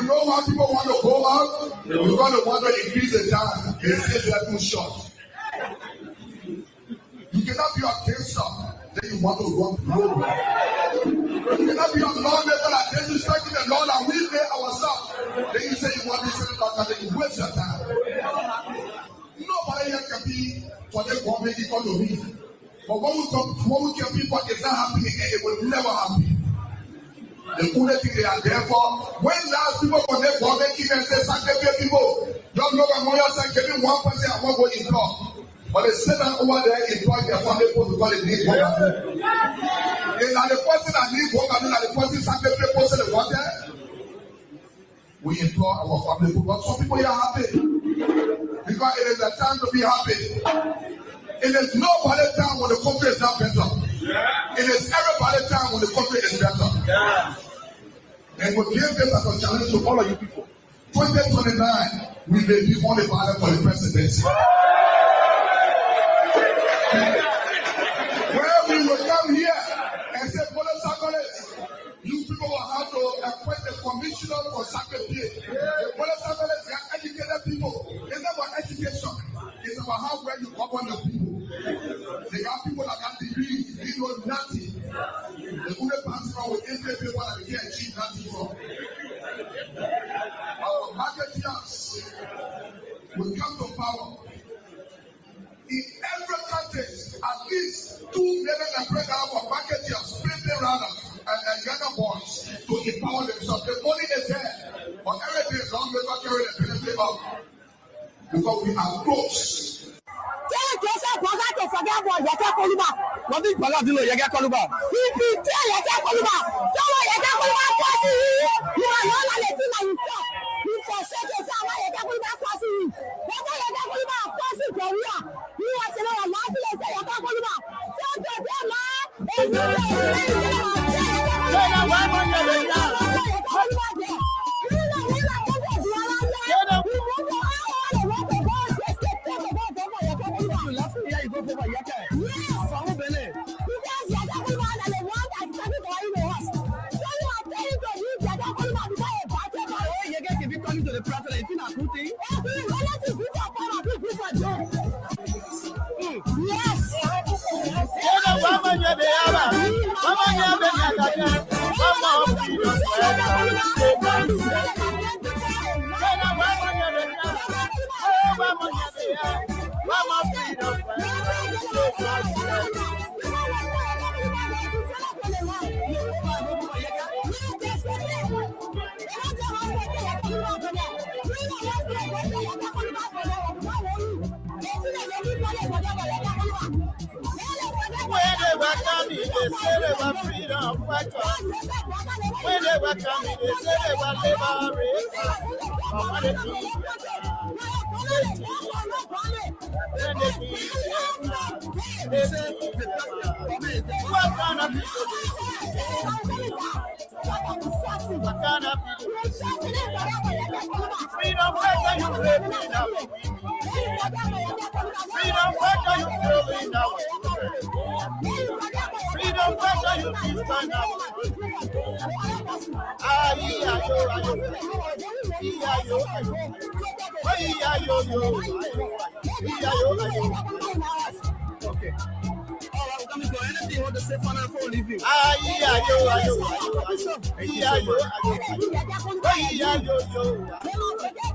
know why people want to go out? You're going to want to increase the time. They say they're too short. You cannot be a gangster, then you want to run through. You cannot be a lawmaker, then you start with the law and we pay ourselves. Then you say you want to say that, then you waste your time. Nobody here can be for the government economy. But when we tell people it's not happening, it will never happen. The only thing they are there for, when last people connect government and say, sacrifice people, don't know that more than giving 1% I want to go in court. But they sit down over there, employ their family people because they need work. And now the person that needs work, and the person sacrifice person they want there. We employ our family people, but some people are happy. Because it is a time to be happy. It is nobody's time when the country is not better. It is everybody's time when the country is better. And we give this as a challenge to all of you people. 2029, we may be on the ballot for the presidency. Where we will come here and say, you people will have to appoint a commissioner for sacrifice. The police they are educated people. It's not about education. It's about how well you govern the people. They have people that have degrees, they know nothing. The only person with 8 people that they can achieve nothing from. Our marketeers will come to power. In every country, at least 2 million and breakdown of marketeers, sprinting runners, and younger boys to empower themselves. The money is there, but everything is long before carrying the benefit up. Because we are close. When they were coming, they said they were liberated. What kind of people? What kind of freedom fighter you living now? Freedom fighter you living now? Freedom fighter you live now? Okay. All right, anything you want to say for now for leaving? When they were coming,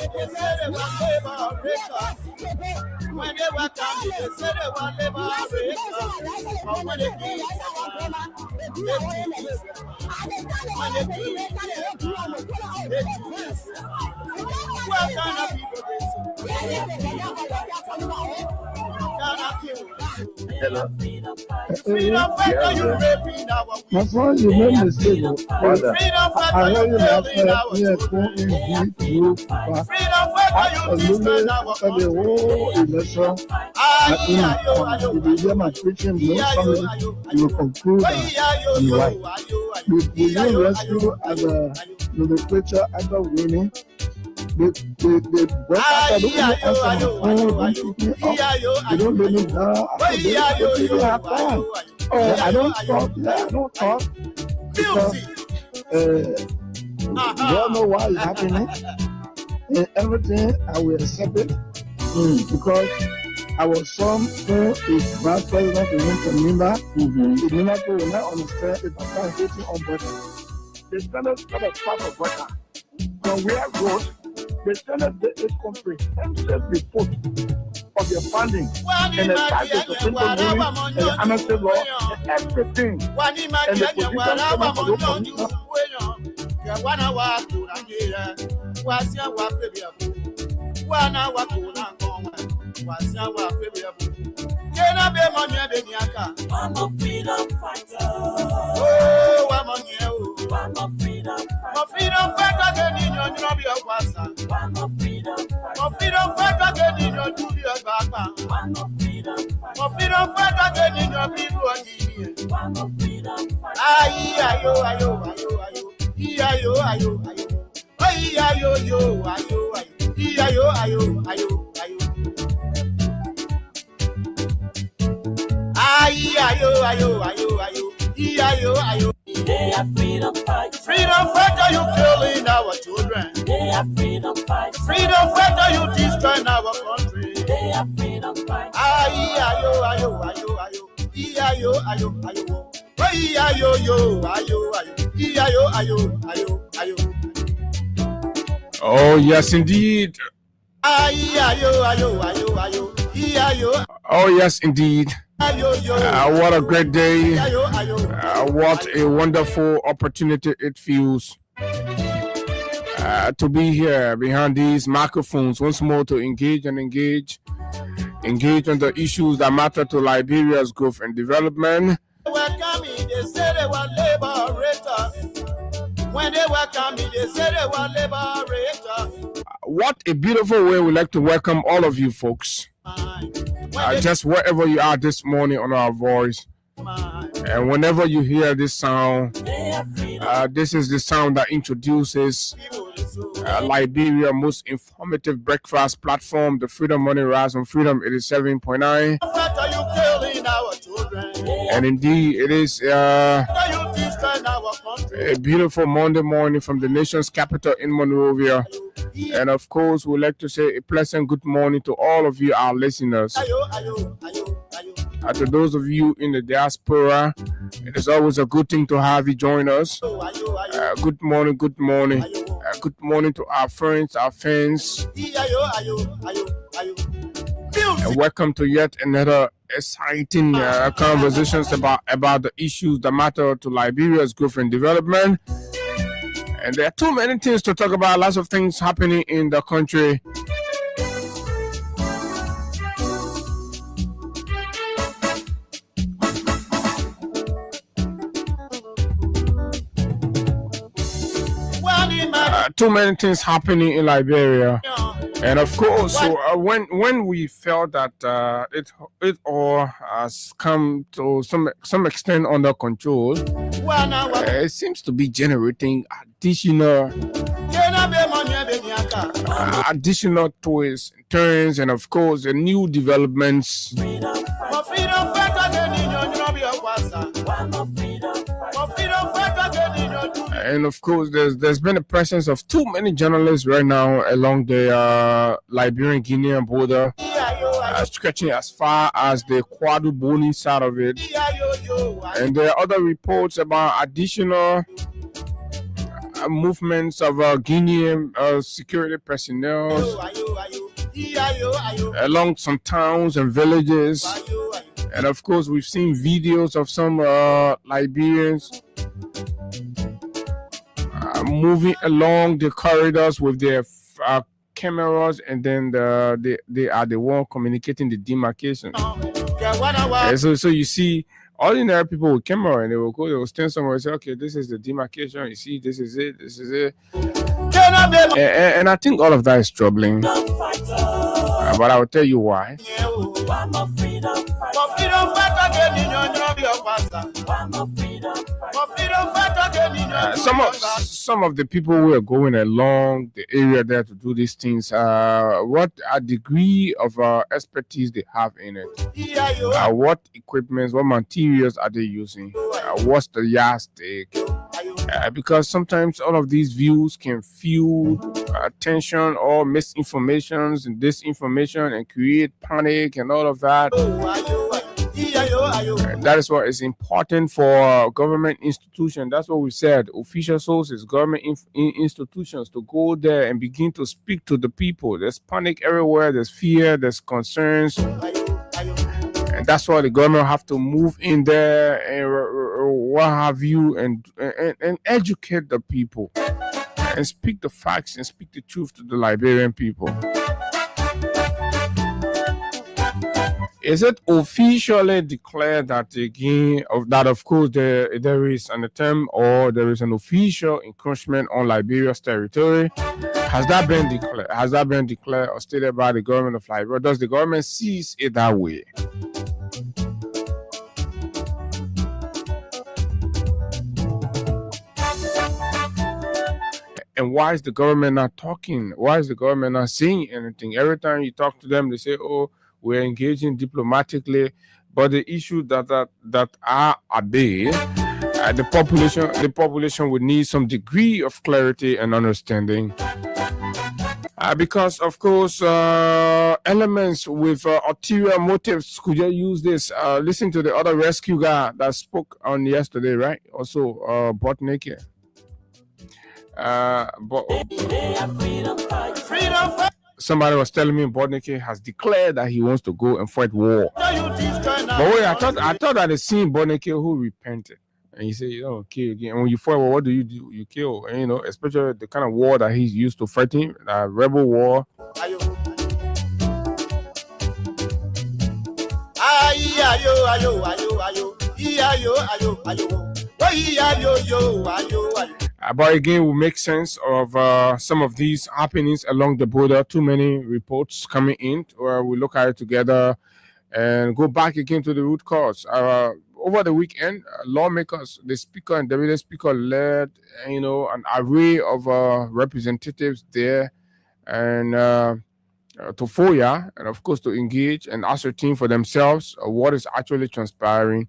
they said they were liberators. When they were coming, they said they were liberators. But when they came, what kind of people Hello. freedom fighter, you raping our My friend, you made mistake. freedom I fighter, heard you you last killing our year. freedom fighter, you destroying our The whole election, if you hear my preaching, most family, you will conclude that I'm right. Will you rescue as a nomenclature under winning? The broadcaster don't even answer my phone, don't pick me up, they don't let me down. I don't have time. I don't talk, because God know why it's happening, and everything I will accept it because our son who is vice president in Minnesota, the Minnesota will not understand if I can't hit him on butter. The Senate got a part of butter. When we are good, the Senate did a comprehensive report of your funding and the taxes of simple living and the amnesty law and everything. And the position coming for those commissioners. I'm a freedom fighter. Oh, I'm a freedom fighter. I'm a freedom fighter. They are freedom fighters. Freedom fighter, you killing our children. They are freedom fighters. Freedom fighter, you destroying our country. They are freedom fighters. Oh yes, indeed. Oh yes, indeed. What a great day. What a wonderful opportunity it feels to be here behind these microphones once more to engage on the issues that matter to Liberia's growth and development. When they welcome me, they say they were liberators. What a beautiful way we like to welcome all of you folks. Just wherever you are this morning on our voice. And whenever you hear this sound, this is the sound that introduces Liberia's most informative breakfast platform, the Freedom Money Rise on Freedom 87.9. And indeed, it is a beautiful Monday morning from the nation's capital in Monrovia. And of course, we'd like to say a pleasant good morning to all of you, our listeners. To those of you in the diaspora, it is always a good thing to have you join us. Good morning, good morning. Good morning to our friends, our fans. And welcome to yet another exciting conversations about the issues that matter to Liberia's growth and development. And there are too many things to talk about, lots of things happening in the country. Too many things happening in Liberia. And of course, so when we felt that it all has come to some extent under control, it seems to be generating additional twists, turns, and of course, the new developments. And of course, there's been a presence of too many journalists right now along the Liberian-Guinean border, stretching as far as the Kwadu Boni side of it. And there are other reports about additional movements of Guinean security personnel along some towns and villages. And of course, we've seen videos of some Liberians moving along the corridors with their cameras, and then they are the one communicating the demarcation. So you see ordinary people with camera, and they will stand somewhere and say, okay, this is the demarcation, you see, this is it. And I think all of that is troubling. But I will tell you why. some of the people who are going along the area there to do these things, what a degree of expertise they have in it, what equipments, what materials are they using, what's the yardstick, because sometimes all of these views can fuel tension or misinformations and disinformation and create panic and all of that. That is what is important for government institutions. That's what we said. Official sources, government institutions to go there and begin to speak to the people. There's panic everywhere. There's fear. There's concerns. And that's why the government have to move in there and what have you and educate the people and speak the facts and speak the truth to the Liberian people. Is it officially declared that again of course there is an attempt or there is an official encroachment on Liberia's territory? Has that been declared? Has that been declared or stated by the government of Liberia? Does the government sees it that way? And why is the government not talking? Why is the government not saying anything? Every time you talk to them, they say, "Oh, we're engaging diplomatically," but the issue that are there, the population would need some degree of clarity and understanding, because of course elements with ulterior motives could just use this. Listen to the other rescue guy that spoke on yesterday, right? Also, butt naked. Somebody was telling me Bodnike has declared that he wants to go and fight war. But wait, I thought that the seen Bodnike who repented. And he said, kill again. And when you fight war, what do? You kill. And, especially the kind of war that he's used to fighting, rebel war. But again, we make sense of some of these happenings along the border. Too many reports coming in, where we look at it together and go back again to the root cause. Over the weekend, lawmakers, the speaker and deputy speaker led, an array of representatives there, and to FOIA, and of course to engage and ascertain for themselves what is actually transpiring.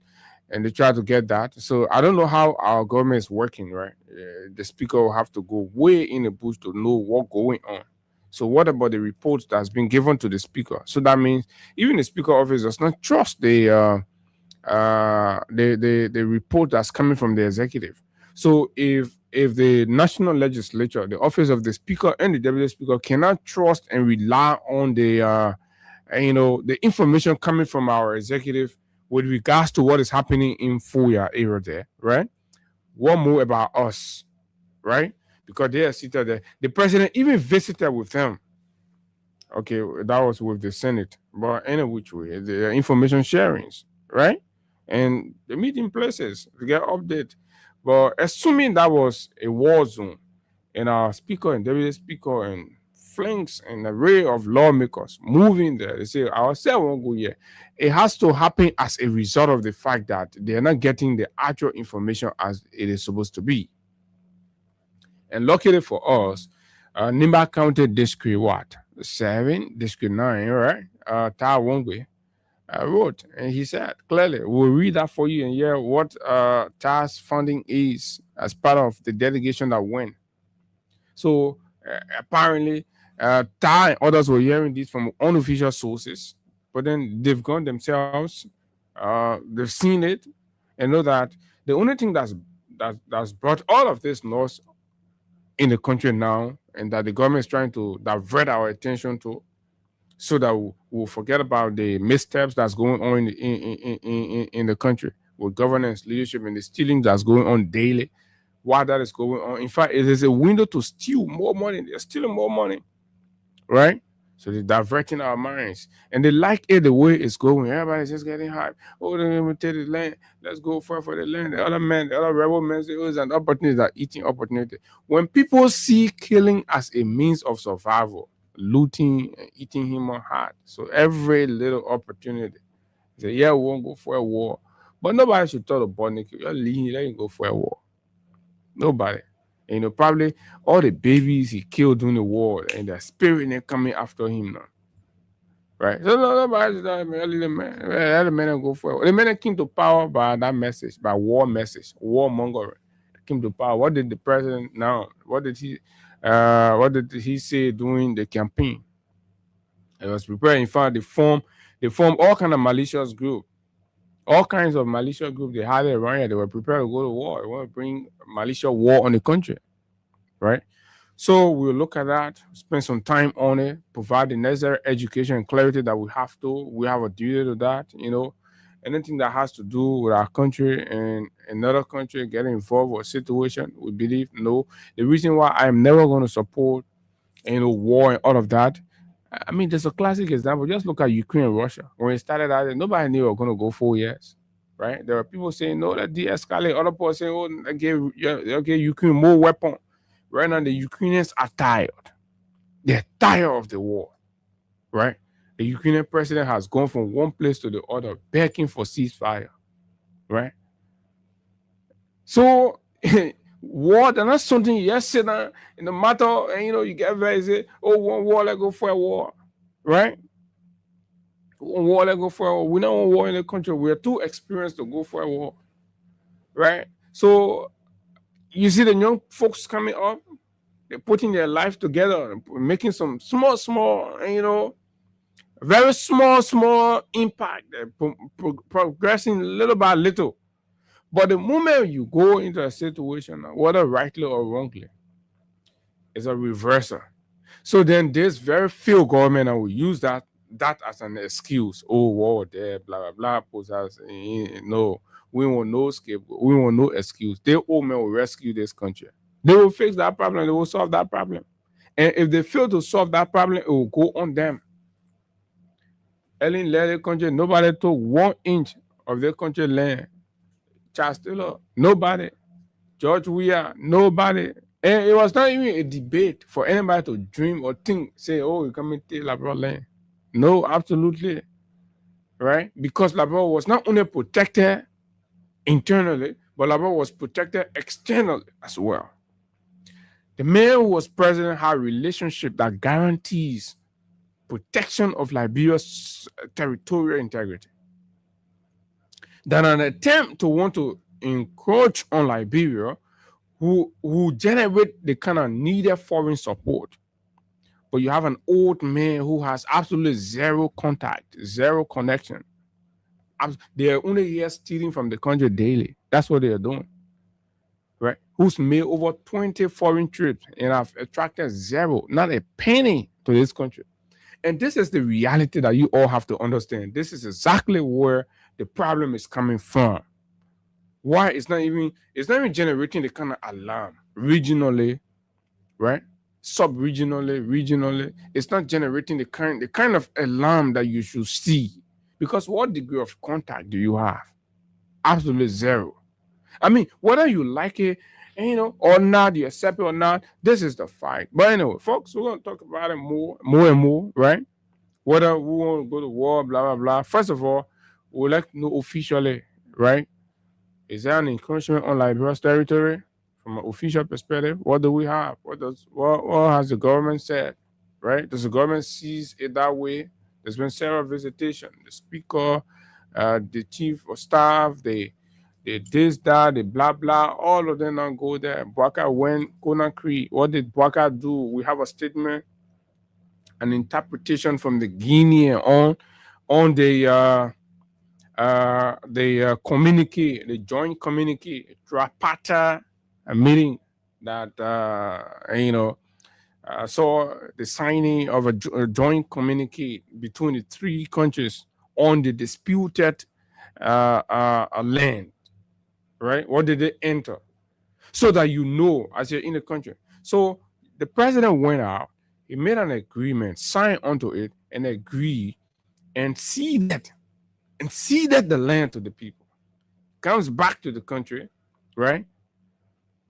And they try to get that. So I don't know how our government is working, right? The speaker will have to go way in the bush to know what's going on. So what about the reports that's been given to the speaker? So that means even the speaker office does not trust the report that's coming from the executive. So if the national legislature, the office of the speaker and the deputy speaker cannot trust and rely on the information coming from our executive with regards to what is happening in FOIA area there, right? What more about us, right? Because they are seated there. The president even visited with them. Okay, that was with the Senate. But any which way, the information sharings, right? And the meeting places to get update. But assuming that was a war zone, and our speaker and deputy speaker and flanks an array of lawmakers moving there, they say, ourselves won't go here. It has to happen as a result of the fact that they are not getting the actual information as it is supposed to be. And luckily for us, Nimba County District 7, District 9, right? Ta Wongwe wrote, and he said clearly, we'll read that for you and hear what TA's funding is as part of the delegation that went. So apparently, Ta and others were hearing this from unofficial sources, but then they've gone themselves, they've seen it, and know that the only thing that's brought all of this loss in the country now, and that the government is trying to divert our attention to, so that we'll forget about the missteps that's going on in the country with governance, leadership, and the stealing that's going on daily. While that is going on, in fact, it is a window to steal more money. They're stealing more money, right? So they're diverting our minds, and they like it the way it's going. Everybody's just getting hyped. Oh, they're going to take the land. Let's go for the land. The other men, the other rebel men, say, oh, it's an opportunity. That eating opportunity. When people see killing as a means of survival, looting and eating human heart, so every little opportunity, they say, yeah, we won't go for a war, but nobody should tell the Bodnik, you're leaving, let you go for a war. Nobody. Probably all the babies he killed during the war and the spirit ain't coming after him now. Right? So nobody's that man. Let the men go for it. The men came to power by that message, by war message, war mongering. Came to power. What did the president now? What did he say during the campaign? It was prepared. In fact, they formed all kind of malicious group. All kinds of malicious group they had it around here. They were prepared to go to war. They want to bring malicious war on the country. Right? So we'll look at that, spend some time on it, provide the necessary education and clarity that we have to. We have a duty to that, Anything that has to do with our country and another country getting involved with a situation, we believe no. The reason why I'm never going to support war and all of that. I mean, there's a classic example. Just look at Ukraine and Russia. When it started out, nobody knew it was going to go 4 years. Right? There are people saying, no, that de-escalate. Other people saying, oh, they'll give Ukraine more weapons. Right now, the Ukrainians are tired. They're tired of the war. Right? The Ukrainian president has gone from one place to the other, begging for ceasefire. Right? So, war, that's not something you just sit down in the matter and, you get very say, oh, one war, let's go for a war. Right? One war, let's go for a war. We don't want war in the country. We're too experienced to go for a war. Right? So, you see the young folks coming up, they're putting their life together, making some small, very small impact, progressing little by little. But the moment you go into a situation, whether rightly or wrongly, it's a reversal. So then there's very few government that will use that as an excuse. Oh, war there, blah, blah, blah. No, we want no scapegoat. We want no excuse. They all men will rescue this country. They will fix that problem. They will solve that problem. And if they fail to solve that problem, it will go on them. Ellen led the country. Nobody took 1 inch of their country land. Charles Taylor, nobody. George Weah, nobody. And it was not even a debate for anybody to dream or think, say, oh, you come and take Labrador land. No, absolutely. Right? Because Labrador was not only protected internally, but Labrador was protected externally as well. The man who was president had a relationship that guarantees protection of Liberia's territorial integrity. Than an attempt to want to encroach on Liberia, who generate the kind of needed foreign support. But you have an old man who has absolutely zero contact, zero connection. They are only here stealing from the country daily. That's what they are doing. Right? Who's made over 20 foreign trips and have attracted zero, not a penny to this country. And this is the reality that you all have to understand. This is exactly where the problem is coming from. Why it's not even generating the kind of alarm regionally, right? Sub-regionally, regionally. It's not generating the kind of alarm that you should see. Because what degree of contact do you have? Absolutely zero. I mean, whether you like it, or not, you accept it or not, this is the fight. But anyway, folks, we're going to talk about it more and more, right? Whether we want to go to war, blah, blah, blah. First of all, we'd like to know officially, right? Is there an encroachment on Liberia's territory? From an official perspective, what do we have? What has the government said, right? Does the government see it that way? There's been several visitations. The speaker, the chief of staff, they this, that, they blah, blah, all of them don't go there. Bwaka went, Conakry. What did Bwaka do? We have a statement, an interpretation from the Guinean on the communique, the joint communique, tripartite meeting that saw the signing of a joint communique between the three countries on the disputed land. Right? What did they enter? So that as you're in the country. So the president went out, he made an agreement, signed onto it, and agreed and ceded the land to the people. Comes back to the country, right?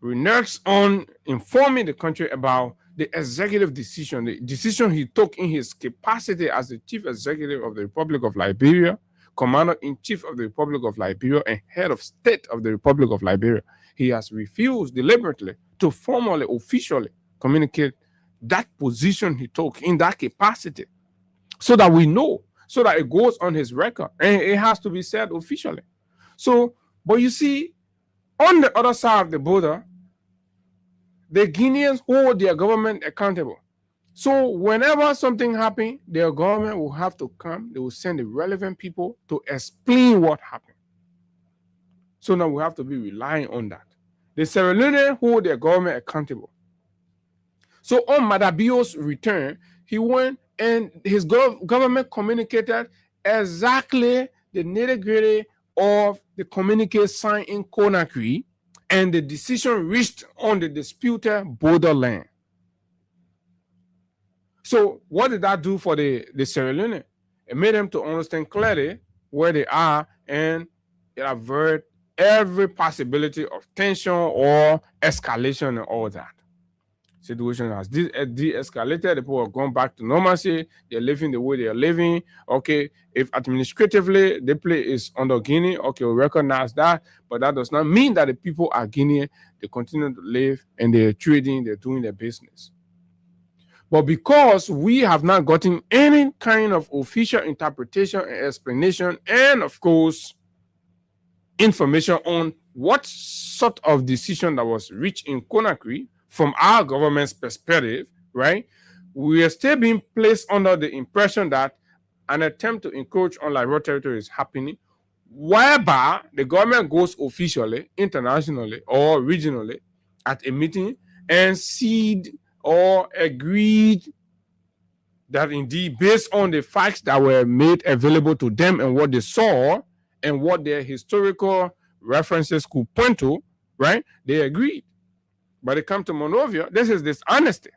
Reneges on informing the country about the executive decision, the decision he took in his capacity as the chief executive of the Republic of Liberia, commander-in-chief of the Republic of Liberia, and head of state of the Republic of Liberia. he has refused deliberately to formally, officially communicate that position he took in that capacity, so that we know, so that it goes on his record and it has to be said officially. So, but you see, on the other side of the border, the Guineans hold their government accountable. So whenever something happens, their government will have to come, they will send the relevant people to explain what happened. So now we have to be relying on that. The Sierra Leoneans hold their government accountable. So on Madabio's return, he went and his government communicated exactly the nitty-gritty of the communique signed in Conakry and the decision reached on the disputed borderland. So what did that do for the Sierra Leone? It made them to understand clearly where they are, and it averted every possibility of tension or escalation and all that. Situation has de-escalated. The people have gone back to normalcy. They're living the way they are living. Okay, if administratively the place is under Guinea, okay, we recognize that, but that does not mean that the people are Guinean. They continue to live and they're trading, they're doing their business. But because we have not gotten any kind of official interpretation and explanation, and of course, information on what sort of decision that was reached in Conakry from our government's perspective, right? We are still being placed under the impression that an attempt to encroach on Liberia territory is happening, whereby the government goes officially, internationally, or regionally at a meeting and cede or agreed that indeed, based on the facts that were made available to them and what they saw and what their historical references could point to, right? They agreed. But they come to Monrovia, this is dishonesty.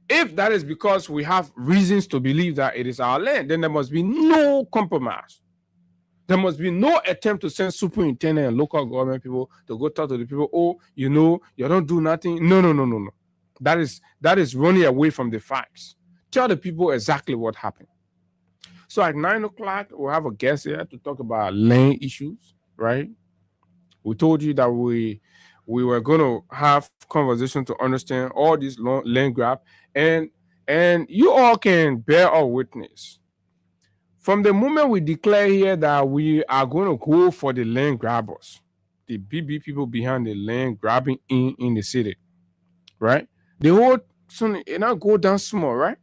If that is because we have reasons to believe that it is our land, then there must be no compromise. There must be no attempt to send superintendent and local government people to go talk to the people. Oh, you know, you don't do nothing. No. That is running away from the facts. Tell the people exactly what happened. So at 9 o'clock, we'll have a guest here to talk about land issues, right? We told you that we were going to have conversation to understand all these land grab, and you all can bear our witness. From the moment we declare here that we are going to go for the land grabbers, the BB people behind the land grabbing in the city, right? The whole it not go down small, right?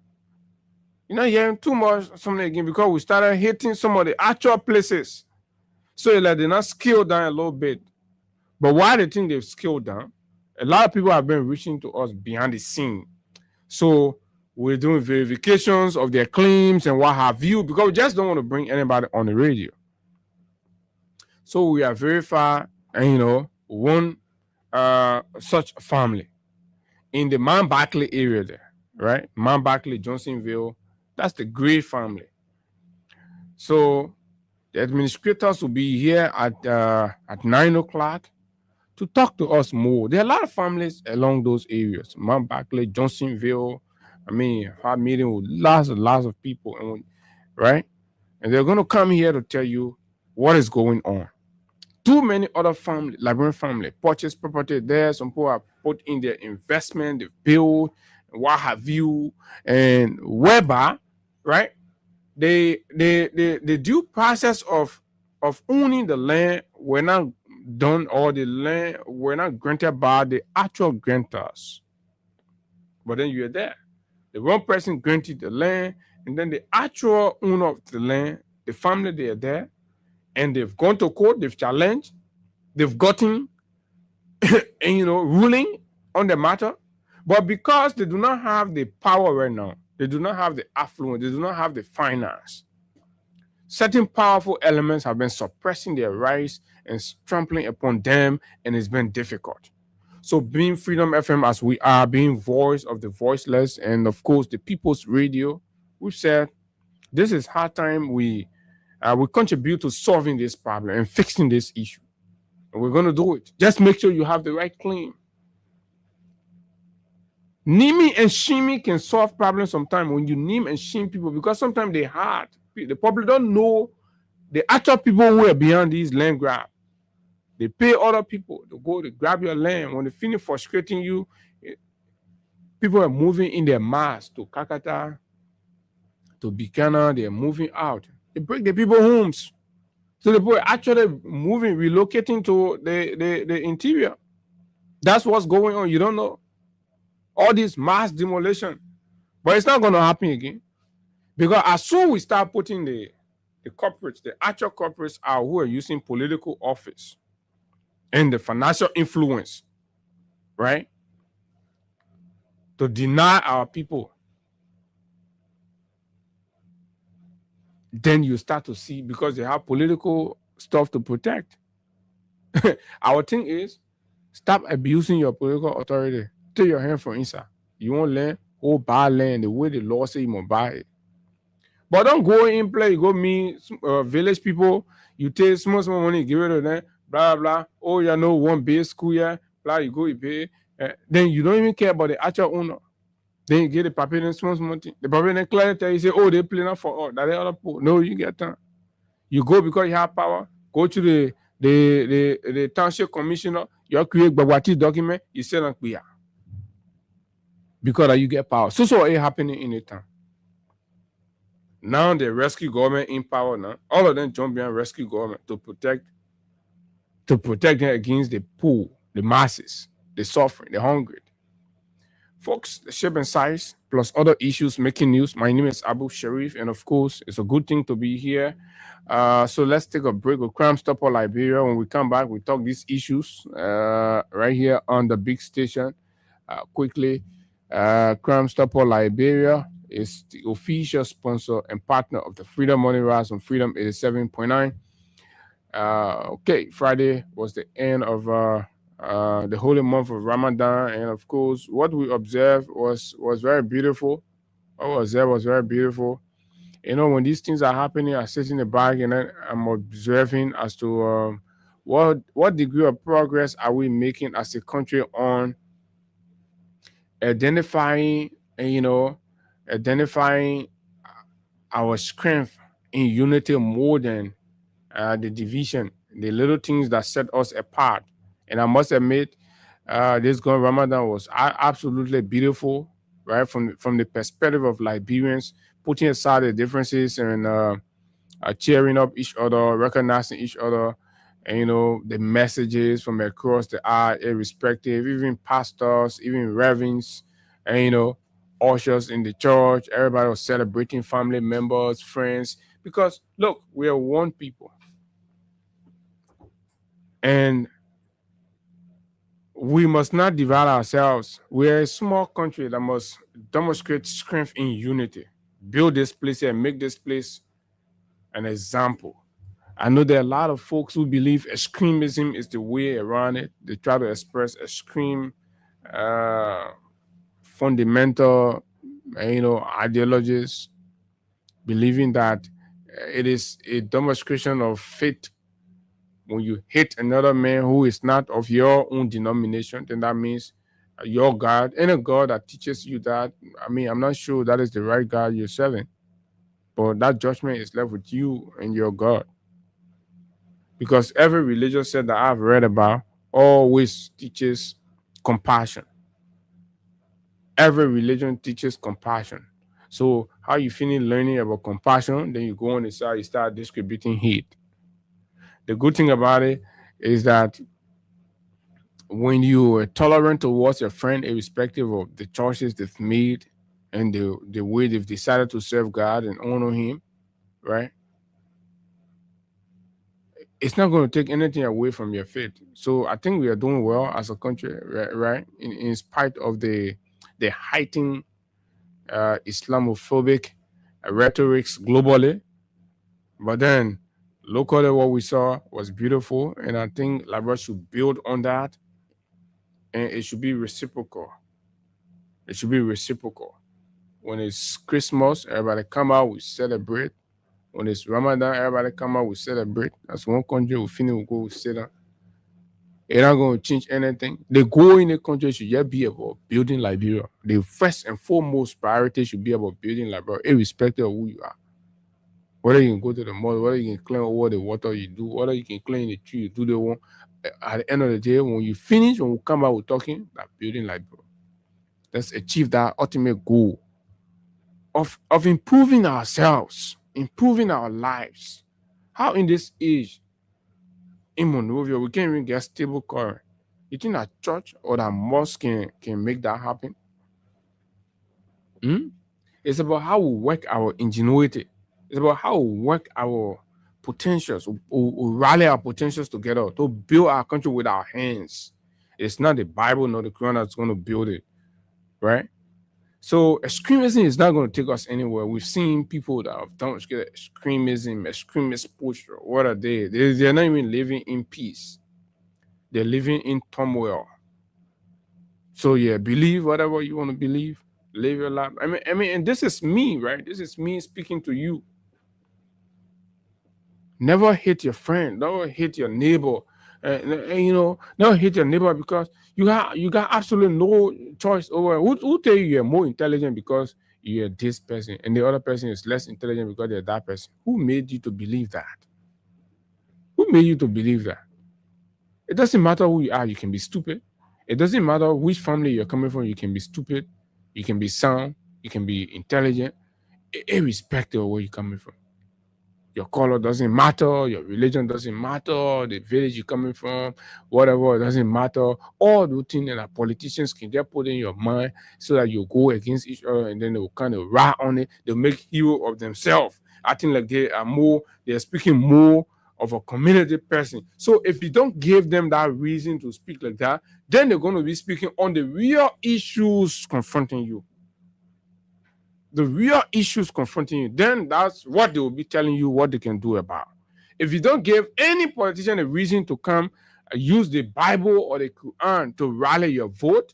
You're not hearing too much something again because we started hitting some of the actual places. So like they're not scaled down a little bit. But why they think they've scaled down, a lot of people have been reaching to us behind the scene. So we're doing verifications of their claims and what have you, because we just don't want to bring anybody on the radio. So we are verified, and one such family in the Mount Barkley area there, right? Mount Barkley, Johnsonville, that's the Gray family. So the administrators will be here at 9 o'clock to talk to us more. There are a lot of families along those areas, Mount Barkley, Johnsonville. I mean, our meeting with lots of people, right? And they're going to come here to tell you what is going on. Too many other family, Liberian family, purchase property there. Some people have put in their investment, they've built, what have you, and whereby, right? The due process of owning the land were not done, or the land were not granted by the actual grantors. But then you're there. The one person granted the land, and then the actual owner of the land, the family, they are there, and they've gone to court, they've challenged, they've gotten, ruling on the matter. But because they do not have the power right now, they do not have the affluence, they do not have the finance, certain powerful elements have been suppressing their rights and trampling upon them, and it's been difficult. So being Freedom FM as we are, being voice of the voiceless, and of course the People's Radio, we've said this is hard time we contribute to solving this problem and fixing this issue. And we're going to do it. Just make sure you have the right claim. Naming and shaming can solve problems sometimes when you name and shame people, because sometimes they're hard. The public don't know the actual people who are behind these land grabs. They pay other people to go to grab your land. When they finish frustrating you, people are moving in their mass to Kakata, to Bikana. They're moving out. They break the people's homes. So the people are actually moving, relocating to the interior. That's what's going on. You don't know. All this mass demolition. But it's not going to happen again. Because as soon we start putting the corporates, the actual corporates are who are using political office and the financial influence, right, to deny our people, then you start to see, because they have political stuff to protect. Our thing is, stop abusing your political authority. Take your hand from inside. You want land, go buy land the way the law say you must buy it. But don't go in play. You go meet village people. You take small money, give it to them. Blah blah. Oh, you know one big school here. Blah, you go you pay. Then you don't even care about the actual owner. Then you get the paper and small money. The paper and clearly tell you say, oh, they play not for all. That they other people. No, you get time. You go because you have power. Go to the township commissioner. You create Babati document. You send them clear. Because you get power. So it happening in the town. Now the rescue government in power now. All of them jump behind rescue government to protect them against the poor, the masses, the suffering, the hungry. Folks, the shape and size plus other issues making news. My name is Abu Sharif, and of course, it's a good thing to be here. So let's take a break with Crime Stopper Liberia. When we come back, we talk these issues right here on the big station. Quickly, Crime Stopper Liberia is the official sponsor and partner of the Freedom Money Rise on Freedom 87.9. Okay, Friday was the end of the holy month of Ramadan, and of course, what we observed was very beautiful. What was there was very beautiful. You know, when these things are happening, I sit in the back and I'm observing as to what degree of progress are we making as a country on identifying our strength in unity more than the division, the little things that set us apart. And I must admit, this going Ramadan was absolutely beautiful, right? From the perspective of Liberians, putting aside the differences and cheering up each other, recognizing each other, and the messages from across the aisle, irrespective, even pastors, even reverends, and ushers in the church. Everybody was celebrating, family members, friends, because look, we are one people, and we must not divide ourselves. We're a small country that must demonstrate strength in unity, build this place and make this place an example. I know there are a lot of folks who believe extremism is the way around it. They try to express extreme, fundamental, ideologies, believing that it is a demonstration of faith. When you hate another man who is not of your own denomination, then that means your God, any God that teaches you that, I'm not sure that is the right God you're serving. But that judgment is left with you and your God. Because every religious set that I've read about always teaches compassion. Every religion teaches compassion. So how you finish learning about compassion, then you go on inside, you start distributing hate. The good thing about it is that when you are tolerant towards your friend, irrespective of the choices they've made and the way they've decided to serve God and honor Him, right? It's not going to take anything away from your faith. So I think we are doing well as a country, right? In spite of the heightened Islamophobic rhetorics globally, but then locally what we saw was beautiful, and I think Liberia should build on that, and it should be reciprocal. It should be reciprocal. When it's Christmas, everybody come out, we celebrate. When it's Ramadan, everybody come out, we celebrate. That's one country, we finish, we go, we sit down. It's not going to change anything. The goal in the country should just be about building Liberia. The first and foremost priority should be about building Liberia, irrespective of who you are. Whether you can go to the mall, whether you can clean over the water you do, whether you can clean the tree, you do the one. at the end of the day, when you finish, when we come out with talking, that building like, bro, let's achieve that ultimate goal of improving ourselves, improving our lives. How in this age in Monrovia we can't even get stable current? You think that church or that mosque can make that happen? It's about how we work our ingenuity. It's about how we work our potentials, we rally our potentials together to build our country with our hands. It's not the Bible nor the Quran that's going to build it, right? So extremism is not going to take us anywhere. We've seen people that have done extremism, extremist push. What are they? They're not even living in peace. They're living in turmoil. So yeah, believe whatever you want to believe. Live your life. I mean, and this is me, right? This is me speaking to you. Never hate your friend. Never hate your neighbor. Never hate your neighbor because you got absolutely no choice over who tell you you're more intelligent because you're this person and the other person is less intelligent because they're that person. Who made you to believe that? Who made you to believe that? It doesn't matter who you are, you can be stupid. It doesn't matter which family you're coming from, you can be stupid, you can be sound, you can be intelligent, irrespective of where you're coming from. Your color doesn't matter, your religion doesn't matter, the village you're coming from, whatever, it doesn't matter. All the things that politicians can get put in your mind so that you go against each other and then they'll kind of rat on it. They'll make hero of themselves, acting like they're speaking more of a community person. So if you don't give them that reason to speak like that, then they're going to be speaking on the real issues confronting you. The real issues confronting you, then that's what they will be telling you what they can do about. If you don't give any politician a reason to come use the Bible or the Quran to rally your vote,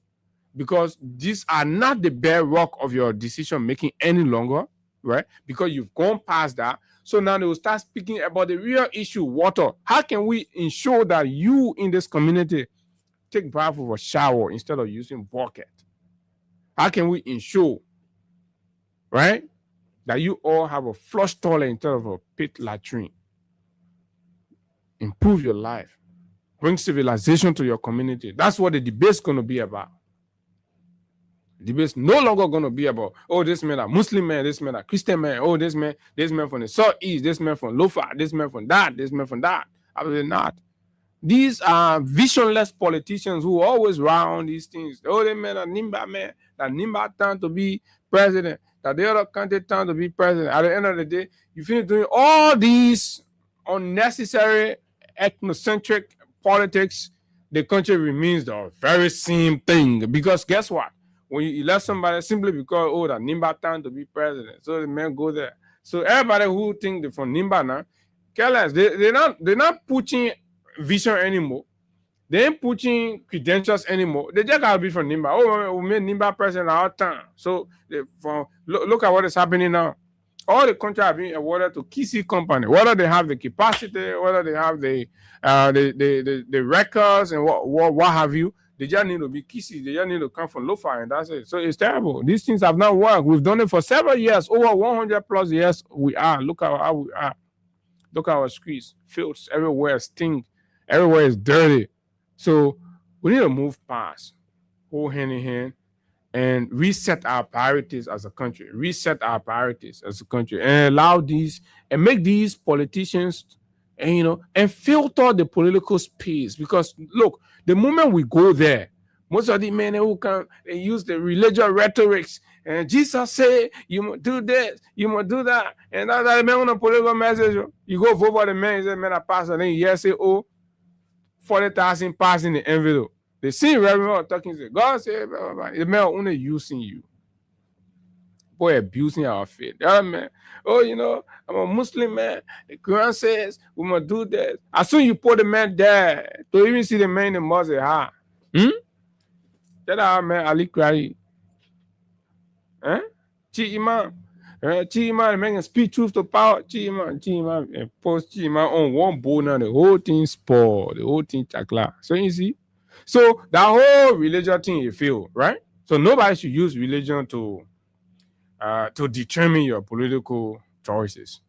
because these are not the bedrock of your decision making any longer, right? Because you've gone past that. So now they will start speaking about the real issue, water. How can we ensure that you in this community take bath with a shower instead of using bucket? How can we ensure, right, that you all have a flush toilet instead of a pit latrine? Improve your life. Bring civilization to your community. That's what the debate's going to be about. The debate's no longer going to be about, oh, this man a Muslim man, this man a Christian man, oh, this man from the southeast, this man from Lofa, this man from that, this man from that. Absolutely not. These are visionless politicians who always round these things. Oh, they man a Nimba man, that Nimba turned to be president, that the other country turned to be president. At the end of the day, you finish doing all these unnecessary ethnocentric politics, the country remains the very same thing. Because guess what? When you elect somebody simply because, oh, that Nimba turned to be president, so the men go there. So everybody who think they're from Nimba now, careless, they're not pushing vision anymore. They ain't pushing credentials anymore. They just gotta be from Nimba. Oh, we made Nimba president all the time. So look at what is happening now. All the contracts are being awarded to Kisi company, whether they have the capacity, whether they have the records and what have you. They just need to be Kisi. They just need to come from Lofa, and that's it. So it's terrible. These things have not worked. We've done it for several years, over 100 plus years. We are. Look at how we are. Look at our streets, fields everywhere stink, everywhere is dirty. So we need to move past, hold hand in hand, and reset our priorities as a country. And allow these and make these politicians, and filter the political space. Because look, the moment we go there, most of the men who come and use the religious rhetorics, and Jesus say you must do this, you must do that, and that's the man on a political message. You go vote for the man, he say, man, I pass, and then you say, oh, 40,000 pass in the envelope. They see Reverend talking, say, God say, blah, blah, blah. The man only using you. Boy, abusing our faith. The other man, oh, I'm a Muslim man. The Quran says we must do this. As soon as you put the man there, to even see the man in the mosque, that our man Ali Kwari. Chi Imam. Chi Imam making speak truth to power. Chi Imam, and post Chi Imam on one bowl now, the whole thing spoiled, the whole thing chakla. So you see? So that whole religion thing you feel, right? So nobody should use religion to determine your political choices.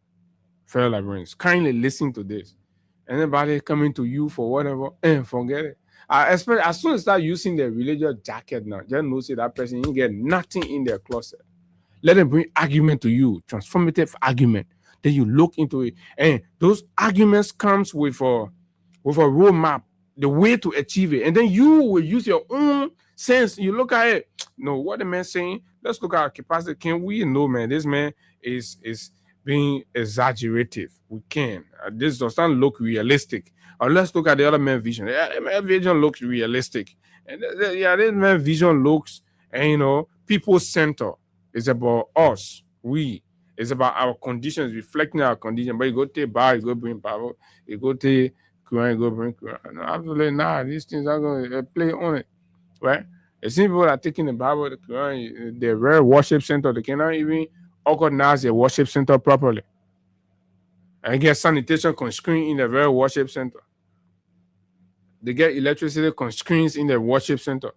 Fellow Librarians, kindly listen to this. Anybody coming to you for whatever, forget it. Especially as soon as start using the religious jacket now, just know say that person you get nothing in their closet. Let them bring argument to you, transformative argument. Then you look into it, and those arguments comes with a roadmap, the way to achieve it, and then you will use your own sense. You look at it. No, what the man saying? Let's look at our capacity. Can we know, man? This man is being exaggerative. We can. This doesn't look realistic. Or let's look at the other man's vision. Yeah, the man's vision looks realistic, and this man's vision looks, and people center. It's about us. It's about our conditions, reflecting our condition. But you go take bar, you go bring power. You go take Quran, you go bring Quran. No, absolutely, these things are going to play on it, right? It seems people are taking the Bible, the Quran, the rare worship center. They cannot even organize their worship center properly. And get sanitation constrained in the very worship center. They get electricity constraints in the worship center.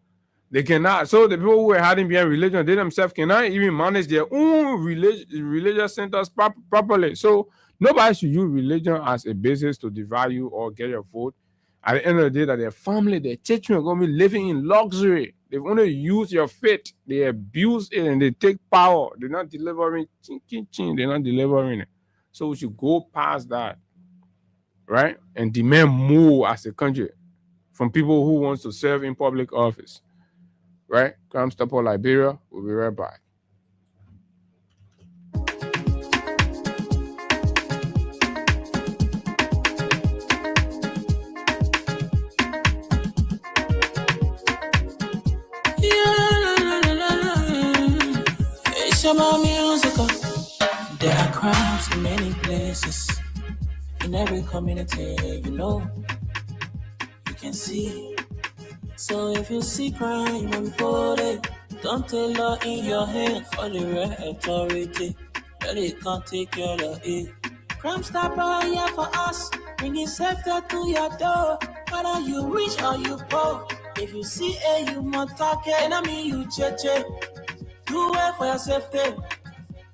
They cannot. So the people who are hiding behind religion, they themselves cannot even manage their own religious centers properly. So nobody should use religion as a basis to devalue or get your vote. At the end of the day, that their family, their children are going to be living in luxury. They've only used your faith. They abuse it and they take power. They're not delivering. They're not delivering it. So we should go past that, right? And demand more as a country from people who wants to serve in public office. Right? Crime Stopper Liberia. We'll be right back. It's about musical. There are crimes in many places. In every community, you can see. So if you see crime, report it. Don't take law in your hand for the right authority. That it can't take care of it. Crime Stopper here for us, bringing safety to your door. Whether you rich or you poor, if you see you must talk it. And I mean you cheche. Do it for your safety.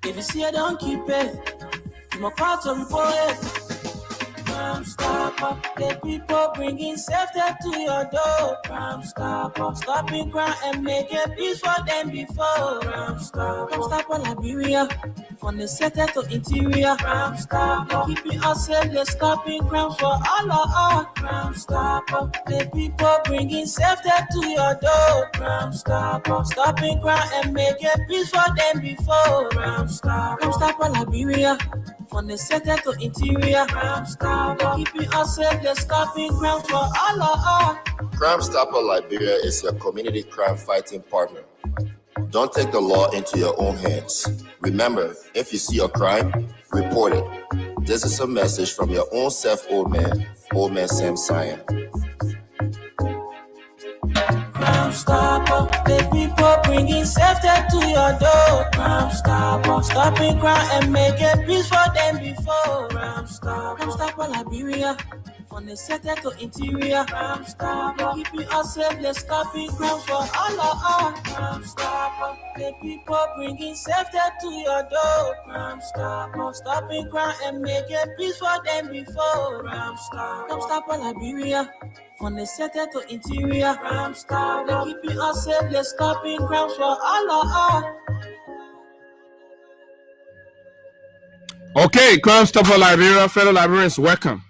If you see don't keep it. You must call to report it. Crime Stopper, the people bringing safety to your door. Crime Stopper, stopping crime and making peace for them before. Crime Stopper Liberia, from the center to interior. Crime Stopper, keeping us safe, they're stopping crime for all of us. Crime Stopper, the people bringing safety to your door. Crime Stopper, stopping crime and making peace for them before. Crime Stopper Liberia, from the center to interior. Crime Stopper, keeping us safe, they're stopping crime for all of us. Crime Stopper Liberia is your community crime fighting partner. Don't take the law into your own hands. Remember, if you see a crime, report it. This is a message from your own self, Old Man Sam Sion. Crime Stopper, the people bringing safety to your door. Crime Stopper, stopping crime and making peace for them before. Crime Stopper Liberia, from the center to interior. Crime Stopper, keeping us safe, they're stopping crime for all of us. Crime Stopper, the people bringing safety to your door. Crime Stopper, stopping crime and making peace for them before. Crime Stopper Liberia, from the center to interior. Crime Stopper, keeping us safe, they're stopping crime for all of us. Okay, Crime Stopper Liberia, fellow Liberians, welcome.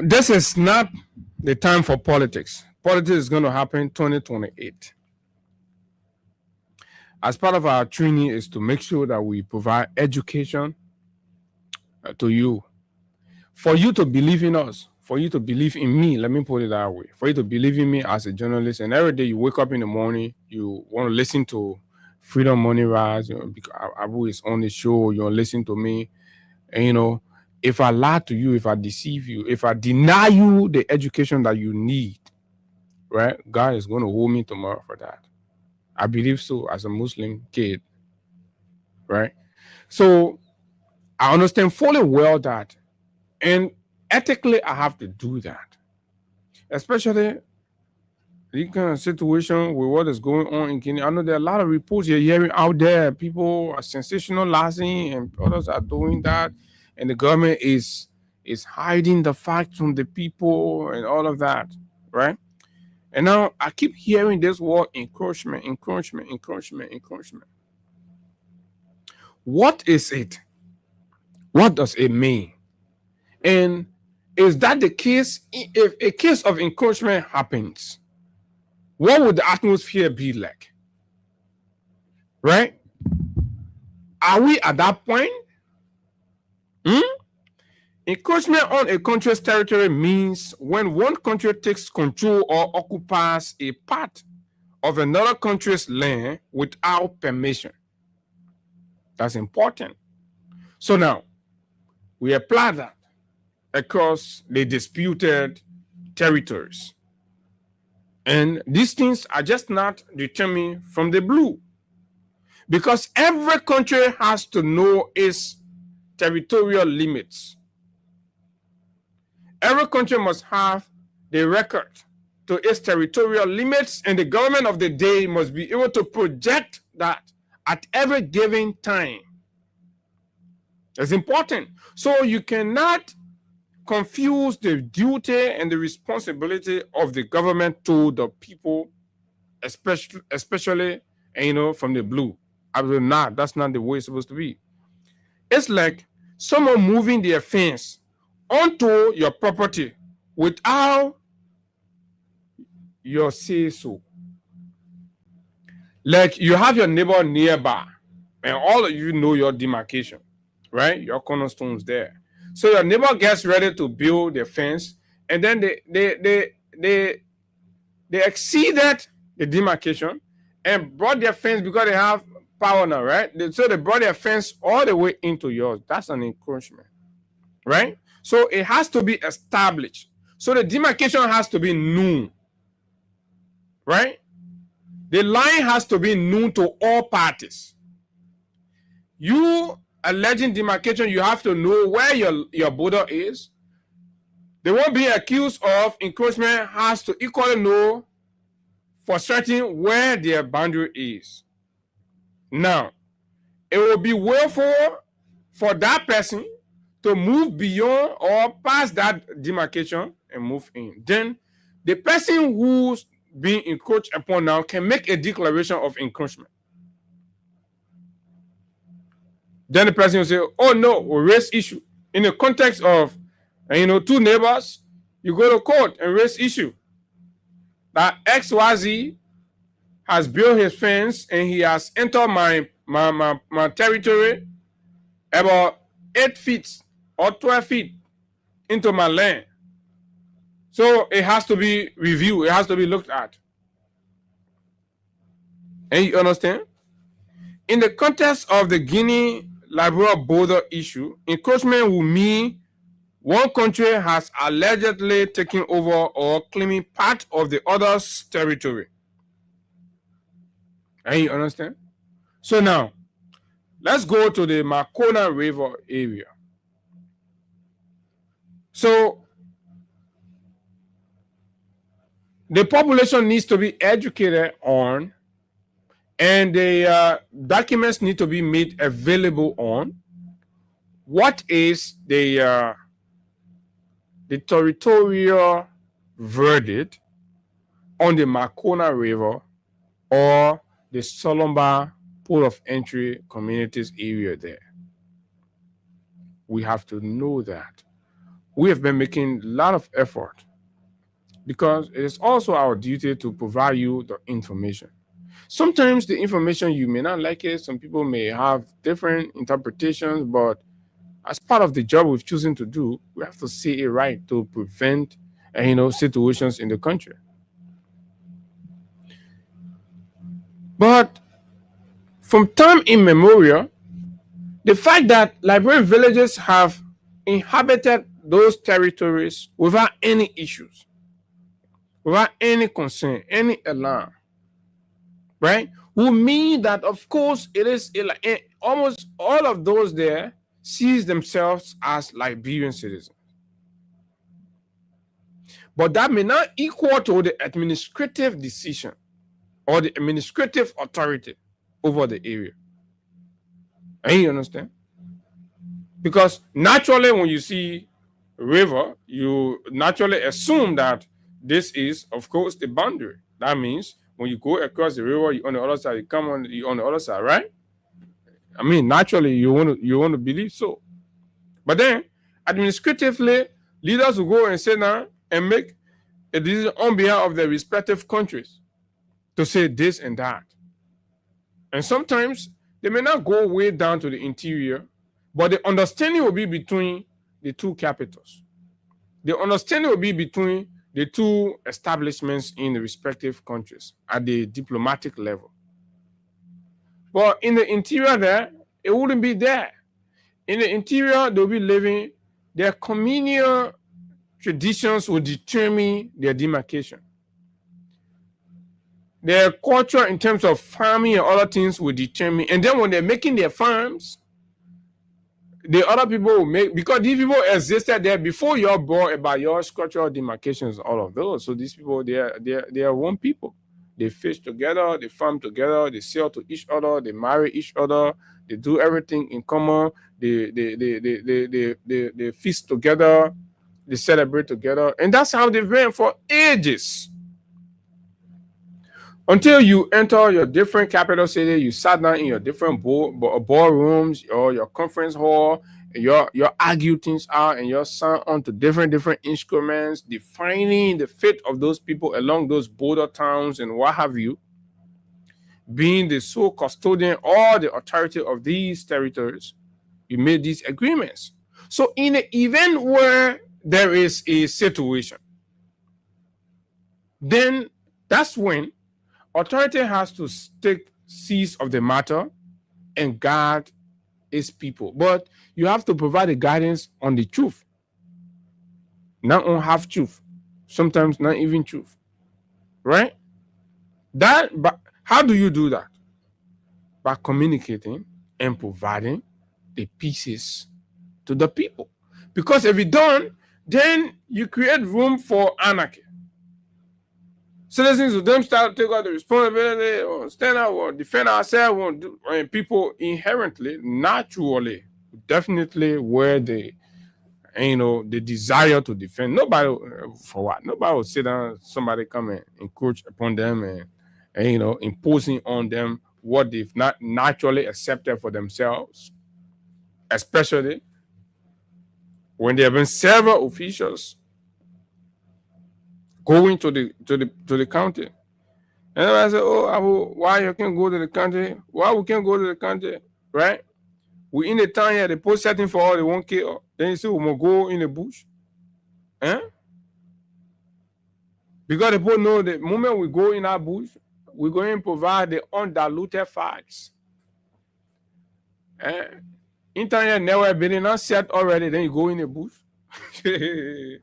This is not the time for politics. Politics is going to happen 2028. As part of our training is to make sure that we provide education to you. For you to believe in us, for you to believe in me, let me put it that way. For you to believe in me as a journalist, and every day you wake up in the morning, you want to listen to Freedom Money Rise, because Abu is on the show, you listen to me, and if I lie to you, if I deceive you, if I deny you the education that you need, right, God is going to hold me tomorrow for that. I believe so as a Muslim kid, right? So I understand fully well that, and ethically I have to do that, especially this kind of situation with what is going on in Kenya. I know there are a lot of reports you're hearing out there. People are sensationalizing and others are doing that. And the government is is hiding the facts from the people and all of that, right? And now I keep hearing this word encroachment, encroachment, encroachment, encroachment. What is it? What does it mean? And is that the case? If a case of encroachment happens, what would the atmosphere be like? Right? Are we at that point? Encroachment on a country's territory means when one country takes control or occupies a part of another country's land without permission. That's important. So now, we apply that across the disputed territories. And these things are just not determined from the blue, because every country has to know its territorial limits. Every country must have the record to its territorial limits, and the government of the day must be able to project that at every given time. That's important. So you cannot confuse the duty and the responsibility of the government to the people, especially from the blue. Absolutely not. That's not the way it's supposed to be. It's like someone moving their fence onto your property without your say so. Like you have your neighbor nearby, and all of you know your demarcation, right? Your cornerstones there. So your neighbor gets ready to build their fence, and then they exceeded the demarcation and brought their fence because they have power now, right? So they brought their fence all the way into yours. That's an encroachment, right? So it has to be established. So the demarcation has to be known, right? The line has to be known to all parties. You alleging demarcation, you have to know where your border is. The one being accused of encroachment has to equally know for certain where their boundary is. Now, it will be willful for that person to move beyond or past that demarcation and move in. Then the person who's being encroached upon now can make a declaration of encroachment. Then the person will say, oh no, we'll raise issue. In the context of two neighbors, you go to court and raise issue that XYZ has built his fence and he has entered my territory about 8 feet or 12 feet into my land. So it has to be reviewed. It has to be looked at. And you understand? In the context of the Guinea-Liberia border issue, encroachment will mean one country has allegedly taken over or claiming part of the other's territory. And you understand? So now, let's go to the Makona River area. So the population needs to be educated on, and the documents need to be made available on what is the territorial verdict on the Makona River or the Solomba Port of Entry communities area there. We have to know that. We have been making a lot of effort because it is also our duty to provide you the information. Sometimes the information, you may not like it. Some people may have different interpretations, but as part of the job we've chosen to do, we have to say it right to prevent, situations in the country. But from time immemorial, the fact that Liberian villages have inhabited those territories without any issues, without any concern, any alarm, right, will mean that, of course, it is almost all of those there sees themselves as Liberian citizens. But that may not equal to the administrative decision or the administrative authority over the area. And you understand? Because naturally, when you see river, you naturally assume that this is, of course, the boundary. That means when you go across the river, you're on the other side, you're on the other side, right? I mean, naturally, you want to believe so. But then, administratively, leaders will go and sit down and make a decision on behalf of their respective countries to say this and that. And sometimes they may not go way down to the interior, but the understanding will be between the two capitals. The understanding will be between the two establishments in the respective countries at the diplomatic level. But in the interior there, it wouldn't be there. In the interior, they'll be living, their communal traditions will determine their demarcation. Their culture in terms of farming and other things will determine. And then when they're making their farms, the other people will make, because these people existed there before you're born about your structural demarcations, all of those. So these people, they are one people. They fish together, they farm together, they sell to each other, they marry each other, they do everything in common, they feast together, they celebrate together. And that's how they've been for ages. Until you enter your different capital city, you sat down in your different ballrooms or your conference hall, and you argue things out and you sound onto different instruments, defining the fate of those people along those border towns and what have you, being the sole custodian or the authority of these territories. You made these agreements. So in the event where there is a situation, then that's when authority has to take seize of the matter and guard its people. But you have to provide the guidance on the truth, not on half truth, sometimes not even truth, right? But how do you do that? By communicating and providing the pieces to the people. Because if you don't, then you create room for anarchy. Citizens will then start to take out the responsibility or stand out or defend ourselves. And people inherently, naturally, definitely where the desire to defend. Nobody, for what? Nobody will sit down, somebody come and encroach upon them and imposing on them what they've not naturally accepted for themselves, especially when there have been several officials going to the county. And I said, why you can't go to the country? Why we can't go to the country, right? We in the town here, they post setting for all, they won't care. Then you say, we must go in the bush. Eh? Because the people know the moment we go in our bush, we're going to provide the undiluted facts. Eh? Internet never been not set already, then you go in the bush. Eh?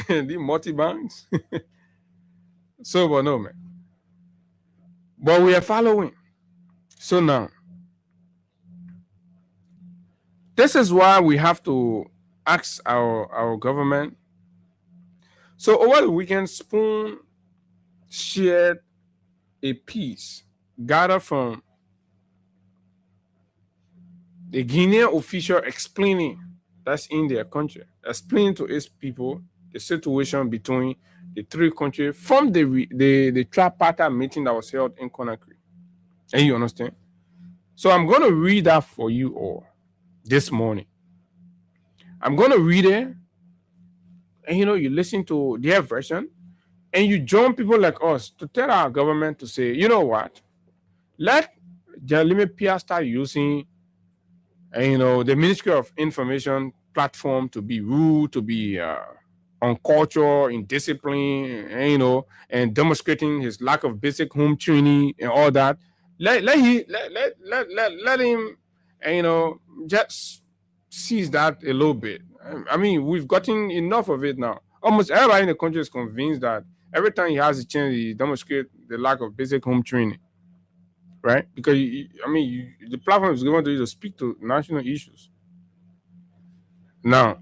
The multi-banks. So, but no, man. But we are following. So now, this is why we have to ask our government. So over the weekend, Spoon shared a piece gathered from the Guinean official explaining, that's in their country, explaining to its people the situation between the three countries from the tripartite meeting that was held in Conakry. And you understand? So I'm going to read that for you all this morning. I'm going to read it, and you listen to their version, and you join people like us to tell our government to say, you know what? Let Jalime Pia start using the Ministry of Information platform to be rude, to be on culture, in discipline, and demonstrating his lack of basic home training and all that. Let him, just seize that a little bit. I mean, we've gotten enough of it now. Almost everybody in the country is convinced that every time he has a chance, he demonstrates the lack of basic home training, right? Because the platform is given to you to speak to national issues. Now,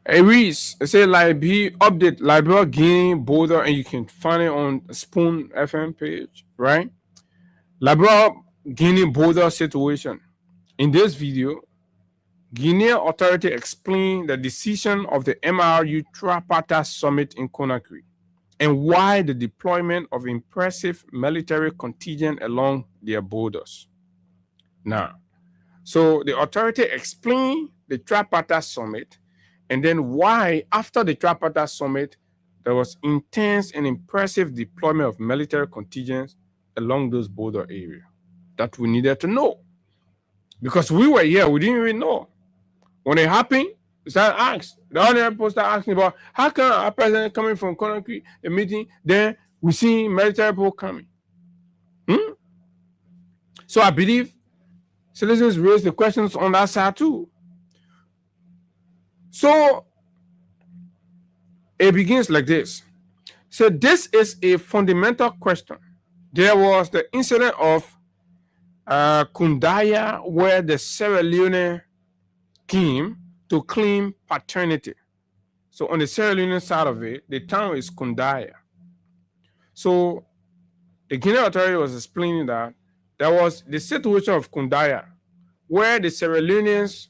it reads, it says update Liberia, Guinea, border, and you can find it on Spoon FM page, right? Liberia, Guinea border situation. In this video, Guinean authority explained the decision of the MRU Tripartite Summit in Conakry and why the deployment of impressive military contingent along their borders. Now, so the authority explained the Tripartite Summit and then why, after the Tripartite Summit, there was intense and impressive deployment of military contingents along those border areas that we needed to know. Because we were here, we didn't even know. When it happened, we started asking. The other people started asking about how come our president coming from Conakry, a meeting, then we see military people coming. So I believe citizens raise the questions on that side too. So it begins like this. So this is a fundamental question. There was the incident of Kundaya, where the Sierra Leone came to claim paternity. So on the Sierra Leone side of it, the town is Kundaya. So the Guinean authority was explaining that there was the situation of Kundaya, where the Sierra Leoneans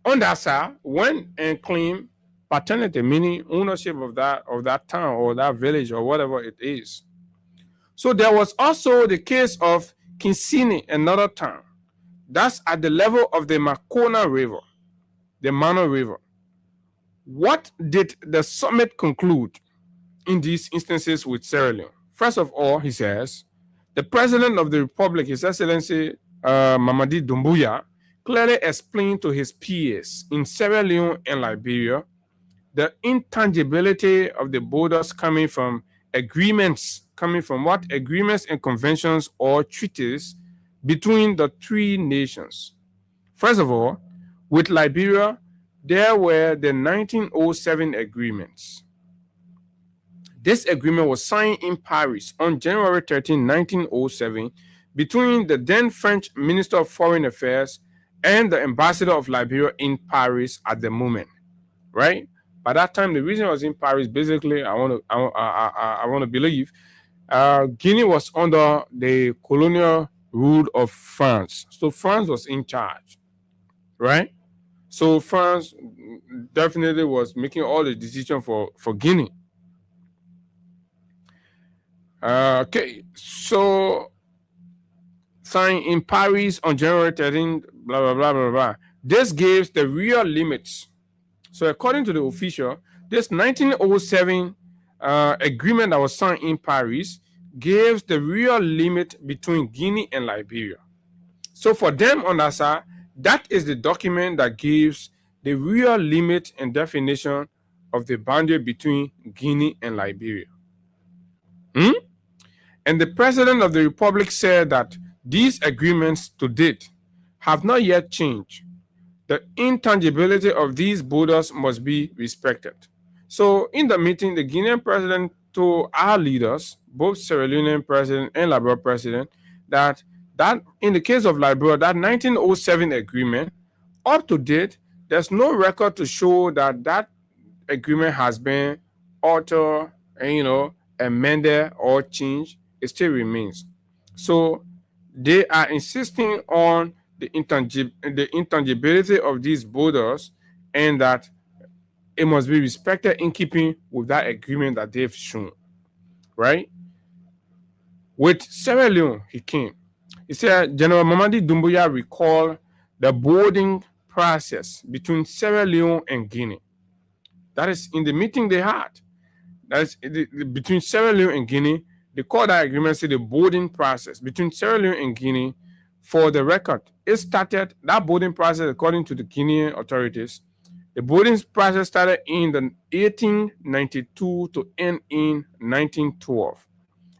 on that side went and claimed paternity, meaning ownership of that town or that village or whatever it is. So there was also the case of Kinsini, another town. That's at the level of the Makona River, the Mano River. What did the summit conclude in these instances with Sierra Leone? First of all, he says, the President of the Republic, His Excellency Mamadi Doumbouya, clearly explained to his peers in Sierra Leone and Liberia the intangibility of the borders coming from agreements, agreements and conventions or treaties between the three nations. First of all, with Liberia, there were the 1907 agreements. This agreement was signed in Paris on January 13, 1907, between the then French Minister of Foreign Affairs and the ambassador of Liberia in Paris at the moment, right? By that time, the reason I was in Paris, basically, I want to believe, Guinea was under the colonial rule of France. So France was in charge, right? So France definitely was making all the decisions for Guinea. Okay, so signed in Paris on January 13, blah, blah, blah, blah, blah. This gives the real limits. So according to the official, this 1907 agreement that was signed in Paris gives the real limit between Guinea and Liberia. So for them on that side, that is the document that gives the real limit and definition of the boundary between Guinea and Liberia. And the President of the Republic said that these agreements to date have not yet changed. The intangibility of these borders must be respected. So in the meeting, the Guinean president told our leaders, both Sierra Leonean president and Liberia president, that in the case of Liberia, that 1907 agreement, up to date, there's no record to show that agreement has been altered and, amended or changed. It still remains. So they are insisting on the intangibility of these borders and that it must be respected in keeping with that agreement that they've shown, right? With Sierra Leone, he came. He said General Mamadi Doumbouya recalled the boarding process between Sierra Leone and Guinea. That is in the meeting they had. That is between Sierra Leone and Guinea. They call that agreement, say the boarding process between Sierra Leone and Guinea. For the record, it started, that boarding process, according to the Guinean authorities, the boarding process started in the 1892 to end in 1912.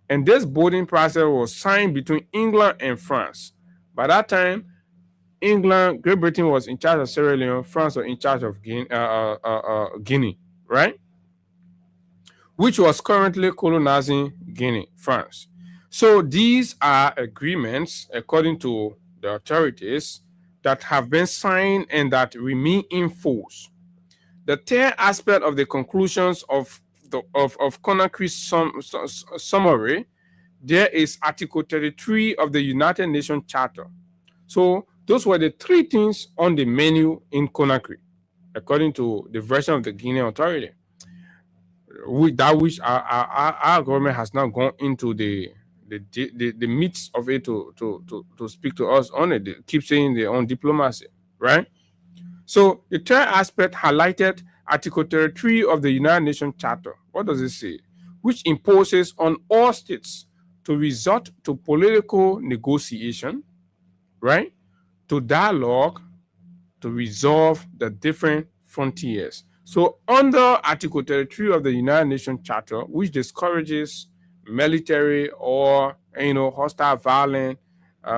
And this boarding process was signed between England and France. By that time, England, Great Britain was in charge of Sierra Leone, France was in charge of Guinea, right? Which was currently colonizing Guinea, France. So these are agreements, according to the authorities, that have been signed and that remain in force. The third aspect of the conclusions of Conakry's summary, there is Article 33 of the United Nations Charter. So Those were the three things on the menu in Conakry, according to the version of the Guinean authority. That which our government has now gone into the midst of it to speak to us on it. They keep saying their own diplomacy, right? So the third aspect highlighted Article 33 of the United Nations Charter. What does it say? Which imposes on all states to resort to political negotiation, right? To dialogue, to resolve the different frontiers. So under Article 33 of the United Nations Charter, which discourages military or hostile violent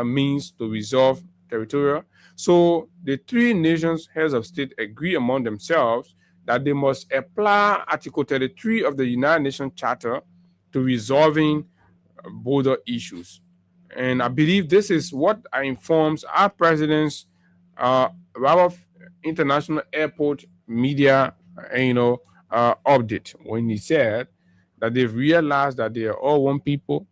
means to resolve territorial. So the three nations heads of state agree among themselves that they must apply Article 33 of the United Nations Charter to resolving border issues. And I believe this is what informs our president's Rabaf International Airport media, update when he said that they've realized that they are all one people,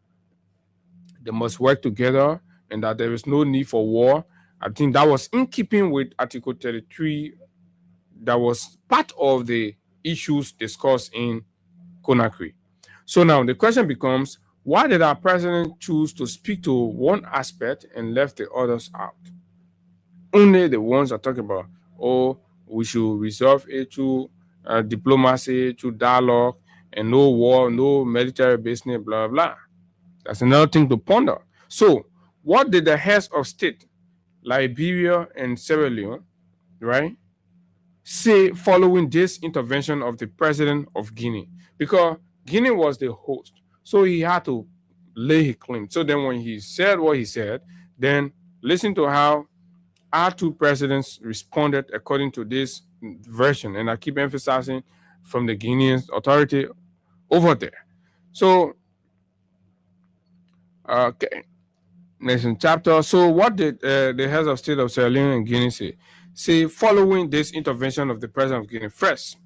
they must work together, and that there is no need for war. I think that was in keeping with Article 33, that was part of the issues discussed in Conakry. So now the question becomes, why did our president choose to speak to one aspect and left the others out? Only the ones that talk about, we should resolve it through diplomacy, through dialogue, and no war, no military business, blah, blah. That's another thing to ponder. So what did the heads of state, Liberia and Sierra Leone, right, say following this intervention of the president of Guinea? Because Guinea was the host, so he had to lay his claim. So then when he said what he said, then listen to how our two presidents responded according to this version. And I keep emphasizing from the Guinean authority over there. So, okay, next chapter. So what did the heads of state of Sierra Leone and Guinea say? Say, following this intervention of the president of Guinea, first,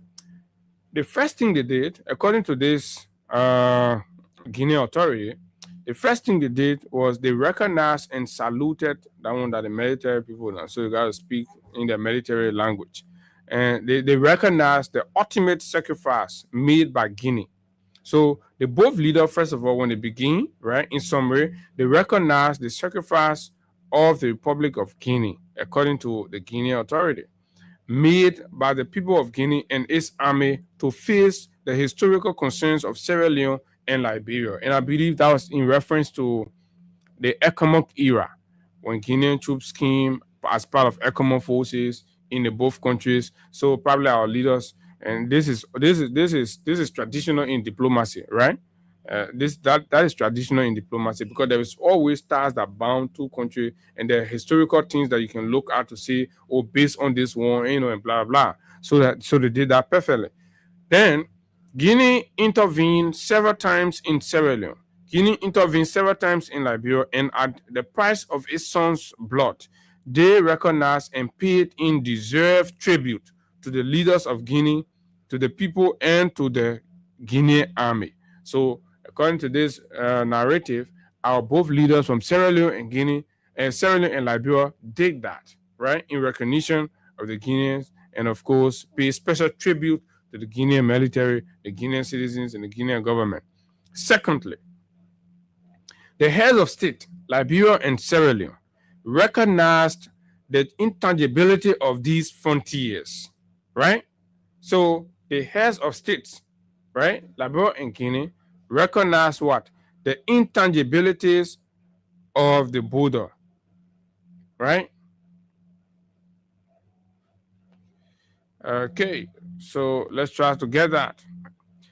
the first thing they did, according to this Guinean authority, the first thing they did was they recognized and saluted that one that the military people now. So you got to speak in the military language. And they recognized the ultimate sacrifice made by Guinea. So the both leaders, first of all, when they begin, right, in summary, they recognize the sacrifice of the Republic of Guinea, according to the Guinean authority, made by the people of Guinea and its army to face the historical concerns of Sierra Leone and Liberia. And I believe that was in reference to the ECOMOG era, when Guinean troops came as part of ECOMOG forces in the both countries. So probably our leaders, and this is traditional in diplomacy, right? That is traditional in diplomacy, because there is always ties that bound two countries, and there are historical things that you can look at to say, based on this one, and blah blah. So they did that perfectly. Then Guinea intervened several times in Sierra Leone. Guinea intervened several times in Liberia, and at the price of its son's blood, they recognized and paid in deserved tribute to the leaders of Guinea, to the people, and to the Guinean army. So according to this narrative, our both leaders from Sierra Leone and Guinea, and Sierra Leone and Liberia did that, right, in recognition of the Guineans, and of course pay special tribute to the Guinean military, the Guinean citizens, and the Guinean government. Secondly, the heads of state, Liberia and Sierra Leone, recognized the intangibility of these frontiers, right? So the heads of states, right, Liberia and Guinea, recognized what? The intangibilities of the border, right? Okay, so let's try to get that.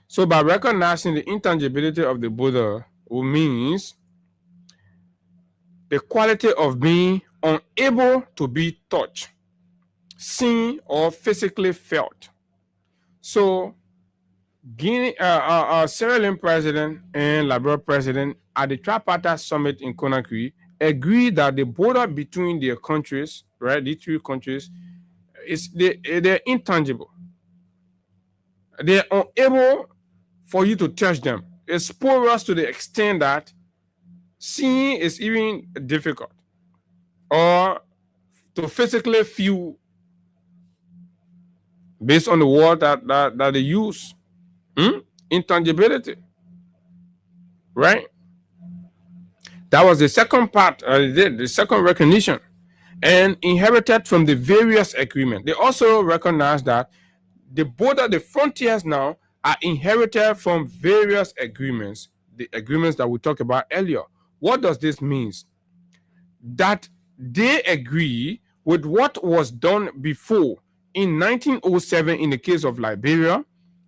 So by recognizing the intangibility of the border, it means the quality of being unable to be touched, seen, or physically felt. So Guinea, Sierra Leone president and Liberia president at the tripartite summit in Conakry agreed that the border between their countries, right, these three countries, they're intangible. They're unable for you to touch them. It's porous to the extent that seeing is even difficult, or to physically feel based on the word that they use. Intangibility. Right? That was the second part, the second recognition, and inherited from the various agreements. They also recognize that the border, the frontiers now are inherited from various agreements, the agreements that we talked about earlier. What does this mean? That they agree with what was done before in 1907 in the case of Liberia,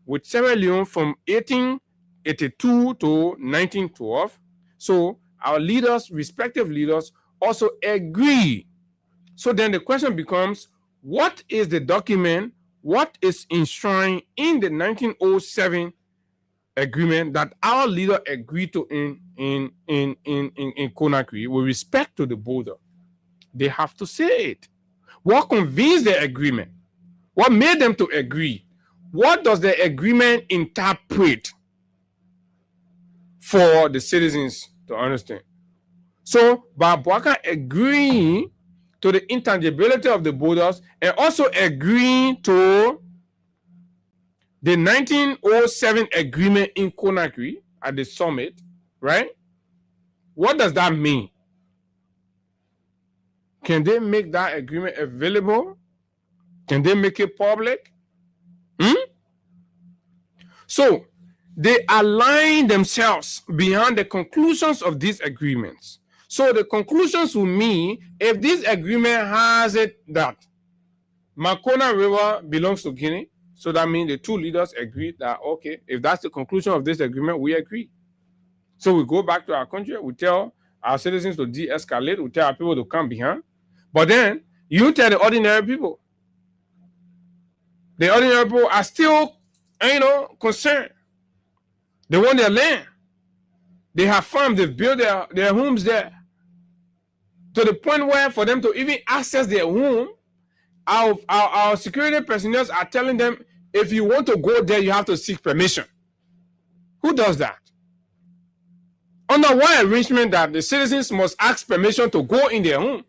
with Sierra Leone from 1882 to 1912. So our leaders, respective leaders, also agree. So then the question becomes, what is the document, what is enshrined in the 1907 agreement that our leader agreed to in Conakry with respect to the border? They have to say it. What convenes the agreement? What made them to agree? What does the agreement interpret for the citizens to understand? So, by Bouakan agreeing to the intangibility of the borders and also agreeing to the 1907 agreement in Conakry at the summit, right? What does that mean? Can they make that agreement available? Can they make it public? So, they align themselves behind the conclusions of these agreements. So the conclusions will mean if this agreement has it that Makona River belongs to Guinea, so that means the two leaders agree that, okay, if that's the conclusion of this agreement, we agree. So we go back to our country, we tell our citizens to de-escalate, we tell our people to come behind. But then you tell the ordinary people. The ordinary people are still, concerned. They want their land. They have farms, they've built their homes there. To the point where for them to even access their home, our security personnel are telling them, if you want to go there, you have to seek permission. Who does that? Under what arrangement that the citizens must ask permission to go in their home?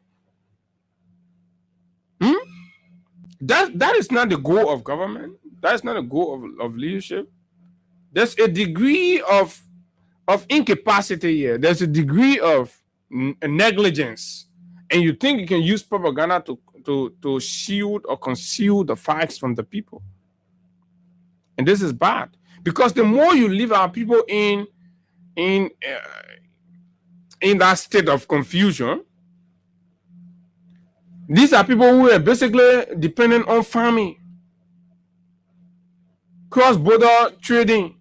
That is not the goal of government. That is not the goal of leadership. There's a degree of incapacity here. There's a degree of negligence, and you think you can use propaganda to shield or conceal the facts from the people. And this is bad, because the more you leave our people in that state of confusion, these are people who are basically dependent on farming, cross-border trading.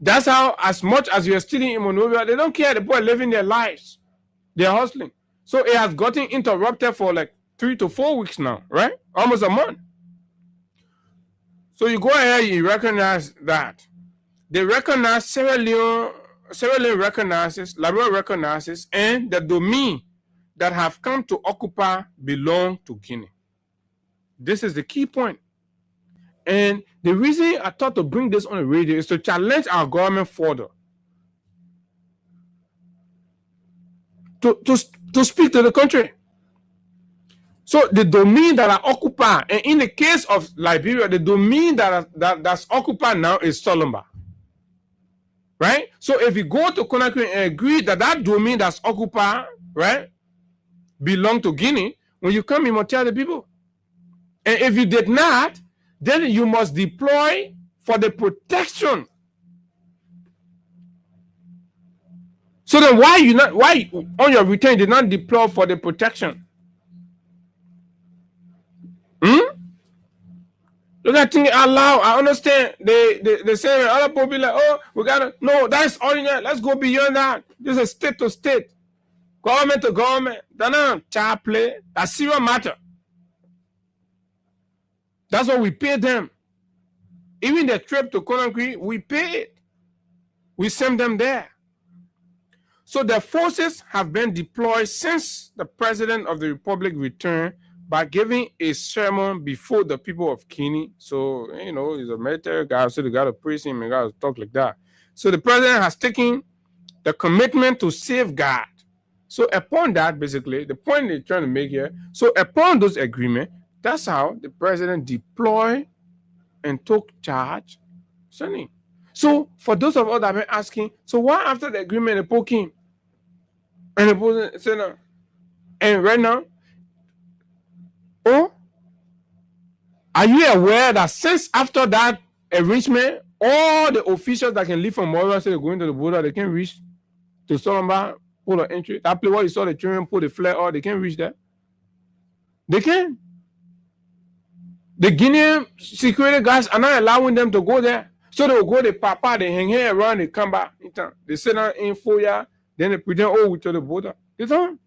That's how, as much as you're stealing in Monrovia, they don't care. The people are living their lives. They're hustling. So it has gotten interrupted for like 3 to 4 weeks now, right? Almost a month. So you go ahead, you recognize that. They recognize Sierra Leone recognizes, Liberia recognizes, and the domain that have come to occupy belong to Guinea. This is the key point. And the reason I thought to bring this on the radio is to challenge our government further. To speak to the country. So the domain that are occupied, and in the case of Liberia, the domain that's occupied now is Solomba. Right? So if you go to Conakry and agree that domain that's occupied, right, belong to Guinea, when you come, you must tell the people. And if you did not, then you must deploy for the protection. So then why on your return you did not deploy for the protection? Look at things out loud. I understand. They say other people be like, oh, we gotta, no, that's ordinary. Let's go beyond that. This is state to state, government to government. That's not child play. That's serious matter. That's what we pay them. Even the trip to Conakry, we pay it. We send them there. So the forces have been deployed since the President of the Republic returned by giving a sermon before the people of Guinea. So, he's a military guy, so they got to praise him and got to talk like that. So the President has taken the commitment to safeguard So upon that, basically, the point they're trying to make here, so upon those agreements, that's how the president deployed and took charge. So for those of us that have been asking, so why after the agreement they poke him? And the president said no. And right now, oh, are you aware that since after that arrangement, all the officials that can leave from Moira say they're going to the border, they can't reach to Solomba, pull an entry. That place where you saw the children pull the flag out, they can't reach there. They can. The Guinean security guys are not allowing them to go there. So they will go to Papa, they hang here around, they come back. They sit down in Foya, then they pretend, oh, we to the border. They don't.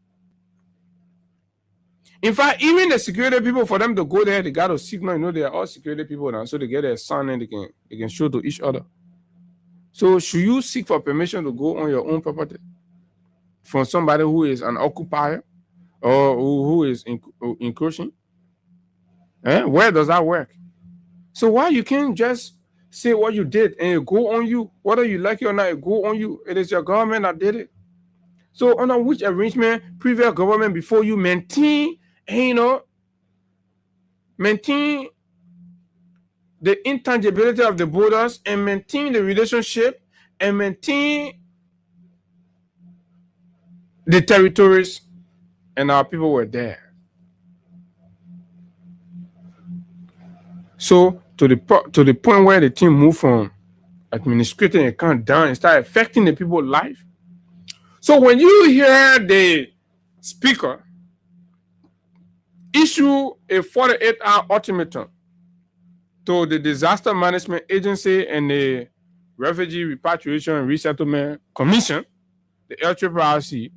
In fact, even the security people, for them to go there, they got a signal. You know, they are all security people now, so they get their sign and they can show to each other. So should you seek for permission to go on your own property from somebody who is an occupier or who is encroaching? Where does that work? So why you can't just say what you did and it go on you, whether you like it or not, it go on you. It is your government that did it. So under which arrangement previous government before you maintain the intangibility of the borders and maintain the relationship and maintain the territories, and our people were there. So to the point where the team moved from administrating account down and start affecting the people's life. So when you hear the speaker issue a 48-hour ultimatum to the Disaster Management Agency and the Refugee Repatriation and Resettlement Commission, the LRRC,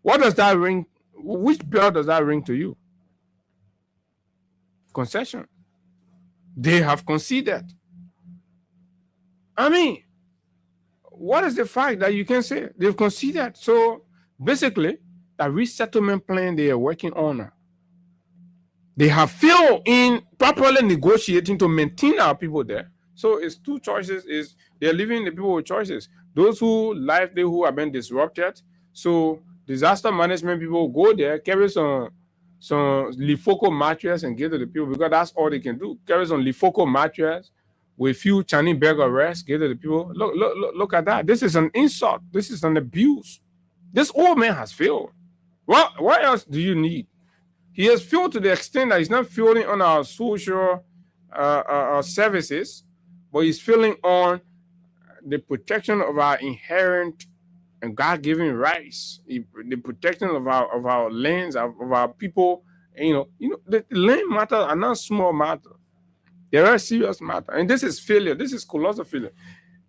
what does that ring? Which bell does that ring to you? Concession. They have conceded. I mean, what is the fact that you can say they've conceded? So basically, the resettlement plan they are working on, they have failed in properly negotiating to maintain our people there. So it's two choices. Is they're leaving the people with choices. Those who who have been disrupted. So disaster management people go there, carry some Lifoco mattress and give to the people because that's all they can do. Carry some Lifoco mattress with few Chinese burger rest, give to the people. Look at that. This is an insult. This is an abuse. This old man has failed. What else do you need? He has failed to the extent that he's not failing on our social services, but he's failing on the protection of our inherent and God-given rights, the protection of our lands, of our people. The land matters are not small matter. They are serious matter, and this is failure. This is colossal failure,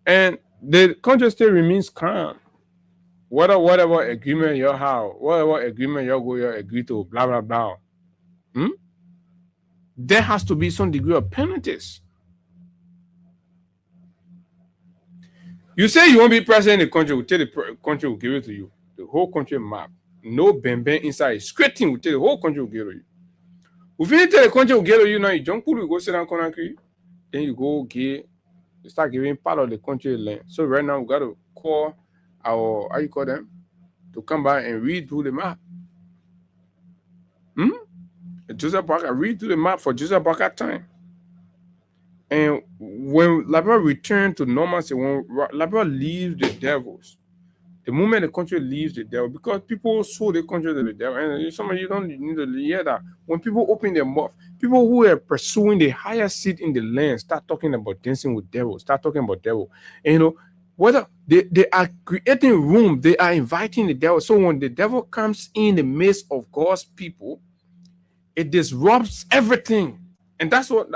and the country still remains calm. Whatever agreement you have, whatever agreement you agree to, blah blah blah. There has to be some degree of penalties. You say you won't be president in the country, will tell the country will give it to you. The whole country map. No ben inside. Straight thing will tell the whole country will give it to you. If you tell the country will give it to you now, you jump you go sit down country, then you go you start giving part of the country land. So right now we got to call our how you call them to come back and read through the map. Joseph Parker read through the map for Joseph Parker time. And when Liberia returned to normalcy, when Liberia leaves the devils, the moment the country leaves the devil, because people sold the country to the devil, and some of you don't need to hear that. When people open their mouth, people who are pursuing the higher seat in the land start talking about dancing with devils, start talking about devil. And whether they are creating room, they are inviting the devil. So when the devil comes in the midst of God's people, it disrupts everything. And that's what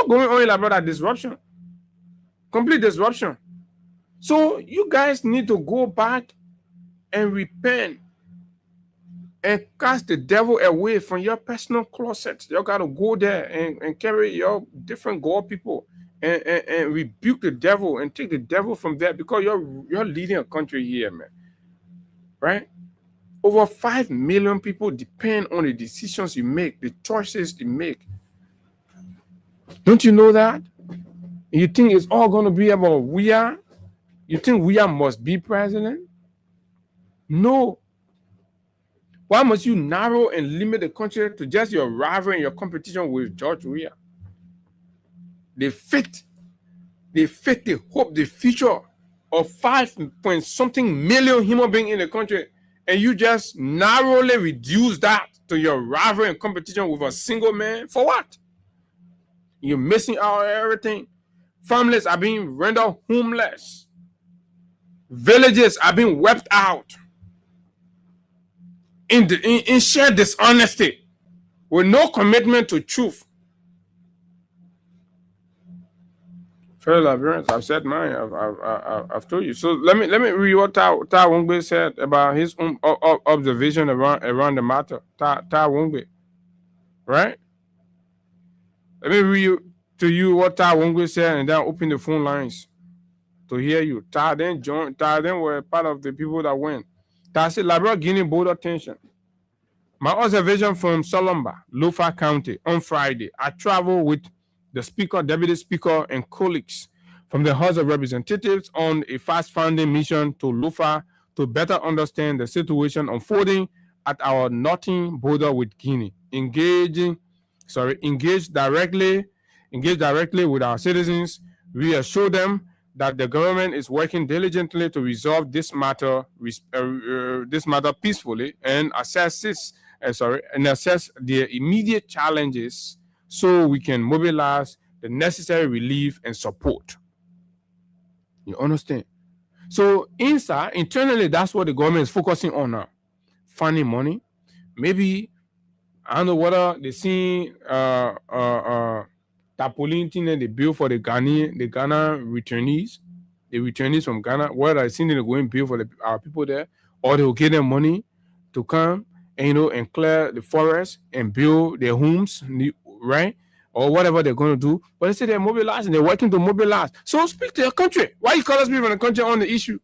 going on in Liberia, disruption. Complete disruption. So you guys need to go back and repent and cast the devil away from your personal closet. You got to go there and carry your different God people and rebuke the devil and take the devil from there, because you're leading a country here, man. Right? Over 5 million people depend on the decisions you make, the choices you make. Don't you know that? You think it's all going to be about Weah? You think Weah must be president? No. Why must you narrow and limit the country to just your rival and your competition with George Weah? They fit the hope, the future of 5-point-something million human beings in the country, and you just narrowly reduce that to your rival and competition with a single man. For what? You're missing out on everything. Families are being rendered homeless. Villages are being wiped out in sheer dishonesty with no commitment to truth. Fellow Liberians, I've said mine. I've told you. So let me read what Ta Wongbe said about his own observation around the matter. Ta Wongbe, right? Let me read to you what Ta Wongbe said, and then open the phone lines to hear you. Ta then were part of the people that went. Ta said, Liberia Guinea border tension. My observation from Solomba, Lofa County, on Friday. I traveled with the Speaker, Deputy Speaker, and colleagues from the House of Representatives on a fast-founding mission to Lofa to better understand the situation unfolding at our northern border with Guinea. Engage directly with our citizens, reassure them that the government is working diligently to resolve this matter peacefully and assess the immediate challenges so we can mobilize the necessary relief and support. You understand? So internally, that's what the government is focusing on now. Finding money. Maybe, I don't know whether they see tarpaulin thing that they build for the Ghana returnees, the returnees from Ghana, whether I see them going build for our people there, or they will give them money to come and clear the forest and build their homes, right? Or whatever they're going to do. But they say they're mobilizing, they're working to mobilize. So speak to your country. Why you call us people in the country on the issue?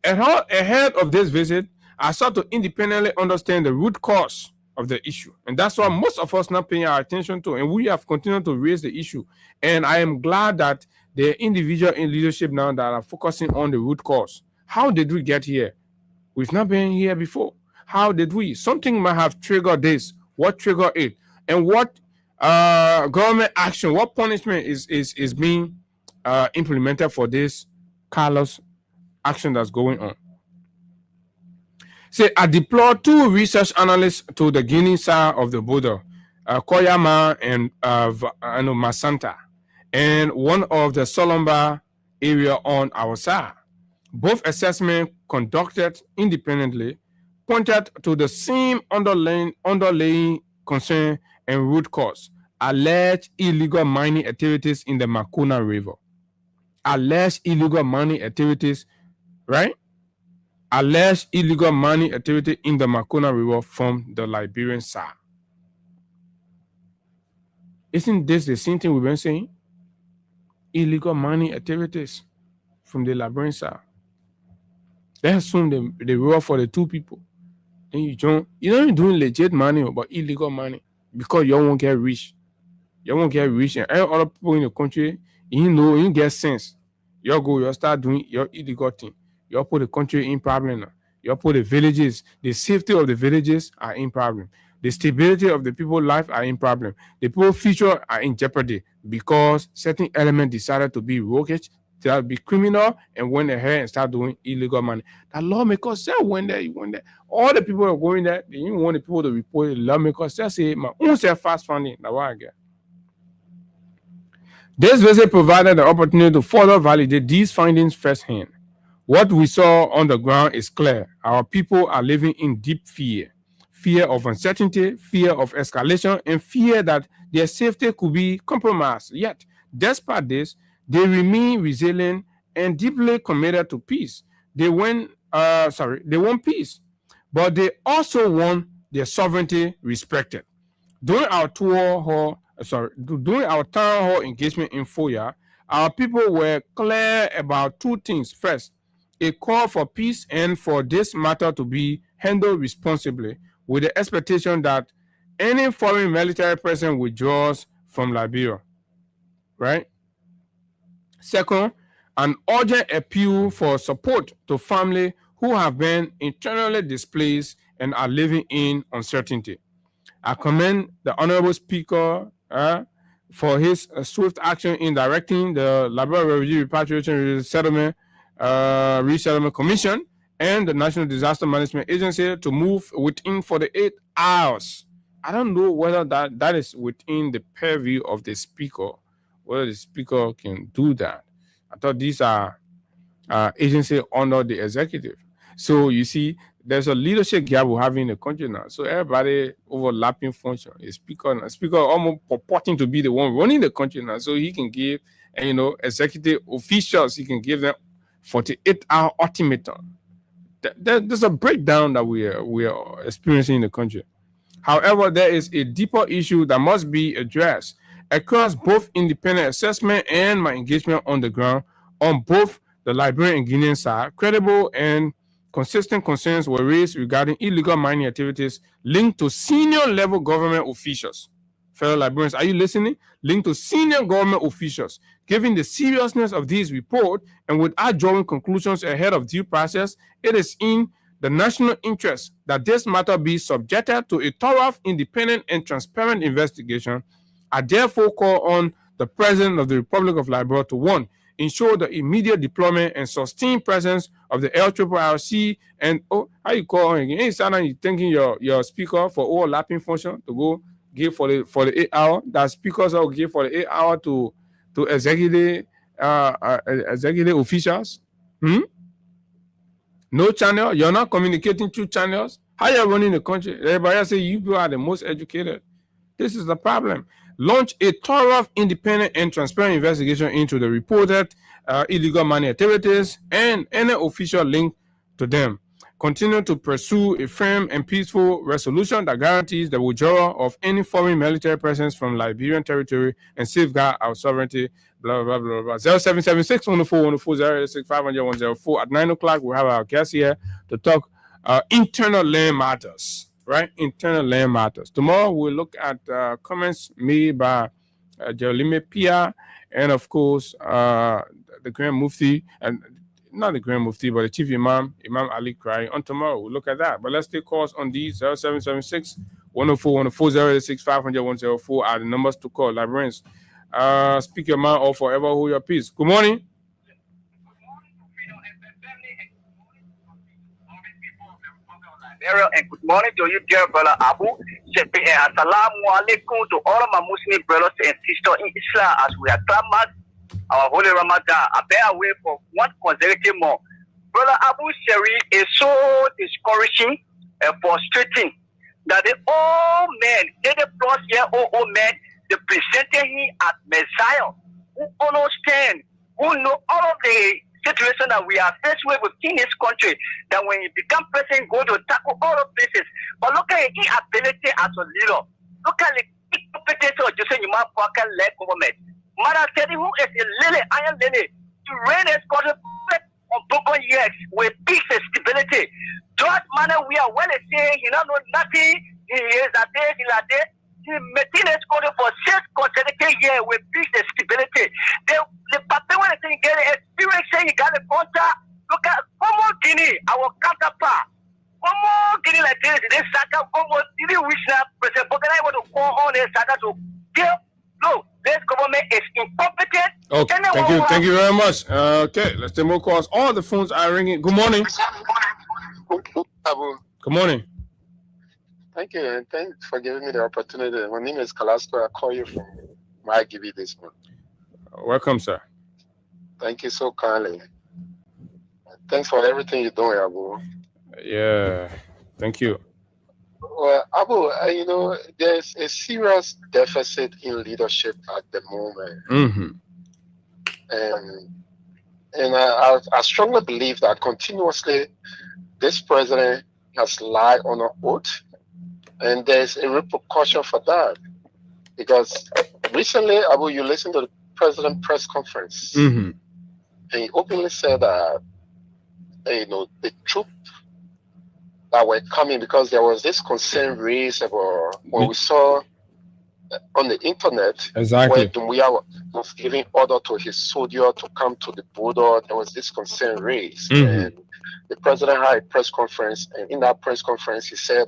Ahead of this visit, I sought to independently understand the root cause of the issue. And that's why most of us not paying our attention to, and we have continued to raise the issue. And I am glad that the individual in leadership now that are focusing on the root cause. How did we get here? We've not been here before. How did we? Something might have triggered this. What triggered it? And what government action, what punishment is being implemented for this callous action that's going on? Say, I deployed 2 research analysts to the Guinea side of the border, Koyama and Masanta, and one of the Solomba area on our side. Both assessments conducted independently pointed to the same underlying concern and root cause: alleged illegal mining activities in the Makuna River. Alleged illegal mining activities, right? Alleged illegal mining activity in the Makuna River from the Liberian side. Isn't this the same thing we've been saying? Illegal mining activities from the Liberian side. They assume the river for the 2 people. Then you don't doing legit money, but illegal money, because you won't get rich. You won't get rich, and all other people in the country, you get sense. You start doing your illegal thing. You put the country in problem now. You put the villages, the safety of the villages are in problem. The stability of the people's life are in problem. The people's future are in jeopardy because certain elements decided to be roguish, to be criminal, and went ahead and start doing illegal money. The lawmakers said when there, all the people are going there, they didn't want the people to report it. The lawmakers say, my own self-fast funding. That's what I get. This visit provided the opportunity to further validate these findings firsthand. What we saw on the ground is clear. Our people are living in deep fear. Fear of uncertainty, fear of escalation, and fear that their safety could be compromised. Yet, despite this, they remain resilient and deeply committed to peace. They want peace, but they also want their sovereignty respected. During our town hall engagement in Foya, our people were clear about 2 things. First, a call for peace and for this matter to be handled responsibly, with the expectation that any foreign military presence withdraws from Liberia, right? Second, an urgent appeal for support to families who have been internally displaced and are living in uncertainty. I commend the Honorable Speaker for his swift action in directing the Liberia Refugee Repatriation Resettlement Commission and the National Disaster Management Agency to move within 48 hours. I don't know whether that is within the purview of the Speaker, whether the Speaker can do that. I thought these are agencies under the executive. So you see, there's a leadership gap we have in the country now. So everybody overlapping function. A speaker almost purporting to be the one running the country now. So he can give, executive officials, he can give them 48-hour ultimatum. There's a breakdown that we are experiencing in the country. However, there is a deeper issue that must be addressed across both independent assessment and my engagement on the ground on both the Liberian and Guinean side. Credible and consistent concerns were raised regarding illegal mining activities linked to senior level government officials. Fellow Liberians, are you listening? Linked to senior government officials. Given the seriousness of this report and without drawing conclusions ahead of due process, it is in the national interest that this matter be subjected to a thorough, independent, and transparent investigation. I therefore call on the President of the Republic of Liberia to 1. Ensure the immediate deployment and sustained presence of the LRRC and how you call it? Ain't sounding you thanking your speaker for overlapping function to go give for the 8 hour. That speakers will give for the 8 hour to executive officials. No channel. You're not communicating through channels. How you running the country? Everybody say you people are the most educated. This is the problem. Launch a thorough, independent, and transparent investigation into the reported illegal mining activities and any official link to them. Continue to pursue a firm and peaceful resolution that guarantees the withdrawal of any foreign military presence from Liberian territory and safeguard our sovereignty. Blah, blah, blah, blah. 0776 104 104 086 500 104. At 9 o'clock, we have our guest here to talk internal land matters. Right? Internal land matters. Tomorrow, we'll look at comments made by Jerolime Pia and, of course, the Grand Mufti, and not the Grand Mufti, but the Chief Imam, Imam Ali Krai. On tomorrow, we'll look at that. But let's take calls on these 0776 104 104 086 500 104 are the numbers to call. Librarians, speak your mind or forever hold your peace. Good morning. And good morning to you, dear brother Abu. Assalamu alaikum to all of my Muslim brothers and sisters in Islam as we acclimate our holy Ramadan. I bear away for one consecutive more. Brother Abu Sheri is so discouraging and frustrating that the old man, 80-plus-year-old man, they presented him as Messiah, who understand, who know all of the situation that we are faced with within this country, that when he become president, go to tackle all of places. But look at his ability as a leader. Look at the incompetence of Joseph Yuma-led government. Mother Teddy, who is a lily, iron lily, to reign this country on broken years with peace and stability. That manner we are well saying, he don't know nothing, he is a day, he a day. He maintained his country for 6 consecutive years with peace and stability. The party when they get experience saying he got a contract. Look at Homo Guinea, our counterpart. Homo Guinea like this Saka almost didn't wish that President Bogana want to call on this Saka to kill. No, this government is incompetent. Okay, thank you very much. Okay, let's take more calls. All the phones are ringing. Good morning. Good morning. Thank you, and thanks for giving me the opportunity. My name is Kalasco. I call you from Margibi this month. Welcome, sir. Thank you so kindly. Thanks for everything you're doing, Abu. Yeah, thank you. Well, Abu, there's a serious deficit in leadership at the moment. And I strongly believe that continuously this president has lied on an oath, and there's a repercussion for that. Because recently, Abu, you listened to the president press conference, and he openly said that, the troops that were coming, because there was this concern raised about when we saw on the internet where Dumbuya was giving order to his soldier to come to the border. There was this concern raised, and the president had a press conference, and in that press conference, he said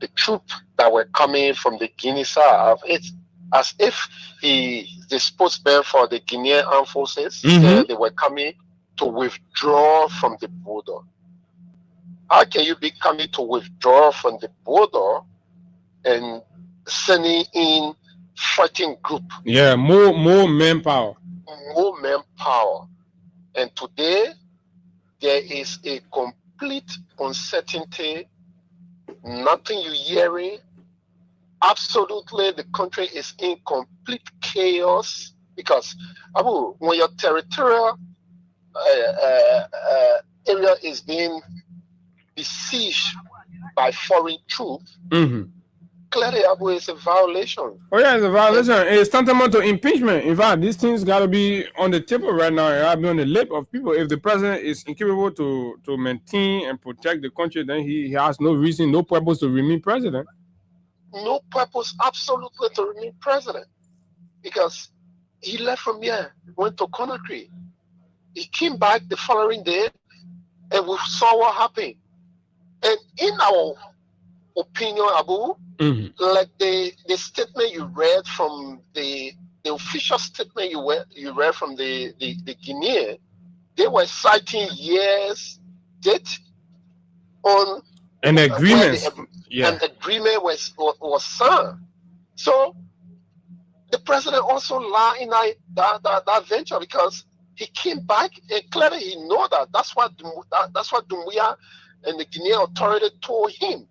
the troops that were coming from the Guinea side, it's as if the spokesman for the Guinean armed forces said they were coming to withdraw from the border. How can you be coming to withdraw from the border and sending in fighting group? Yeah, more manpower. More manpower. And today, there is a complete uncertainty. Nothing you're hearing. Absolutely, the country is in complete chaos because Abu, when your territorial area is being besieged by foreign troops, clearly Abu is a violation. Oh yeah, it's a violation. It's tantamount to impeachment. In fact, these things got to be on the table right now. It got to be on the lip of people. If the president is incapable to maintain and protect the country, then he has no reason, no purpose to remain president. No purpose, absolutely, to remain president, because he left from here, went to Conakry. He came back the following day, and we saw what happened. And in our opinion, Abu, like the statement you read from the official statement you read from the Guinean, they were citing years date on an agreement. An agreement was signed. So the president also lied in that venture because he came back and clearly he know that that's what Doumbouya and the Guinean authority told him,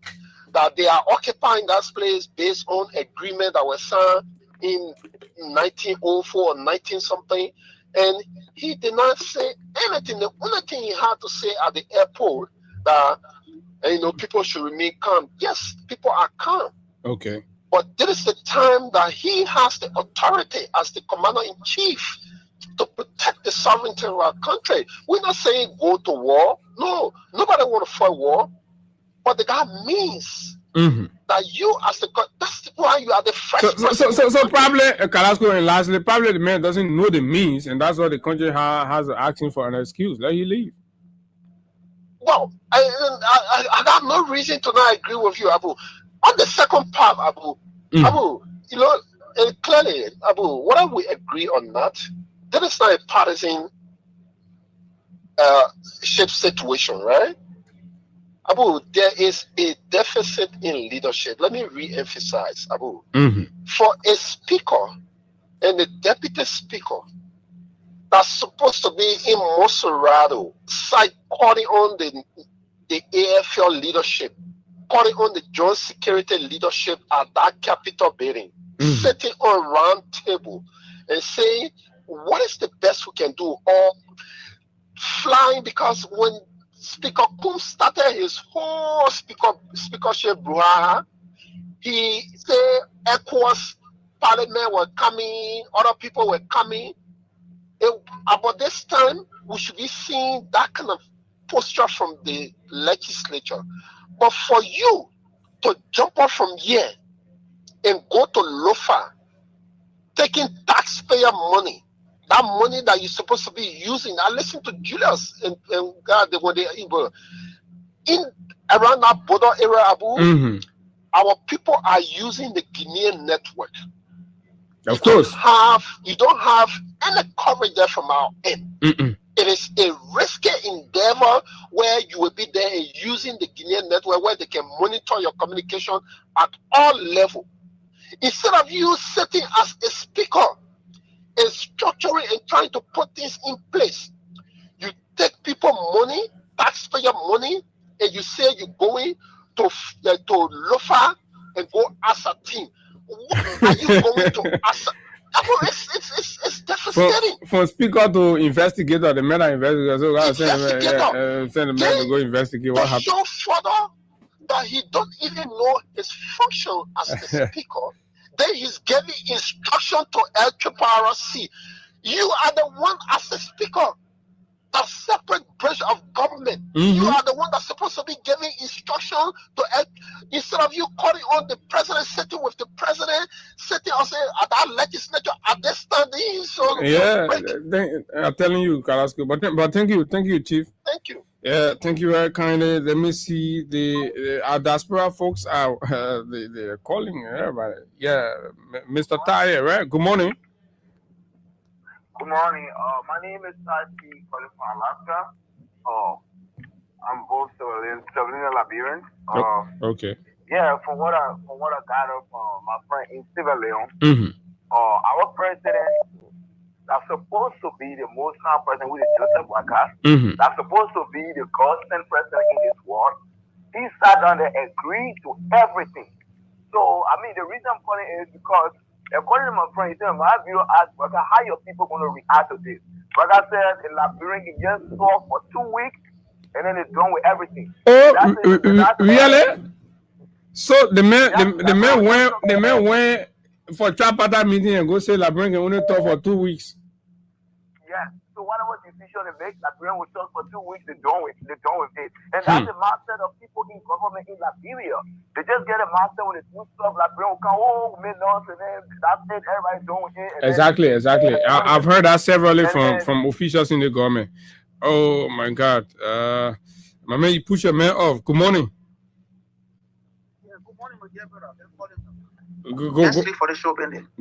that they are occupying that place based on agreement that was signed in 1904 or 19 something, and he did not say anything. The only thing he had to say at the airport that people should remain calm. Yes, people are calm. Okay. But this is the time that he has the authority as the commander-in-chief to protect the sovereignty of our country. We're not saying go to war. No, nobody want to fight war. But that means that you as the that's why you are the first person. So probably Carrasco, and lastly, probably the man doesn't know the means, and that's why the country has asking for an excuse. Let him leave. Well, I got no reason to not agree with you, Abu. On the second part, Abu, clearly, Abu, whether we agree or not, that is not a partisan shape situation, right? Abu, there is a deficit in leadership. Let me re-emphasize, Abu. For a speaker and a deputy speaker that's supposed to be in Monserrado, calling on the AFL leadership, calling on the joint security leadership at that Capitol building, sitting on a round table and saying, what is the best we can do? Or flying, because when Speaker Kum started his whole speakership brouhaha, he said ECOWAS Parliament were coming, other people were coming. About this time, we should be seeing that kind of posture from the legislature. But for you to jump up from here and go to Lofa, taking taxpayer money, that money that you're supposed to be using. I listen to Julius and God, when they in around that border area, Abu, our people are using the Guinean network. Of course. You don't have any coverage there from our end. It is a risky endeavor where you will be there using the Guinean network where they can monitor your communication at all levels. Instead of you sitting as a speaker and structuring and trying to put things in place, you take people money, taxpayer money, and you say you're going to Lofa and go as a team. What are you going to as it's devastating. From speaker to investigator, the matter investigator. So I send the man to go investigate what happened. So further that he don't even know his function as the speaker. Then he's giving instruction to LRRC. You are the one as the speaker, the separate branch of government. You are the one that's supposed to be giving instruction to instead of you calling on the president, sitting with the president, sitting also at that legislature at this time. I'm telling you, Carrasco. But thank you, Chief. Thank you. Yeah, thank you very kindly. Let me see our diaspora folks are they're calling everybody. Yeah, Mr. Tyre, right? Good morning. Good morning. My name is Tati, calling from Alaska. I'm both civilian Liberian. Okay. Yeah, from what I got from my friend in Sierra Leone, Mm-hmm. our president that's supposed to be the most powerful president, with Joseph Waka, Mm-hmm. that's supposed to be the God-sent president in this world. He sat down and agreed to everything. So, I mean, the reason I'm calling is because, according to my friend, he said, my view asked Waka, how your people going to react to this? Waka said, in Liberian, he just saw for 2 weeks, and then it's done with everything. Oh, really? So the man went for tripartite meeting and go say Liberian can only talk for 2 weeks. Yeah. So whatever decision they make, Liberian will talk for 2 weeks. They're done with it. And that's the mindset of people in government in Liberia. They just get a mindset when they do stuff. Liberian will come, oh, we made nonsense, and that's it. Everybody's done with it. Exactly. I've heard that severally from officials in the government. Oh my God. My man, you push your man off. Good morning. Good morning, my dear brother.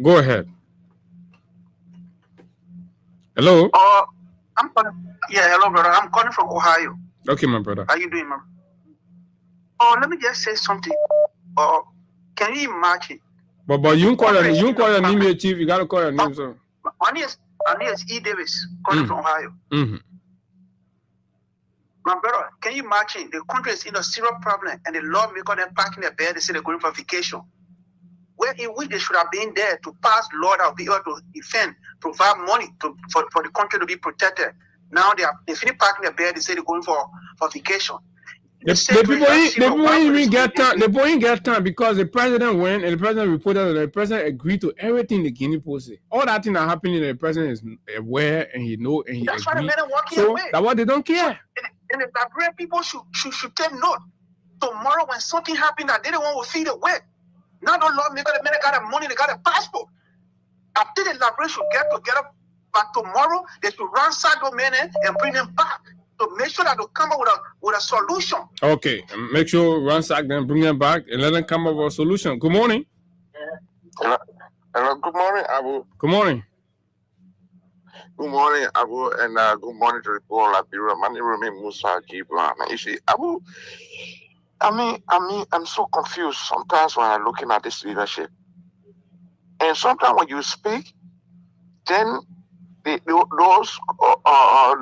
Go ahead. Hello. I'm calling. Yeah, hello, brother. I'm calling from Ohio. Okay, my brother. How you doing, man? Let me just say something. Can you imagine? But you call your name, chief. You gotta call your name, sir. My name is E. Davis, calling from Ohio. Mm-hmm. My brother, can you imagine? The country is in a serious problem, and the lawmakers are packing their bed. They say they're going for vacation. Where in which they should have been there to pass law that will be able to defend, provide money for the country to be protected. Now they finish packing their bed. They say they're going for vacation. The people even get time. The people get time because the president went and the president reported that the president agreed to everything the Guinea posted. All that thing that happening, the president is aware and he know and he That's agreed. Why the men are walking So away. that's why they don't care. And the Liberian people should take note. Tomorrow when something happened that they don't want to feed it with. Now the lawmakers, the men got the money, they got a passport. I think the Liberian should get together, but tomorrow they should ransack those men and bring them back to make sure that they come up with a solution. Okay, make sure ransack them, bring them back, and let them come up with a solution. Good morning. Hello, good morning, Abu. Good morning. Good morning, Abu, and good morning to the people of Liberia. My name is Musa Gibran. You see, Abu, I'm so confused sometimes when I'm looking at this leadership. And sometimes when you speak, then those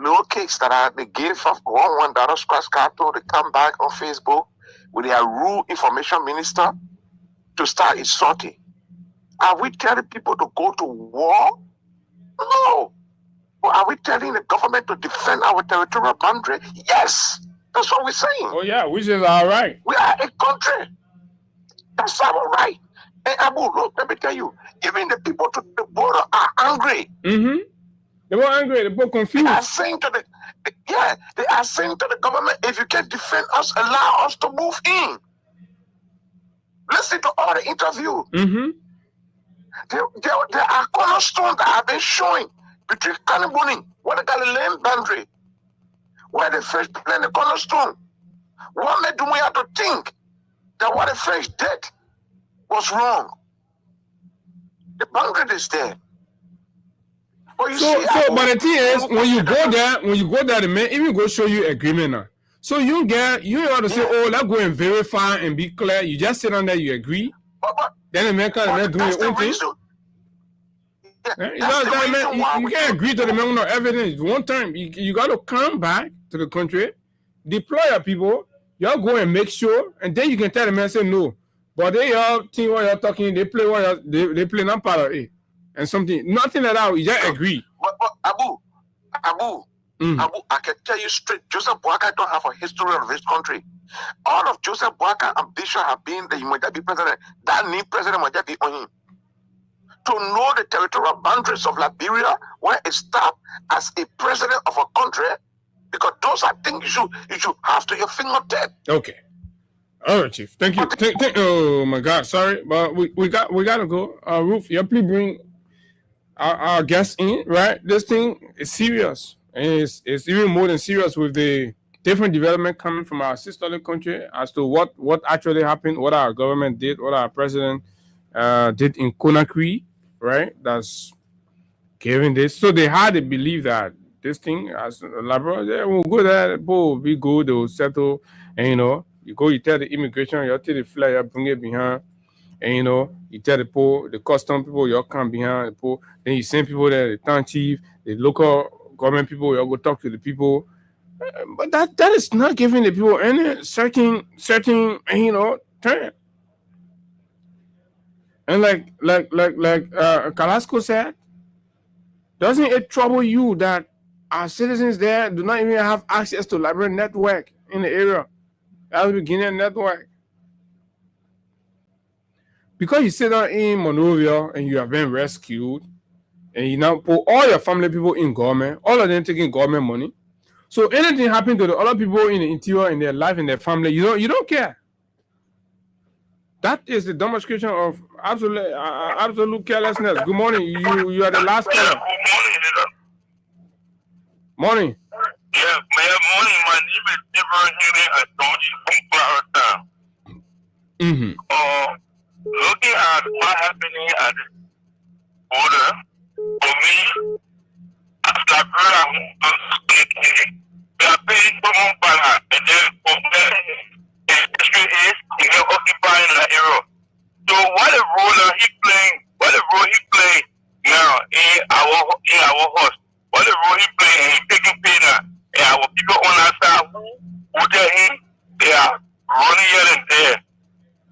little kids that are the give of $1 scratch card, they come back on Facebook with their rude information minister to start insulting. Are we telling people to go to war? No. Or are we telling the government to defend our territorial boundary? Yes. That's what we're saying. Oh yeah, which is all right. We are a country. That's our right. And Abu, look, let me tell you, even the people to the border are angry. Mm-hmm. They were angry. They were confused. They are saying to the government, if you can defend us, allow us to move in. Listen to all the interview. Mm-hmm. There are cornerstones that have been showing between Kanibuni, where the Galilean boundary, where the French played the cornerstone. What made we have to think that what the French did was wrong? The boundary is there. But but the thing is, when you go there, the man even go show you agreement now. So you have to say, oh, let's go and verify and be clear. You just sit on there, you agree. Then the man can do your own thing. You can't agree to the man with no evidence. One time, you got to come back to the country, deploy your people, y'all go and make sure, and then you can tell the man, say no. But they all think what you're talking, they play they play not part of it. And something, nothing like that, you just agree. But Abu, I can tell you straight, Joseph Boakai don't have a history of this country. All of Joseph Boakai ambition have been that he might be president. That new president might be on him. To know the territorial boundaries of Liberia when it stopped as a president of a country, because those are things you should have to your fingertip. Okay. All right, Chief. Thank you. Oh my God, sorry, but we gotta go. Ruth, yeah, please bring our guests in. Right, this thing is serious, and it's even more than serious with the different development coming from our sister country as to what actually happened, what our government did, what our president did in Conakry, right? That's giving this. So they had to believe that this thing as elaborate, they will go there, people will be good, they will settle, and you go, you tell the immigration, you tell the flag, you bring it behind, and you tell the people, the custom people, you come behind the people, then you send people there, the town chief, the local government people, you go talk to the people. But that is not giving the people any certain turn. And like Kalasco said, doesn't it trouble you that our citizens there do not even have access to library network in the area? At the beginning network. Because you sit down in Monrovia and you have been rescued, and you now put all your family people in government, all of them taking government money. So anything happen to the other people in the interior, in their life, in their family, you don't care. That is the demonstration of absolute carelessness. Good morning. You are the last caller. Morning. Yeah, morning. My name is Ibrahim Hene. I told you from Clarendon. Looking at what happening at the border, for me, as Liberia, they are paying someone balance, and then from there, the history is they occupying the area. So what the role he playing now in our house? What the role he playing? He taking pay now, and our people on our side who tell him they are running here and there.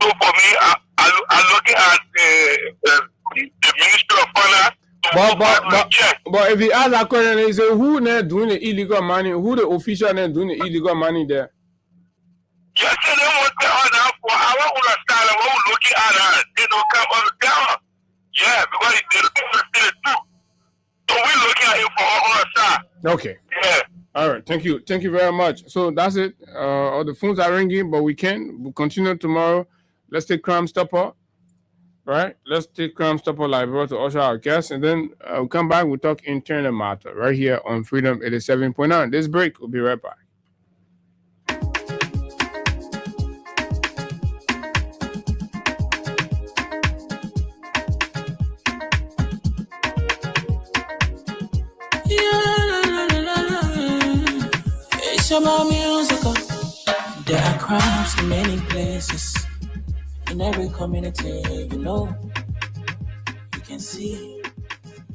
So for me, I'm looking at the Ministry of Finance. But if you ask that question, they say who there doing the illegal money? Who the official there doing the illegal money there? Yes, they want to now for our own style. What we're looking at, they don't come on the camera. Yeah, because they don't see it too. So we're looking at it for our own side. Okay. Yeah. All right. Thank you. Thank you very much. So that's it. All the phones are ringing, but we'll continue tomorrow. Let's take Crime Stopper. Right? Let's take Crime Stopper Live to usher our guests, and then we'll come back. We'll talk internet matter right here on Freedom 87.9. This break, we'll be right back. It's about music. There are crimes in many places. In every community, you can see.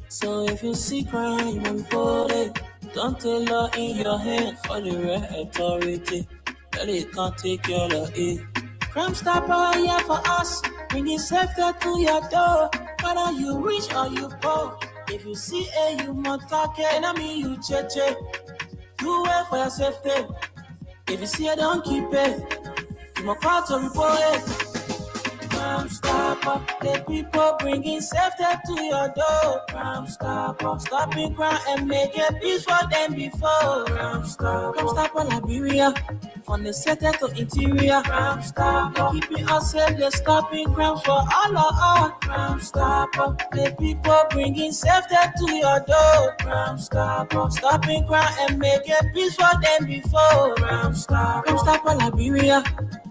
So if you see crime, report it. Don't take law in your hands for the right authority. That it can't take your law in. Crime Stopper here for us, bringing safety to your door. Whether you rich or you poor, if you see you must talk it. And I mean you cheche. Do it for your safety. If you see it, don't keep it. You must call to report it. Crime Stopper, the people bringing safety to your door. Crime Stopper, stopping crime and making peace for them before. Crime Stopper Liberia, from the center to interior. Crime Stopper, keeping us safe, they're stopping crimes for all of us. Crime Stopper, the people bringing safety to your door. Crime Stopper, stopping crime and making peace for them before. Crime Stopper Liberia,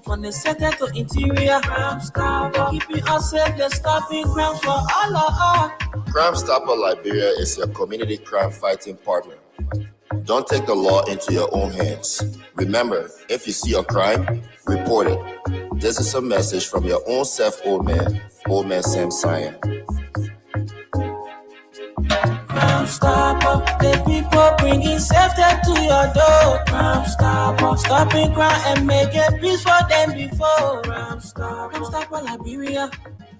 from the center to interior. Crime Stopper, keeping us safe, they're stopping crimes for all of us. Crime Stopper Liberia is your community crime fighting partner. Don't take the law into your own hands. Remember, if you see a crime, report it. This is a message from your own self, old man Sam Cyan. Crime Stopper, the people bringing safety to your door. Crime Stopper, stopping crime and making peace for them before. Crime Stopper Liberia,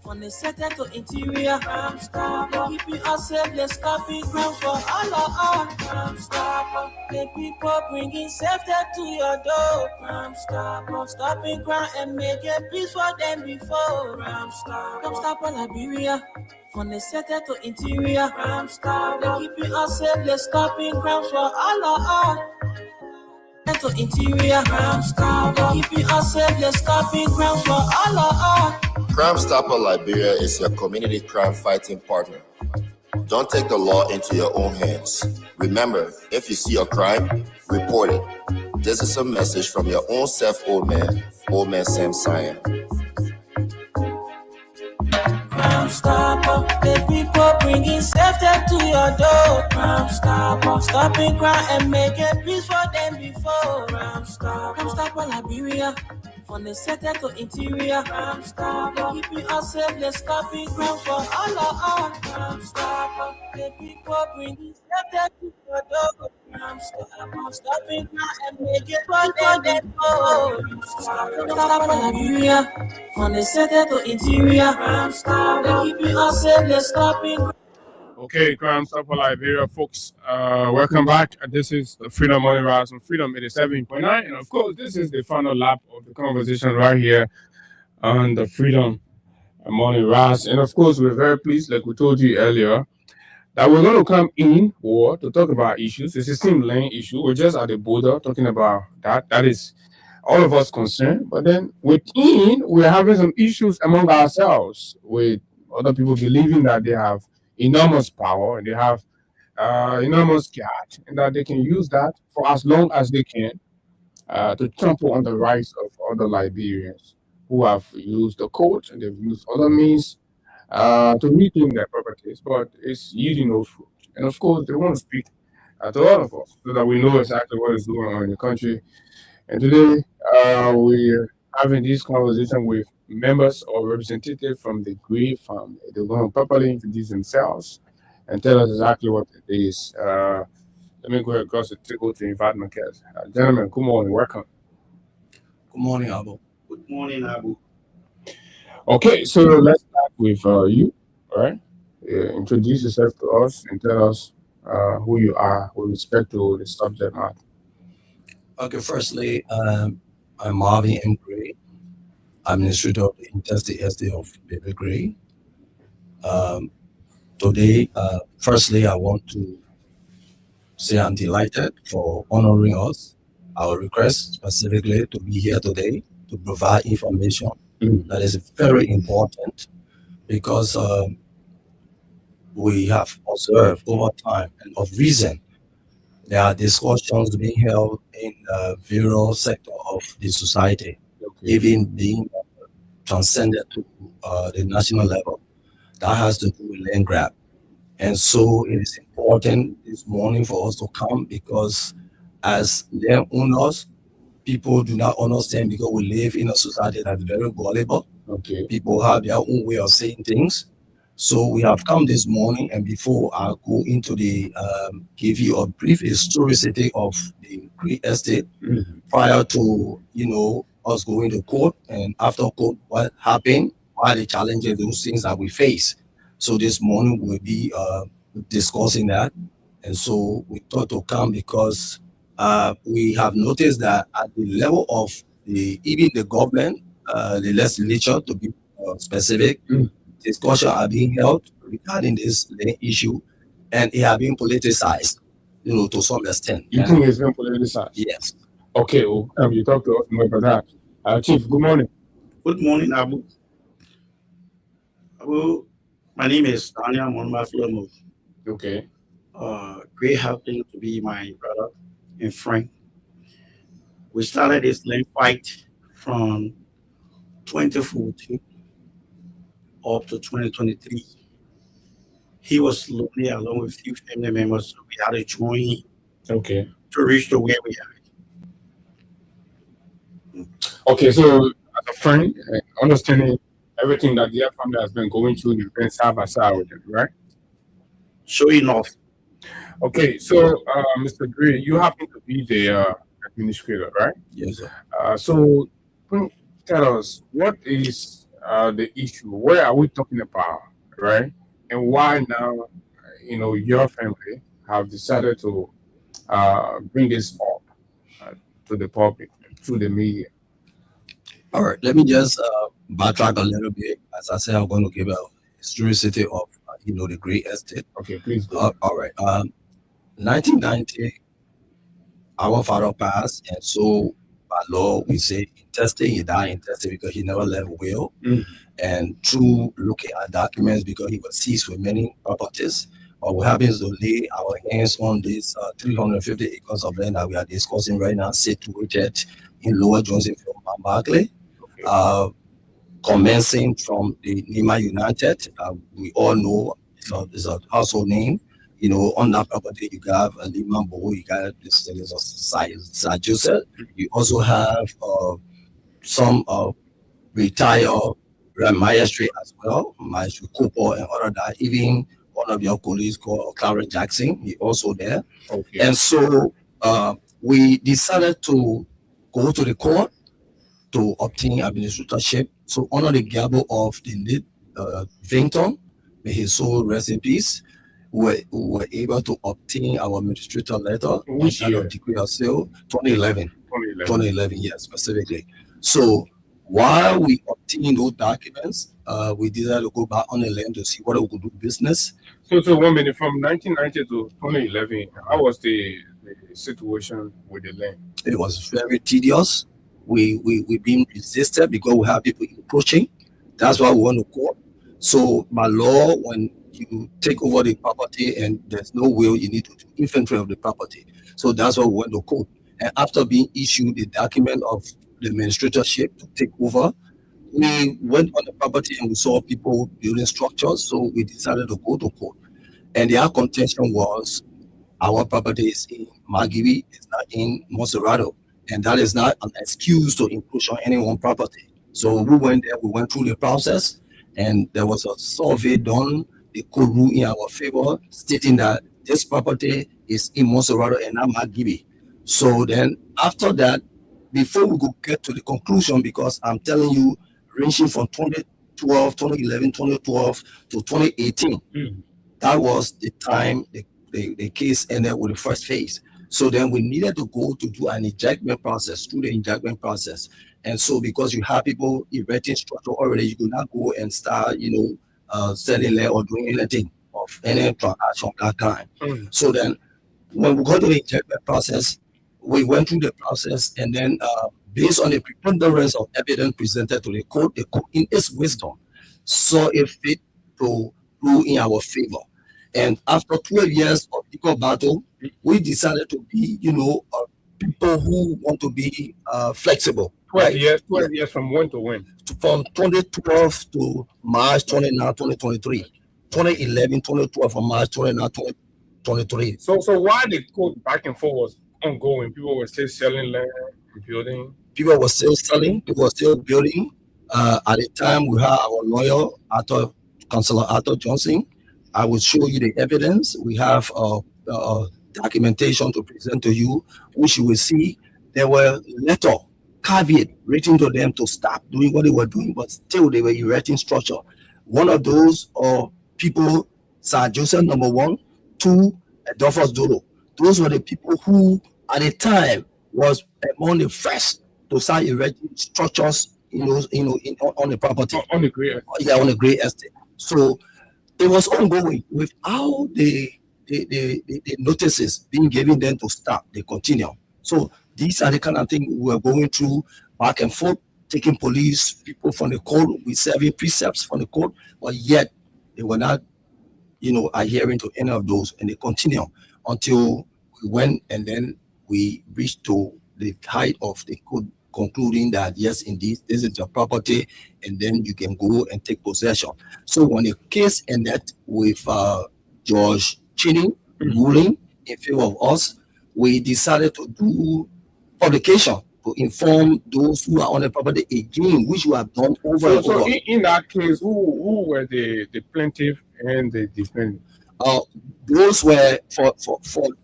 from the center to interior. Crime Stopper, keeping us safe, they're stopping crimes for all of us. Crime Stopper, the people bringing safety to your door. Crime Stopper, stopping crime and making peace for them before. Crime Stopper Liberia, from the center to interior. Crime Stopper, keeping us safe, they're stopping crimes for all of us. To interior. Crime Stopper, keeping us safe, they're stopping crimes for all of us. Crime Stopper Liberia is your community crime fighting partner. Don't take the law into your own hands. Remember, if you see a crime, report it. This is a message from your own self, old man Sam Cyan. Crime Stopper, the people bringing safety to your door. Crime Stopper, stopping crime and making peace for them before. Crime Stopper Liberia, from the center to interior. Crime Stopper, keeping us safe, let's stopping crime for all of us. Crime Stopper, the people bringing safety to your door. Crime Stopper, stopping crime and making for them before. Crime Stopper Liberia, from the center to interior. Crime Stopper, keeping us safe, let's stopping. Okay, Crime Stopper Liberia, folks. Welcome back. This is the Freedom Morning Rise on Freedom 87.9. And of course, this is the final lap of the conversation right here on the Freedom Morning Rise. And of course, we're very pleased, like we told you earlier, that we're going to come in or to talk about issues. It's a 16 lane issue. We're just at the border talking about that. That is all of us concerned. But then within, we're having some issues among ourselves with other people believing that they have enormous power and they have enormous cash and that they can use that for as long as they can to trample on the rights of other Liberians who have used the court and they've used other means to reclaim their properties, but it's yielding no fruit. And of course, they want to speak to all of us so that we know exactly what is going on in the country. And today, we're having this conversation with members or representatives from the Gray family. They're going to properly introduce themselves and tell us exactly what it is. Let me go across the table to invite my guests. Gentlemen, good morning. Welcome. Good morning, Abu. Good morning, Abu. Okay, so let's start with you, all right? Introduce yourself to us and tell us who you are with respect to the subject matter. Okay, firstly, I'm Marvin M. Gray, Administrator of the Interstate Estate of Baby Gray. Today, firstly, I want to say I'm delighted for honoring us. Our request specifically to be here today to provide information that is very important because we have observed over time and of reason there are discussions being held in various sectors of the society, even being transcended to the national level. That has to do with land grab. And so it is important this morning for us to come because as land owners, people do not understand because we live in a society that's very gullible. Okay. People have their own way of saying things. So we have come this morning, and before I go into the give you a brief historicity of the Gray Estate prior to us going to court and after court, what happened, why the challenges, those things that we face. So this morning we'll be discussing that, and so we thought to come because we have noticed that at the level of even the government, the legislature to be specific. Discussions are being held regarding this issue, and it has been politicized, to some extent. You think it's been politicized? Yes. Okay, well, you talk to us more about that. Chief, good morning. Good morning, Abu. Abu, my name is Daniel Monma Flomo. Okay. Great helping to be my brother and friend. We started this land fight from 2014 up to 2023. He was lonely along with a few family members, so we had to join him to reach to where we are. Okay, so as a friend, understanding everything that the family has been going through, you've been side by side with them, right? Sure enough. Okay, so Mr. Gray, you happen to be the administrator, right? Yes, sir. So tell us, what is the issue? Where are we talking about, right? And why now, your family have decided to bring this up to the public, through the media? All right, let me just backtrack a little bit. As I said, I'm going to give a historicity of, the Gray Estate. Okay, please do. All right. 1990, our father passed, and so by law, we say intestate, he died intestate because he never left will. And through looking at documents, because he was seized with many properties, but we happen to lay our hands on this 350 acres of land that we are discussing right now, situated in Lower Johnsonville, Barclay. Commencing from the Nima United, we all know it's a household name. You know, on that property, you have a Lima Bo, you got this thing is a Sir Joseph. You also have some retired maestri as well, Maestro Cooper and other that. Even one of your colleagues called Clara Jackson, he also there. Okay. And so we decided to go to the court to obtain administratorship. So under the gabble of the late Vinton, may his soul rest in peace, we were able to obtain our administrator letter Which on year? degree of sale 2011. 2011. 2011, yes, specifically. So while we obtained those documents, we decided to go back on the land to see what we could do business. So 1 minute, from 1990 to 2011, how was the situation with the land? It was very tedious. We been resisted because we have people encroaching. That's why we want to court. So by law, when you take over the property and there's no will, you need to do inventory of the property. So that's why we went to court. And after being issued the document of the administratorship to take over, we went on the property and we saw people building structures. So we decided to go to court. And their contention was our property is in Margibi, it's not in Monserrato. And that is not an excuse to encroach on anyone's property. So we went there, we went through the process, and there was a survey done, the court ruled in our favor, stating that this property is in Monserrato and not Margibi. So then after that, before we could get to the conclusion, because I'm telling you, ranging from 2012, 2011, 2012 to 2018, that was the time the case ended with the first phase. So then we needed to go to do an ejectment process, through the ejectment process. And so because you have people erecting structure already, you could not go and start, selling land or doing anything of any transaction of that kind. So then when we got to the ejectment process, we went through the process, and then based on the preponderance of evidence presented to the court in its wisdom saw it fit to rule in our favor. And after 12 years of legal battle, we decided to be, people who want to be flexible. 12 years. 12 years from when to when? From 2012 to March 29, 2023. 2011, 2012 from March 29, 2023. So why the court back and forth was ongoing? People were still selling land and building. People were still selling. People were still building. At the time, we had our lawyer, Councilor Arthur Johnson. I will show you the evidence. We have documentation to present to you, which you will see. There were letter caveat written to them to stop doing what they were doing, but still they were erecting structure. One of those people, Sir Joseph number 1, 2, Adolphus Dodo. Those were the people who, at the time, was among the first to start erecting structures, on the property. On the great estate. Yeah, on the great estate. So it was ongoing without the notices being given them to stop. They continue. So these are the kind of things we were going through back and forth, taking police people from the court, we serving precepts from the court, but yet they were not, adhering to any of those, and they continue until we went, and then we reached to the height of the court concluding that yes, indeed, this is your property, and then you can go and take possession. So when the case ended with George Chinning ruling in favor of us, we decided to do publication to inform those who are on the property again, which we have done over and over. So in that case, who were the plaintiff and the defendant? Those were for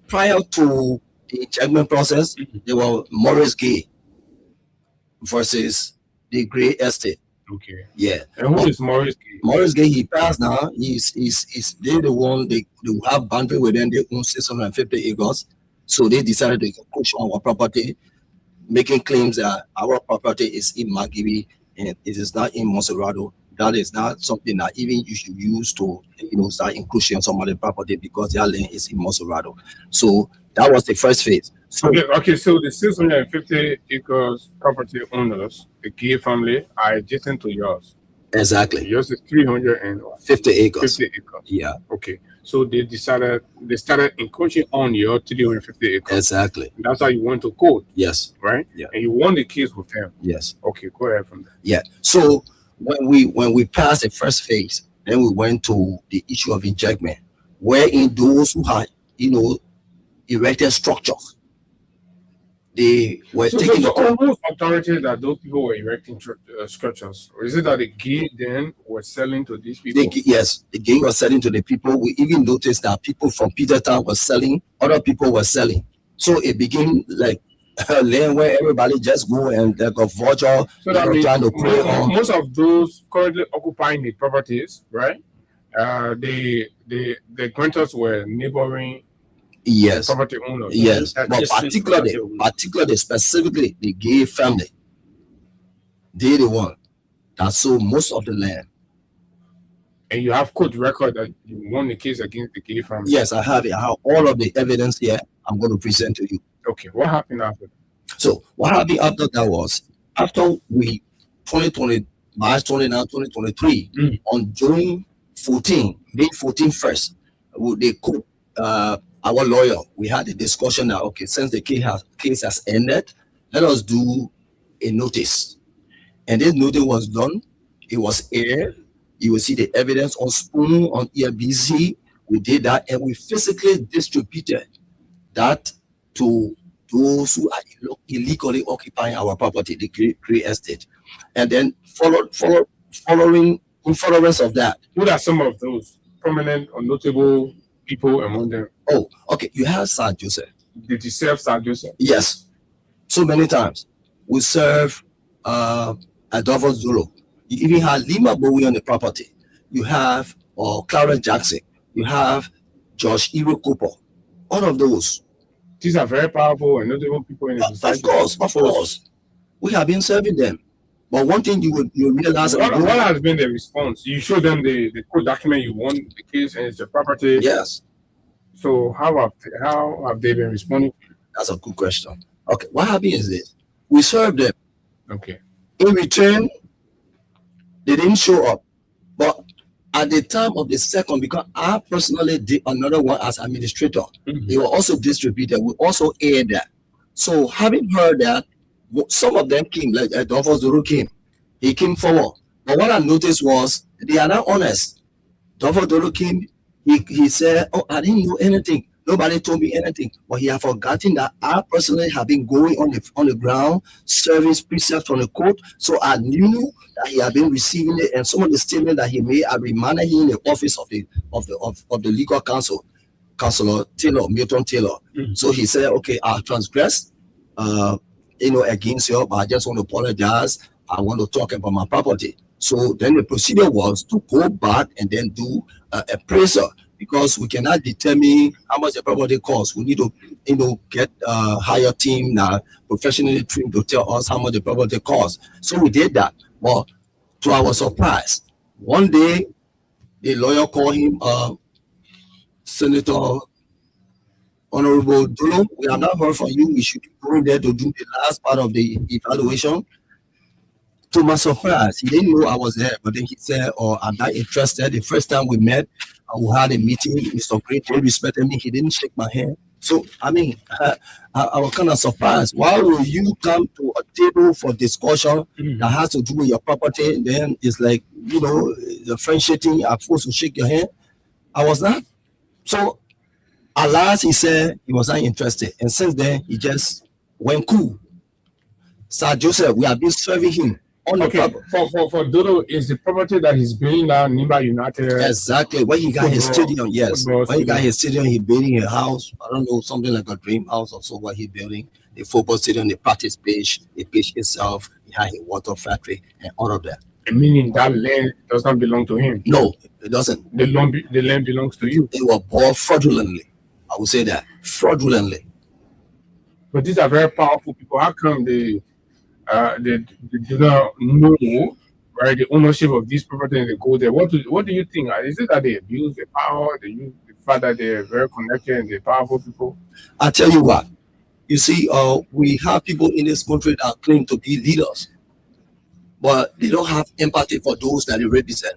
prior to the judgment process, they were Morris Gay versus the Gray Estate. Okay. Yeah. And who is Morris Gay? Morris Gay, he passed now. He's they're the one they have boundary with them. They own 650 acres. So they decided to push on our property, making claims that our property is in Margibi and it is not in Monserrato. That is not something that even you should use to, start encroaching on some other property because their land is in Monserrato. So that was the first phase. So, okay. So the 650 acres property owners, the Gay family, are adjacent to yours. Exactly. Yours is 350 acres. 50 acres. Yeah. Okay. So they started encroaching on your 350 acres. Exactly. And that's how you went to court. Yes. Right? Yeah. And you won the case with him. Yes. Okay, go ahead from there. Yeah. So when we passed the first phase, then we went to the issue of encroachment, wherein those who had, erected structures, they were taking so all those authorities that those people were erecting structures, or is it that the gay then were selling to these people? Yes, the gay was selling to the people. We even noticed that people from Petertown were selling, other people were selling. So it became like a lane where everybody just go and like a vulture. So that means trying to prey on. Most of those currently occupying the properties, right? The renters were neighboring. Yes. Property owners. Yes. But particularly, specifically, the gay family, they're the one that sold most of the land. And you have court record that you won the case against the gay family? Yes, I have it. I have all of the evidence here. I'm going to present to you. Okay. What happened after that? So what happened after that was, after we, March 29, 2023, on June 14, May 14 first, they court, our lawyer, we had a discussion that, okay, since the case has ended, let us do a notice. And this notice was done. It was aired. You will see the evidence on Spoon, on ERBC. We did that, and we physically distributed that to those who are illegally occupying our property, the Cree estate. And then following in furtherance of that. What are some of those prominent or notable people among them? Oh, okay. You have Sir Joseph. Did you serve Sir Joseph? Yes. So many times. We serve Adolfo Zulu. You even have Lima Bowie on the property. You have Clarence Jackson. You have Josh Iro Cooper. All of those. These are very powerful and notable people in the society. Of course. We have been serving them. But one thing you realize... What has been the response? You show them the court document, you won the case, and it's your property. Yes. So how have they been responding? That's a good question. Okay, what happened is this. We served them. Okay. In return, they didn't show up. But at the time of the second, because I personally did another one as administrator, they were also distributed. We also aired that. So having heard that, some of them came, like Adolfo Zuru came. He came forward. But what I noticed was they are not honest. Adolfo Zuru came. He said, "Oh, I didn't know anything. Nobody told me anything." But he had forgotten that I personally have been going on the ground, serving precepts from the court. So I knew that he had been receiving it, and some of the statements that he made, I reminded him in the office of the legal counsel, Councilor Taylor, Milton Taylor. So he said, "Okay, I transgressed, against you, but I just want to apologize. I want to talk about my property." So then the procedure was to go back and then do appraisal, because we cannot determine how much the property costs. We need to, get a higher team now, professionally trained, to tell us how much the property costs. So we did that. But to our surprise, one day the lawyer called him, Senator Honorable Dolo, we have not heard from you. We should be going there to do the last part of the evaluation. To my surprise, he didn't know I was there, but then he said, "Oh, I'm not interested." The first time we met, we had a meeting. Mr. Green, he respected me. He didn't shake my hand. So, I mean, I was kind of surprised. Why will you come to a table for discussion that has to do with your property? And then it's like, the friendship thing, I'm supposed to shake your hand. I was not. So, at last, he said he was not interested. And since then, he just went cool. Sir Joseph, we have been serving him. Okay, for Dodo, is the property that he's building now Nimba United? Exactly. When he got his stadium, yes. When he got his stadium, he building a house. I don't know, something like a dream house or so. What he building, the football stadium, the practice pitch, the pitch itself. He had a water factory and all of that. Meaning that land does not belong to him? No, it doesn't. The land belongs to you. It was bought fraudulently. I would say that fraudulently. But these are very powerful people. How come they do not know, right, the ownership of this property and they go there? What do you think? Is it that they abuse the power, the fact that they're very connected and they're powerful people? I tell you what, you see, we have people in this country that claim to be leaders. but they don't have empathy for those that they represent.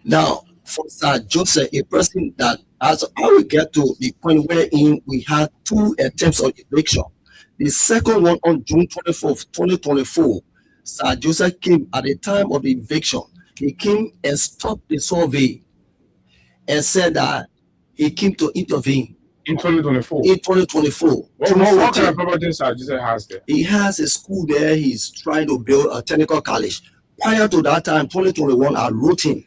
Now, for Sir Joseph, a person that, as I will get to the point wherein we had 2 attempts of eviction. The second one on June 24th, 2024, Sir Joseph came at the time of the eviction. He came and stopped the survey and said that he came to intervene. In 2024? In 2024. What kind of property Sir Joseph has there? He has a school there. He's trying to build a technical college. Prior to that time, 2021, I wrote him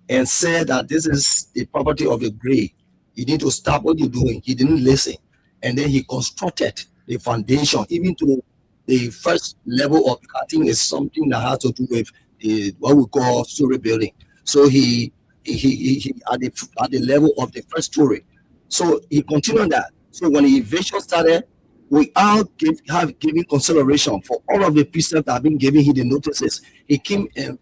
and said that this is the property of a grave. You need to stop what you're doing. He didn't listen. And then he constructed the foundation, even to the first level of, I think it's something that has to do with what we call story building. So he at the level of the first story. So he continued that. So when the eviction started, we all have given consideration for all of the precepts that have been given him the notices. He came and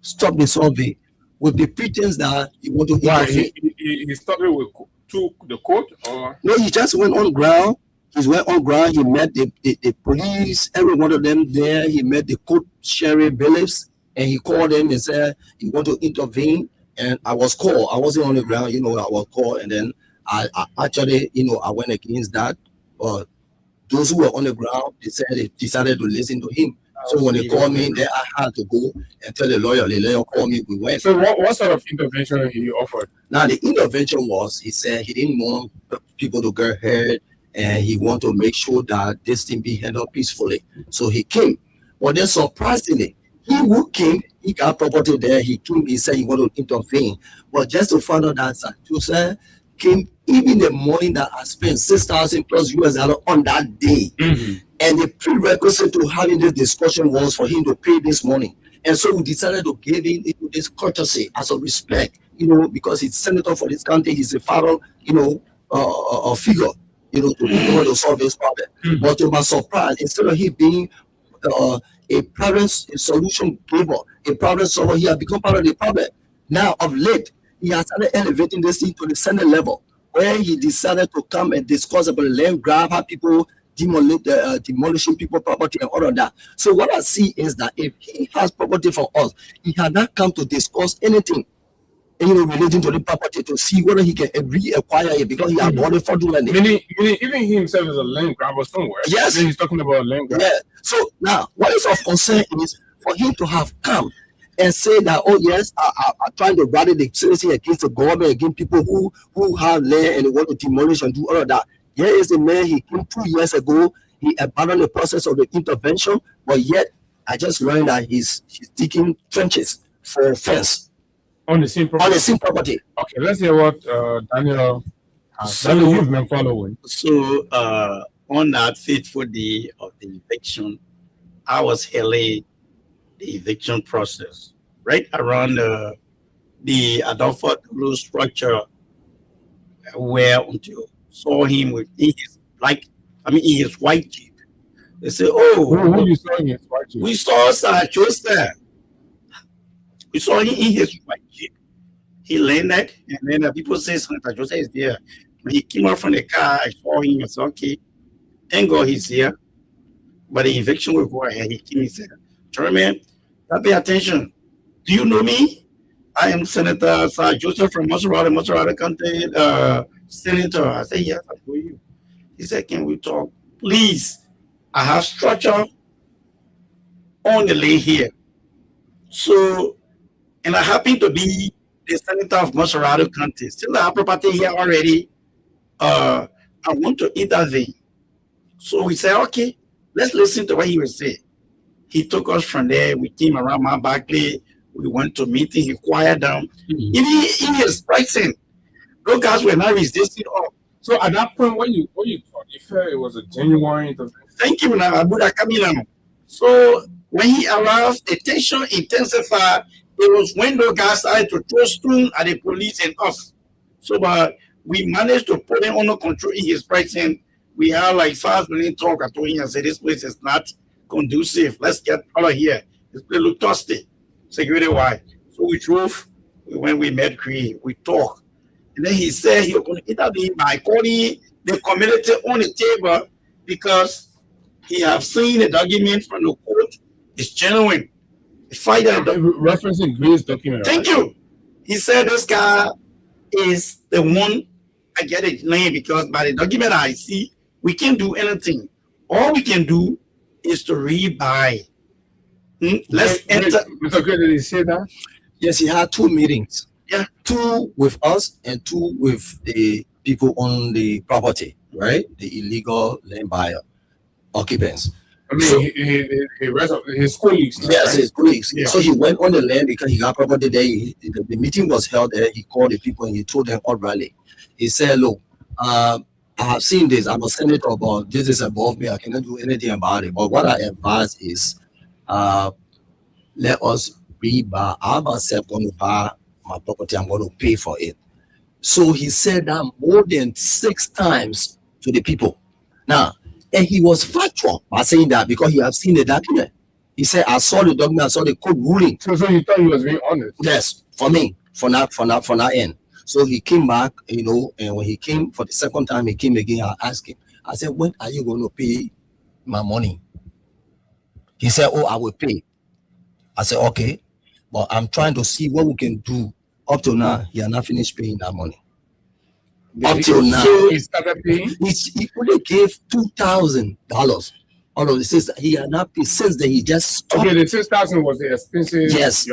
stopped the survey with the pretense that he want to interfere. He stopped it with to the court, or no? He just went on ground. He went on ground. He met the police, every one of them there. He met the court sheriff bailiffs, and he called them and said he want to intervene. And I was called. I wasn't on the ground, I was called, and then I actually, I went against that. But those who were on the ground, they decided to listen to him. So when they called me, then I had to go and tell the lawyer. The lawyer called me. We went. So what sort of intervention he offered? Now the intervention was, he said he didn't want people to get hurt, and he wanted to make sure that this thing be handled peacefully. So he came. But then surprisingly, he who came, he got property there. He came. He said he wanted to intervene. But just to find out that Sir Joseph came even the morning that I spent $6,000 plus US on that day. And the prerequisite to having this discussion was for him to pay this money. And so we decided to give him this courtesy as a respect, because he's senator for this country. He's a father, a figure, to be able to solve this problem. But to my surprise, instead of him being a problem solution giver, a problem solver, he has become part of the problem. Now, of late, he has started elevating this thing to the Senate level, where he decided to come and discuss about land grab, how people demolishing people property and all of that. So what I see is that if he has property for us, he had not come to discuss anything, relating to the property to see whether he can reacquire it, because he had bought it fraudulently. Meaning even he himself is a land grabber somewhere. Yes. Then he's talking about a land grab. Yeah. So now, what is of concern is for him to have come and say that, oh yes, I'm trying to rally the citizen against the government, against people who have land and they want to demolish and do all of that. Here is a man, he came 2 years ago, he abandoned the process of the intervention, but yet I just learned that he's digging trenches for a fence. On the same property? On the same property. Okay, let's hear what Daniel has. Daniel, you've been following. So on that fateful day of the eviction, I was hailing the eviction process right around the Adolfo Dulu structure, where until saw him with in his white jeep. They say, "Oh, who you saw in his white jeep?" We saw Sir Joseph. We saw him in his white jeep. He landed, and then people say Sir Joseph is there. When he came out from the car, I saw him. I said, "Okay, thank God he's here." But the eviction will go ahead. He came and said, "Chairman, pay attention. Do you know me? I am Senator Sir Joseph from Maserati County, Senator." I said, "Yes, I know you." He said, "Can we talk? Please, I have structure on the lane here. So, and I happen to be the Senator of Maserati County. Still I have property here already. I want to intervene." So we said, "Okay, let's listen to what he will say." He took us from there. We came around my Barclay. We went to meeting. He quieted down. Even in his pricing, those guys were not resisting all. So at that point, what you thought, you felt it was a genuine intervention? Thank you, Abuda Kamilano. So when he arrived, the tension intensified. It was when those guys started to throw stones at the police and us. So, but we managed to put him under control in his pricing. We had like 5 minutes talk. I told him, I said, "This place is not conducive. Let's get out of here. This place look thirsty, security wise." So we drove. When we met Cree, we talked. And then he said he was going to intervene by calling the community on the table, because he have seen the document from the court It's genuine. The fight that referencing Gray's document. Thank you. He said this guy is the one. I get it land because by the document I see, we can't do anything. All we can do is to rebuy. Let's enter. Mr. Gray, did he say that? Yes, he had 2 meetings. Yeah. 2 with us and 2 with the people on the property, right? The illegal land buyer occupants. I mean, So, his colleagues. yes, Right? his colleagues. Yeah. So he went on the land because he got property there. The meeting was held there. He called the people and he told them outrightly. He said, look, I have seen this. I'm a senator, but this is above me. I cannot do anything about it. But what I advise is let us rebuy. I'm myself going to buy my property. I'm going to pay for it. So he said that more than 6 times to the people. Now, and he was factual by saying that because he had seen the document. He said, I saw the document, I saw the court ruling. So you thought he was being honest? Yes, for me, for that end. So he came back, and when he came for the second time, he came again. I asked him, I said, when are you going to pay my money? He said, oh, I will pay. I said, okay, but I'm trying to see what we can do. Up to now, he has not finished paying that money. Up till now, he started paying. He only gave $2,000. All of this is he had not paid since then. He just stopped. Okay, the 6,000 was the expenses. Yes,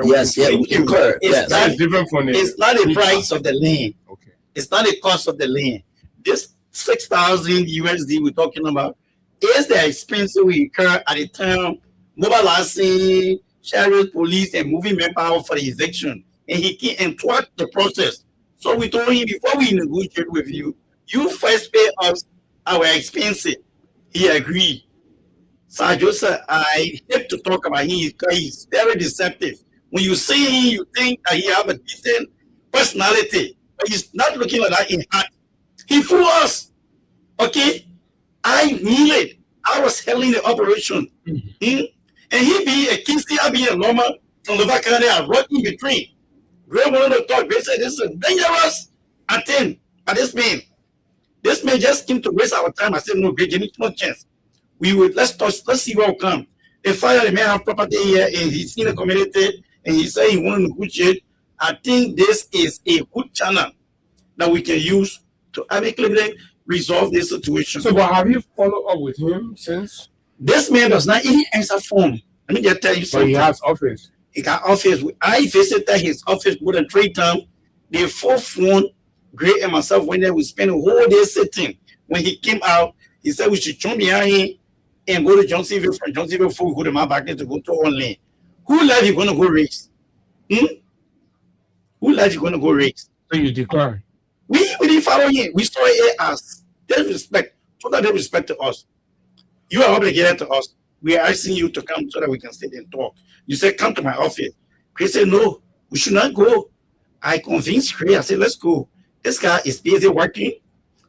incurred. Yes, that's different from it. It's not the price of the land. Okay. It's not the cost of the land. This 6,000 USD we're talking about is the expense we incur at the time mobilizing sheriff, police, and moving manpower for the eviction. And he can thwart the process. So we told him, before we negotiate with you, you first pay us our expenses. He agreed. So Joseph, I hate to talk about him because he's very deceptive. When you see him, you think that he have a decent personality, but he's not looking like that in heart. He fooled us. Okay? I knew it. I was handling the operation. And he be a Kingston, I be a normal from the back I wrote in between. Gray wanted to talk. Gray said, this is dangerous. I think, but this man just came to waste our time. I said, no, Gray, give me no chance. Let's see what will come. The fire, the man have property here, and he's in the community, and he said he want to negotiate. I think this is a good channel that we can use to amicably resolve this situation. So, but have you followed up with him since? This man does not even answer phone. Let me just tell you something. But he has office. He got office. I visited his office more than 3 times. The 4th one, Gray and myself went there. We spent a whole day sitting. When he came out, he said we should join behind him and go to Johnsonville. From Johnsonville, before we go to my back to go to one lane. Who life you going to go race? Who life you going to go race? So you decline. We didn't follow him. We saw it as disrespect. Total disrespect to us. You are obligated to us. We are asking you to come so that we can sit and talk. You said, come to my office. Chris said, no, we should not go. I convinced Chris. I said, let's go. This guy is busy working.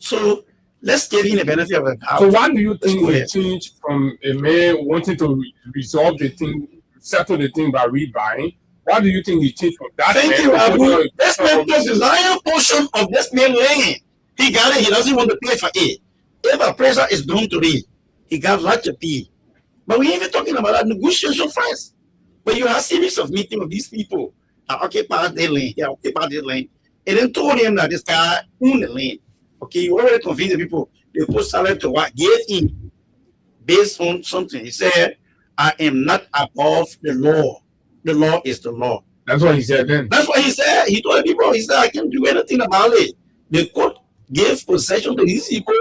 So let's give him the benefit of the doubt. So why do you think he changed from a man wanting to resolve the thing, settle the thing by rebuying? Why do you think he changed from that? Thank you, Abu. This man took the lion portion of this man land. He got it. He doesn't want to pay for it. If a pressure is done today, he got lot to pay. But we ain't even talking about that negotiation first. But you have a series of meetings with these people that occupy their land, and then told them that this guy owned the land. Okay, you already convinced the people. They put salary to what? Gave him based on something. He said, I am not above the law. The law is the law. That's what he said then. That's what he said. He told the people, he said, I can't do anything about it. The court gave possession to these people.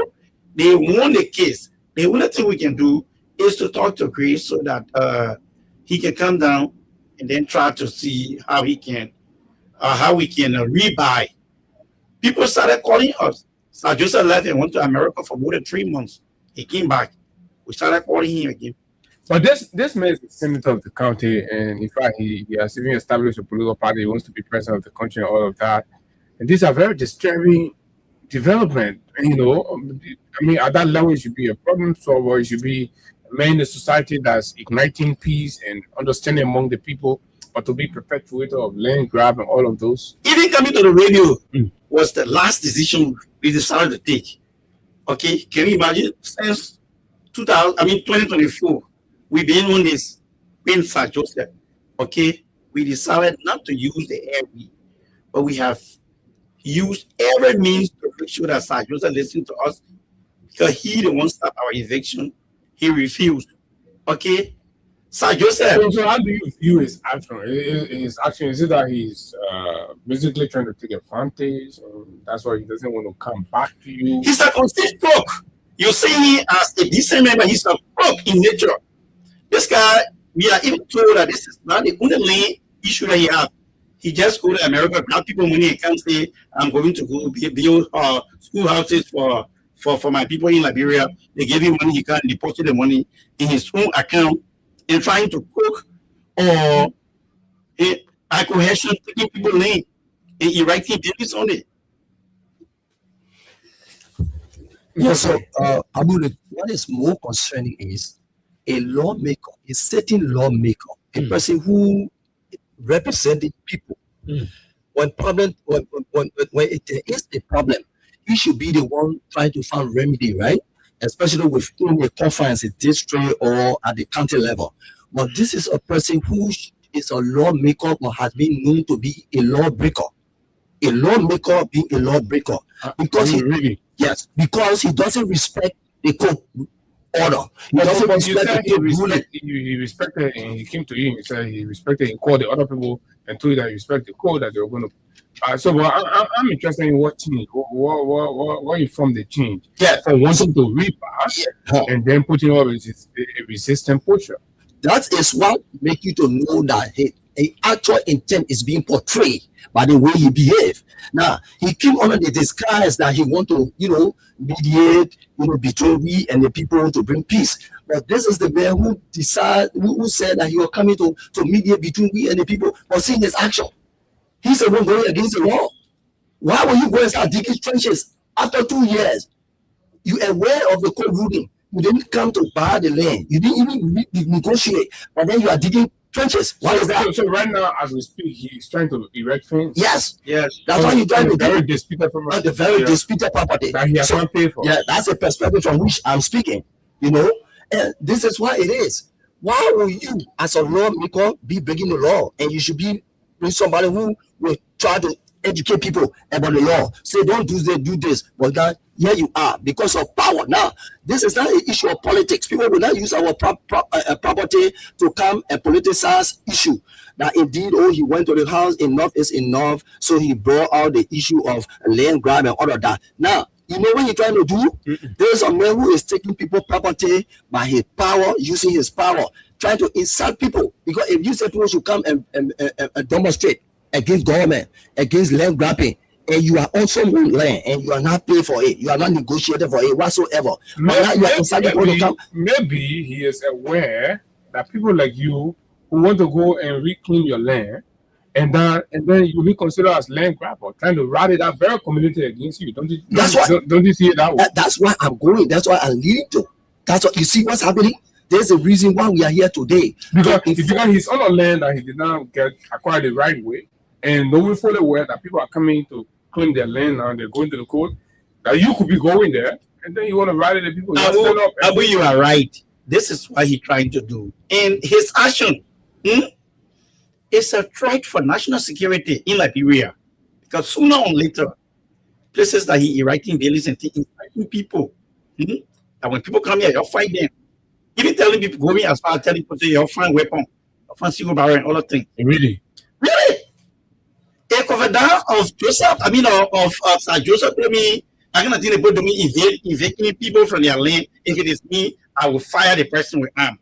They won the case. The only thing we can do is to talk to Chris so that he can come down and then try to see how we can rebuy. People started calling us. So Joseph left and went to America for more than 3 months. He came back. We started calling him again. But this man is the senator of the county, and in fact, he has even established a political party. He wants to be president of the country and all of that. And these are very disturbing development. And, I mean, at that level, it should be a problem solver. It should be a man in a society that's igniting peace and understanding among the people, but to be perpetuator of land grab and all of those. Even coming to the radio was the last decision we decided to take. Okay, can you imagine? Since 2024, we've been on this. in Sir Joseph, okay, we decided not to use the airway, but we have used every means to make sure that Sir Joseph listened to us because he the one start our eviction. He refused. Okay, Sir Joseph. So how do you view his action? His action, is it that he's basically trying to take advantage, or that's why he doesn't want to come back to you? He's a complete crook. You see him as a decent member, he's a crook in nature. This guy, we are even told that this is not the only issue that he has. He just go to America, grab people money, and can't say, I'm going to go build schoolhouses for my people in Liberia. They give him money, he can't deposit the money in his own account and trying to cook or cohesion, taking people name and erecting buildings on it. Yeah, so Abu, what is more concerning is a lawmaker, a certain lawmaker, a person who representing people. When there is a problem, he should be the one trying to find remedy, right? Especially within a conference, a district, or at the county level. But this is a person who is a lawmaker or has been known to be a lawbreaker. A lawmaker being a lawbreaker. Because because he doesn't respect the court order. He doesn't respect the ruling. He respected, and he came to you and he said he respected, he called the other people and told you that he respected the code that they were going to. I'm interested in what change, what you formed the change. Yeah. From wanting to repass and then putting all this resistant posture. That is what make you to know that an actual intent is being portrayed by the way he behaved. Now, he came under the disguise that he want to, mediate, between we and the people to bring peace. But this is the man who who said that he was coming to mediate between we and the people, but seeing his action. He's the one going against the law. Why will you go and start digging trenches after 2 years? You are aware of the court ruling. You didn't come to buy the land. You didn't even negotiate. But then you are digging trenches. Why is that? So right now, as we speak, he's trying to erect fence. Yes. That's why he's trying to very disputed property. The very disputed property that he has not paid for. Yeah, that's a perspective from which I'm speaking. And this is why it is. Why will you, as a lawmaker, be breaking the law? And you should be with somebody who will try to educate people about the law. Say, don't do this, do this. But God, here you are because of power. Now, this is not an issue of politics. People will not use our property to come and politicize issue. That indeed, he went to the house, enough is enough. So he brought out the issue of land grab and all of that. Now, you know what he's trying to do? There's a man who is taking people's property by his power, using his power, trying to insult people. Because if you say people should come and demonstrate against government, against land grabbing, and you are on someone's land and you are not paid for it, you are not negotiating for it whatsoever. Maybe he is aware that people like you who want to go and reclaim your land, and then you be considered as land grabber, trying to rally that very community against you. Don't you see it that way? That's why I'm going. That's why I'm leading to. That's what you see what's happening. There's a reason why we are here today. Because he's on a land that he did not acquire the right way, and knowing fully well that people are coming to claim their land now, they're going to the court, that you could be going there, and then you want to rally the people. Abu, you are right. This is what he's trying to do. And his action is a threat for national security in Liberia. Because sooner or later, places that he erecting buildings and taking people, that when people come here, you'll fight them. Even telling people, going as far as telling people, you'll find weapon, you'll find single barrel and all that thing. Really? A covenant of Joseph, of Sir Joseph, I'm going to think about me evicting people from their land. If it is me, I will fire the person with arm.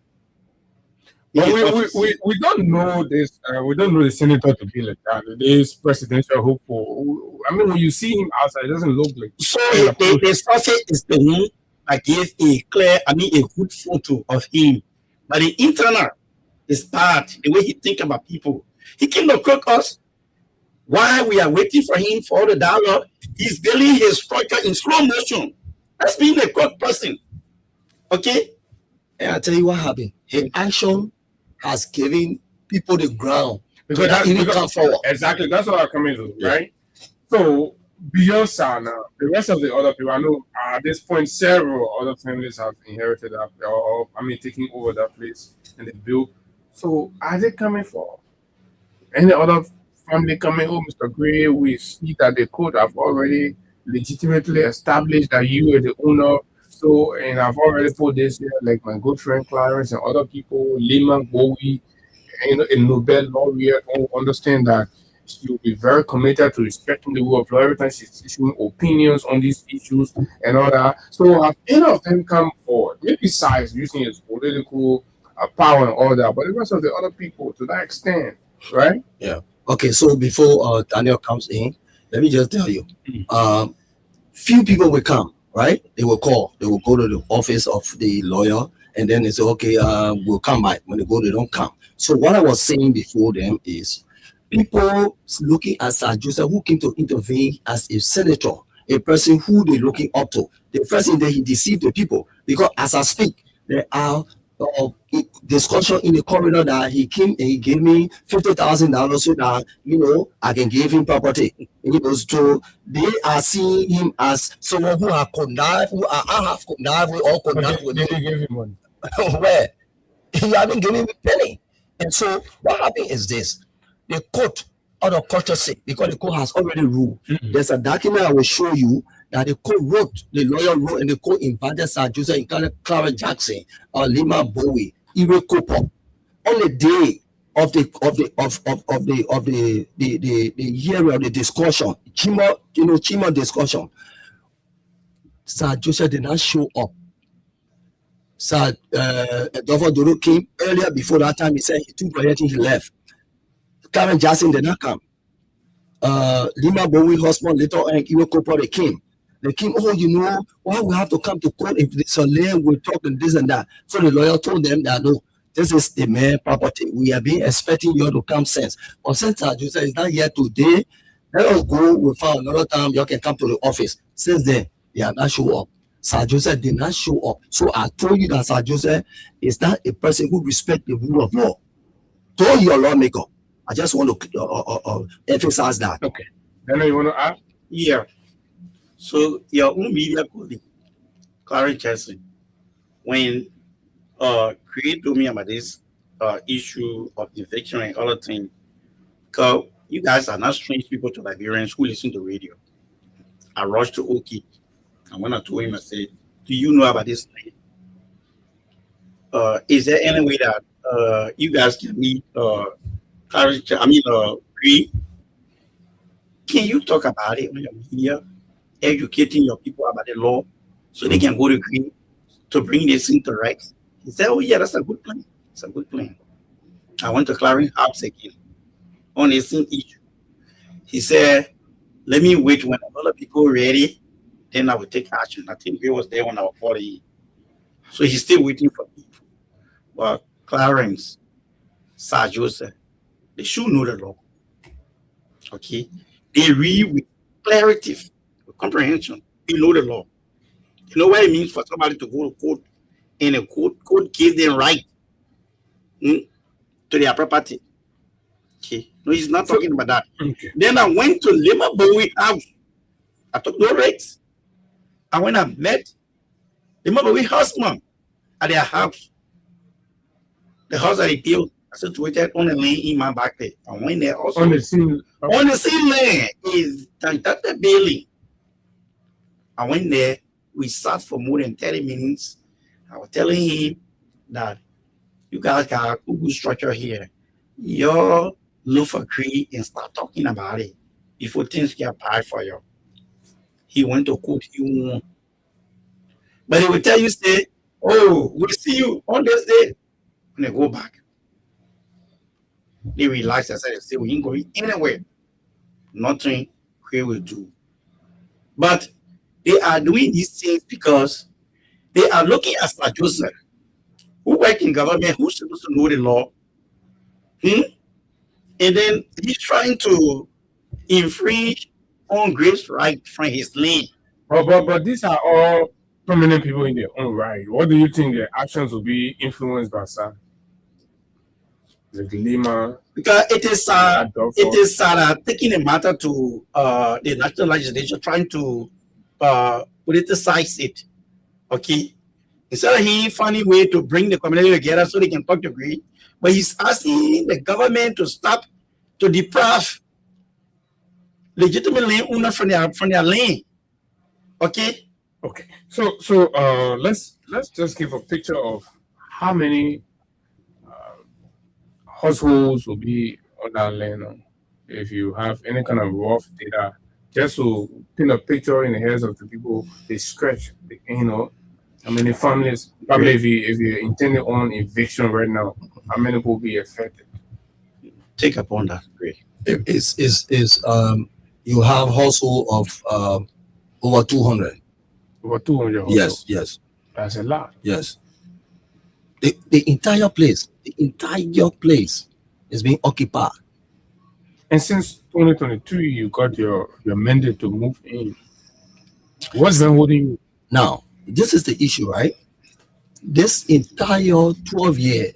But we don't know this. We don't know the senator to be like that. This presidential hopeful. When you see him outside, it doesn't look like. So the surface is the one that gave a good photo of him. But the internal is bad. The way he think about people. He came to cook us. While we are waiting for him for all the dialogue, he's building his structure in slow motion. That's being a cook person. Okay? And I tell you what happened. His action has given people the ground because come forward. Exactly, that's what I'm coming to, right? So beyond Sana, the rest of the other people, I know at this point several other families have inherited that, taking over that place and they built. So are they coming for any other family coming? Oh, Mr. Gray, we see that the court have already legitimately established that you are the owner. So, and I've already put this here, like my good friend Clarence and other people, Lima, Bowie, a Nobel laureate, who understand that she'll be very committed to respecting the rule of law every time she's issuing opinions on these issues and all that. So, have any of them come forward? Maybe size using his political power and all that, but the rest of the other people to that extent, right? Yeah. Okay. So before Daniel comes in, let me just tell you, few people will come, right? They will call. They will go to the office of the lawyer, and then they say, okay, we'll come by. When they go, they don't come. So what I was saying before them is people looking at Sir Joseph, who came to intervene as a senator, a person who they're looking up to. The first thing that he deceived the people, because as I speak, there are discussion in the corridor that he came and he gave me $50,000 so that I can give him property. So they are seeing him as someone who are connived, I have connived with or connived with. They give him money. Where he haven't given me penny. And so what happened is this: the court, out of courtesy, because the court has already ruled. There's a document I will show you that the court wrote, the lawyer wrote, and the court invited Sir Joseph and Clara Jackson, Lima Bowie, Ire Cooper, on the day of the hearing of the discussion, Chima discussion. Sir Joseph did not show up. Sir Dr. Doro came earlier. Before that time, he said he took everything, he left. Karen Jackson did not come. Lima Bowie husband later and Ire Cooper, they came. They came, why we have to come to court if it's a land, we'll talk and this and that. So the lawyer told them that, no, this is the main property. We have been expecting you to come since. But since Sir Joseph is not here today, let us go. We found another time you can come to the office. Since then, they have not show up. Sir Joseph did not show up. So I told you that Sir Joseph is not a person who respects the rule of law. Told your lawmaker. I just want to emphasize that. Okay. Then you want to add? Yeah. So your own media colleague, Clarence Jackson, when Create told me about this issue of eviction and other things, because you guys are not strange people to Liberians who listen to radio. I rushed to Oki, and when I told him, I said, do you know about this thing? Is there any way that you guys can meet Create? Can you talk about it on your media? Educating your people about the law so they can go to Green to bring this into rights. He said, oh yeah, that's a good plan. It's a good plan. I went to Clarence House again on the same issue. He said, let me wait when other people are ready, then I will take action. I think he was there when I was 40. So he's still waiting for people. But Clarence, Sir Joseph, they should know the law. Okay? They read with clarity, comprehension. You know the law. You know what it means for somebody to go to court and a court gives them right to their property. Okay. No, he's not talking about that. Okay. Then I went to Lima Bowie house. I took no rates. I went and met Lima Bowie husband at their house. The house that he built situated on the land in my back there. I went there also. On the scene land is the building. I went there. We sat for more than 30 minutes. I was telling him that you guys got a good structure here. Y'all look for Cree and start talking about it before things get bad for you. He went to court. He won. But he will tell you, say, oh, we'll see you on this day. When they go back, they relax and say, we ain't going anywhere. Nothing Cree will do. But they are doing these things because they are looking at Sir Joseph, who work in government, who's supposed to know the law. And then he's trying to infringe on Grace's right from his land. But these are all prominent people in their own right. What do you think their actions will be influenced by, sir? Like Lima? Because it is taking the matter to the national legislature, trying to politicize it. Okay, Instead of him finding way to bring the community together so they can talk to agree, but he's asking the government to stop to deprive legitimate land owners from their land. Okay. Okay. So let's just give a picture of how many households will be on that land. If you have any kind of rough data, just to paint a picture in the heads of the people, they stretch, how many families, probably if you're intending on eviction right now, how many will be affected? Take upon that, great. You have household of over 200. Over 200 households. Yes. That's a lot. Yes. The entire place is being occupied. And since 2022, you got your mandate to move in. What's been holding you? Now, this is the issue, right? This entire 12-year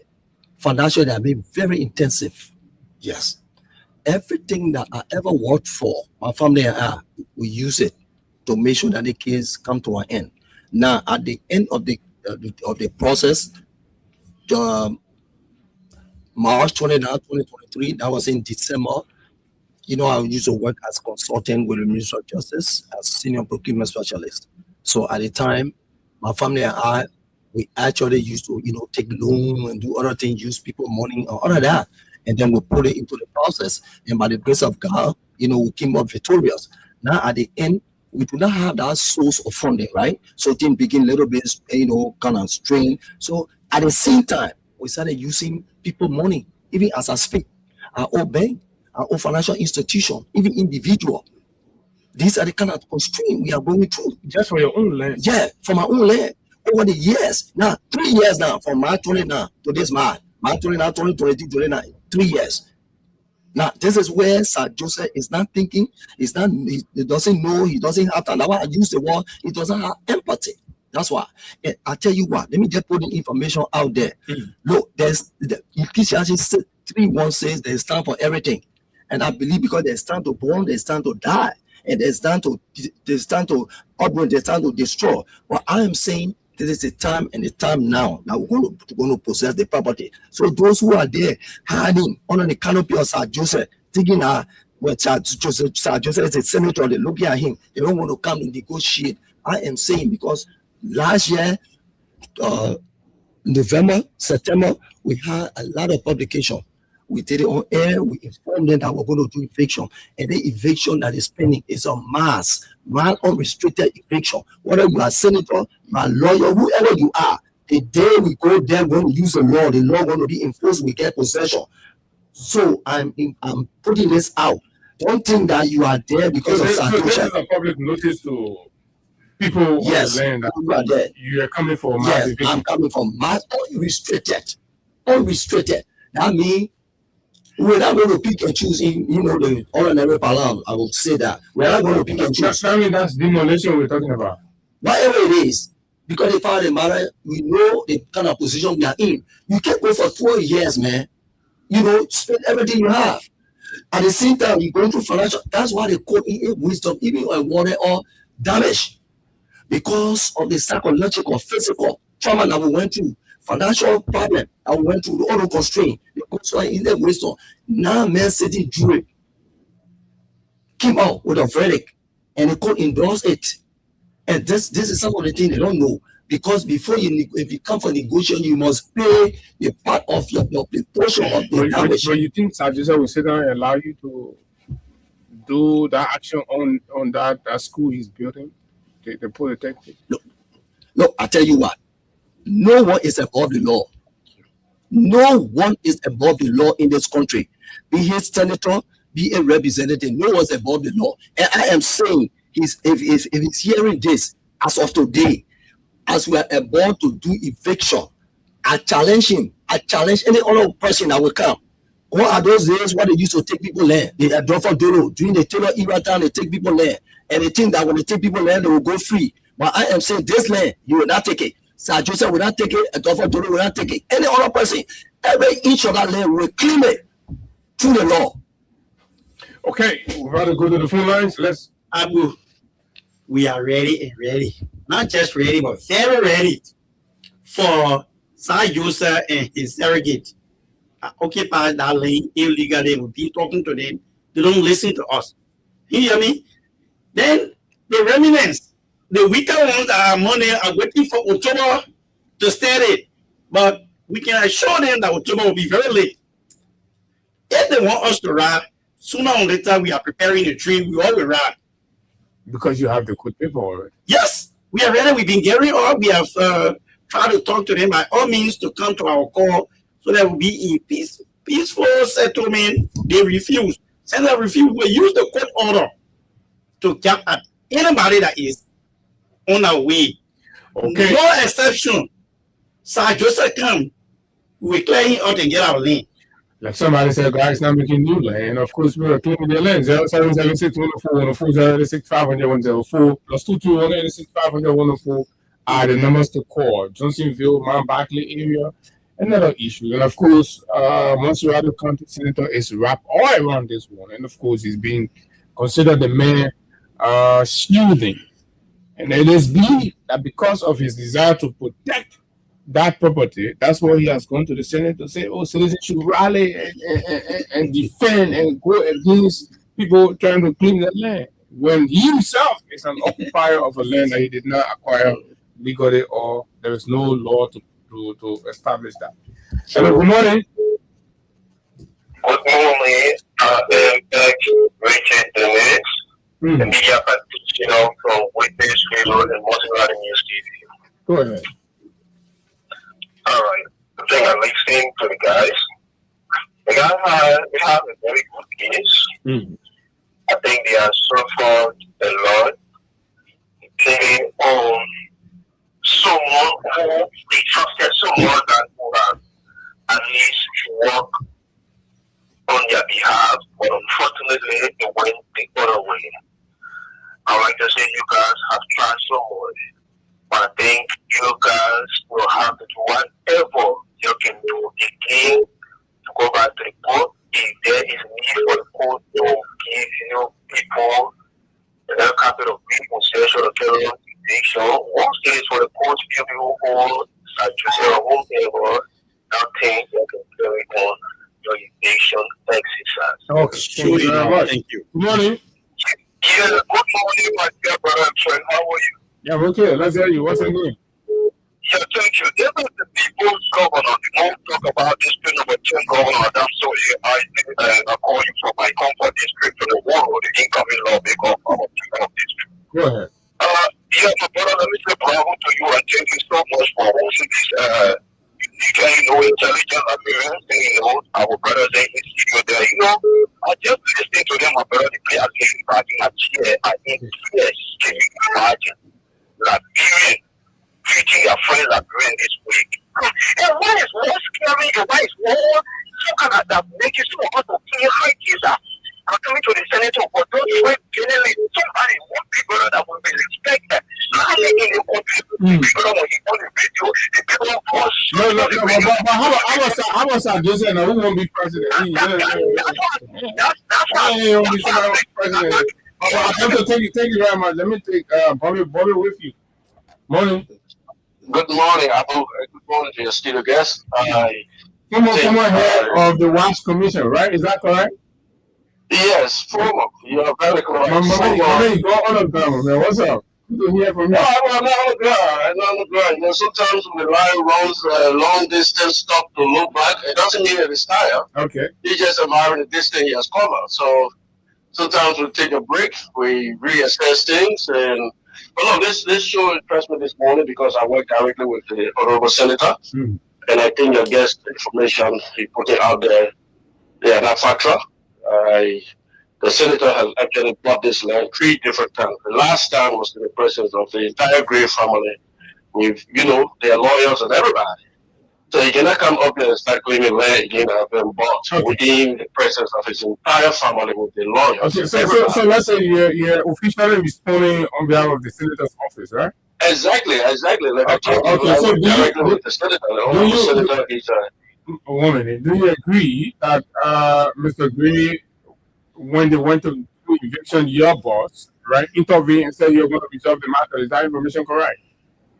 financial have been very intensive. Yes. Everything that I ever worked for, my family and I, we use it to make sure that the case come to an end. Now, at the end of the process, March 29, 2023, that was in December. I used to work as consultant with the Ministry of Justice as senior procurement specialist. So at the time, my family and I, we actually used to, take loan and do other things, use people money or all of that. And then we put it into the process. And by the grace of God, we came up victorious. Now at the end, we do not have that source of funding, right? So things begin a little bit, kind of strain. So at the same time, we started using people money, even as I speak. Our own bank, our own financial institution, even individual. These are the kind of constraints we are going through. Just for your own land? Yeah, for my own land. Over the years. Now, 3 years now, from March 29 to this March 29, 2022, 29, 3 years. Now, this is where Sir Joseph is not thinking, he doesn't know, he doesn't have time. That's why I use the word, he doesn't have empathy. That's why. And I tell you what, let me just put the information out there. Look, there's the Ecclesiastes 3:1 says there's time for everything. And I believe because there's time to born, there's time to die, and there's time to uproot, there's time to destroy. But I am saying this is the time and the time now that we're going to possess the property. So those who are there hiding under the canopy of Sir Joseph, thinking Sir Joseph is a senator, they're looking at him, they don't want to come and negotiate. I am saying because last year, November, September, we had a lot of publication. We did it on air. We informed them that we're going to do eviction. And the eviction that is pending is a mass unrestricted eviction. Whether you are senator, you are lawyer, whoever you are, the day we go there, we're going to use the law going to be enforced, we get possession. So I'm putting this out. Don't think that you are there because of Sir Joseph. This is a public notice to people yes, on the land that you are coming for mass eviction. I'm coming for mass unrestricted. That means we're not going to pick and choose in, the ordinary parlance. I will say that. We're not going to pick and choose. I mean, that's demolition we're talking about. Whatever it is, because the fact of the matter, we know the kind of position we are in. You can't go for 12 years, man. Spend everything you have. At the same time, you're going through financial. That's why they call it wisdom, even when water or damage. Because of the psychological, physical trauma that we went through. Financial problem I went through, the auto constraint, so in that wisdom. Now Man City jury came out with a verdict and the court endorsed it. And this is some of the things they don't know. Because before if you come for negotiation, you must pay the part of your portion of the damage. But you think Sir Joseph will sit down and allow you to do that action on that school he's building? The polytechnic? Look, I tell you what. No one is above the law. No one is above the law in this country. Be he senator, be a representative, no one's above the law. And I am saying, if he's hearing this as of today, as we are about to do eviction, I challenge him. I challenge any other person that will come. What are those days where they used to take people land? They are drove for Doro. During the Taylor era time, they take people land. And they think that when they take people land, they will go free. But I am saying this land, you will not take it. Sir Joseph will not take it, a Doro will not take it. Any other person, every inch of that land will claim it through the law. Okay, we're about to go to the phone lines. Let's Abu. We are ready and ready. Not just ready, but very ready. for Sir Joseph and his surrogate occupy that land illegally. We'll be talking to them. They don't listen to us. You hear me? Then the remnants, the weaker ones that have money are waiting for October to start it. But we can assure them that October will be very late. If they want us to ride, sooner or later we are preparing a train, we all will ride. Because you have the good people already. Yes, we are ready. We've been getting up. We have tried to talk to them by all means to come to our call so that will be a peaceful settlement. They refuse. Since they refuse, we use the court order to cap at anybody that is on our way. Okay. No exception. Sir Joseph come, we clear him out and get our land. Like somebody said, guys, not making new land. Of course, we are cleaning their land. 0776 104 500 plus 22 500 are the numbers to call. Johnsonville, Mount Barkley area, another issue. And of course, Montserrat County Senator is wrapped all around this one. And of course, he's being considered the mayor shielding. And it is believed that because of his desire to protect that property, that's why he has gone to the Senate to say, citizens should rally and defend and go against people trying to claim that land. When he himself is an occupier of a land that he did not acquire legally, or there is no law to establish that. Hello, good morning. Good morning. Richard Dennis, the media practitioner from Witness Radio and Montserrat News TV. Go ahead. All right. I think I'm listening to the guys. We have a very good case. I think they have suffered a lot, depending on someone who they trusted someone that who have at least work on their behalf, but unfortunately it went the other way. I like to say you guys have tried so much, but I think you guys will have to do whatever you can do again to go back to the court. If there is need for the court to give you people the capital of possession or terror eviction, once it is for the court to give you all such as your own neighbor, nothing you can carry on your eviction exercise. Okay, thank you very much. Thank you. Good morning. Yeah, good morning, my dear brother and friend. How are you? Yeah, okay. Let's hear you. What's your name? Yeah, thank you. This is the people's governor. We won't talk about this thing number 10 governor. That's so I call you from my comfort district to the world, the incoming lawmaker of our district. Go ahead. Yeah, my brother, let me say bravo to you and thank you so much for hosting this unique, intelligent appearance. Our brothers in the studio there. I just listening to them, my brother, they play a game back in a chair. I think, yes, can you imagine? Like, treating your friends like doing this week. And what is more scary and what is more that makes you so hard to feel high is that I'm coming to the senator for those friends generally somebody one people that will be respected. Not in the country, people when you on the video, the people force. No, but how was I just saying who won't be president? That's why he won't be president. Thank you very much. Let me take Bobby with you. Morning. Good morning, Abu. Good morning to your studio guest. Former head of the WASH Commission, right? Is that correct? Yes, former. You are very correct. Go on the ground, man. What's up? Good to hear from you. I'm on the ground. Sometimes when the line runs a long distance, stop to look back. It doesn't mean that it's tired. Okay. He's just admiring the distance he has covered. So sometimes we take a break, we reassess things, and well, no, this show impressed me this morning because I work directly with the honorable senator, and I think your guest information he put it out there, they are not factual. The senator has actually bought this land 3 different times. The last time was in the presence of the entire Gray family, with their lawyers and everybody. So he cannot come up here and start claiming land again and have been bought within the presence of his entire family with the lawyers. Okay, so let's say you're officially responding on behalf of the senator's office, right? Exactly. Like I told you, so directly with the senator. The senator is do you agree that Mr. Gray, when they went to do eviction, your boss, right, intervened and said you're going to resolve the matter? Is that information correct?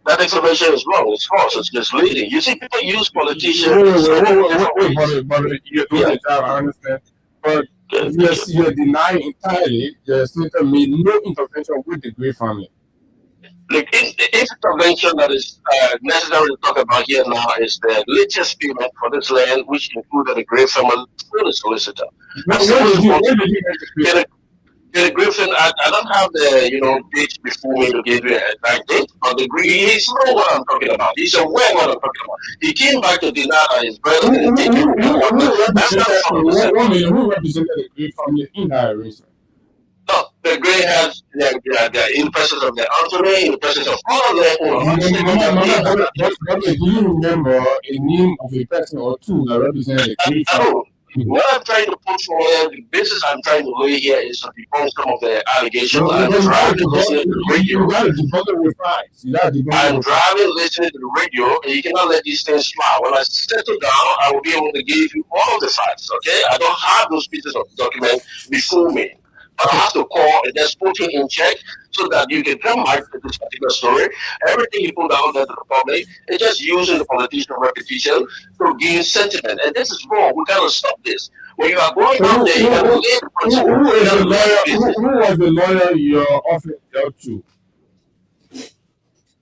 That explanation is wrong. It's false. It's misleading. You see, people use politicians. But you're doing the job. I understand. But yes, you're denying entirely the senator made no intervention with the Gray family. Look, if intervention that is necessary to talk about here now is the latest payment for this land, which included a Gray family through the solicitor. The Griffin, I don't have the date before me to give you an exact date, but the Green, he's know what I'm talking about. He's aware what I'm talking about. He came back to deny that his brother didn't take him. Who represented the Green family in that arrangement? No, the Grey has they're in the presence of the Anthony, in the presence of all of them. Do you remember a name of a person or two that represented the Green family? What I'm trying to put forward, the basis I'm trying to lay here is to debunk some of the allegations. I'm driving, listening to the radio. I'm driving, listening to the radio, and you cannot let these things slide. When I settle down, I will be able to give you all of the facts, okay? I don't have those pieces of document before me. But I have to call and just put it in check so that you can come back to this particular story. Everything you put out there to the public is just using the politician repetition to give sentiment. And this is wrong. We gotta stop this. When you are going out there, you gotta lay the principle. Who was the lawyer your office dealt to?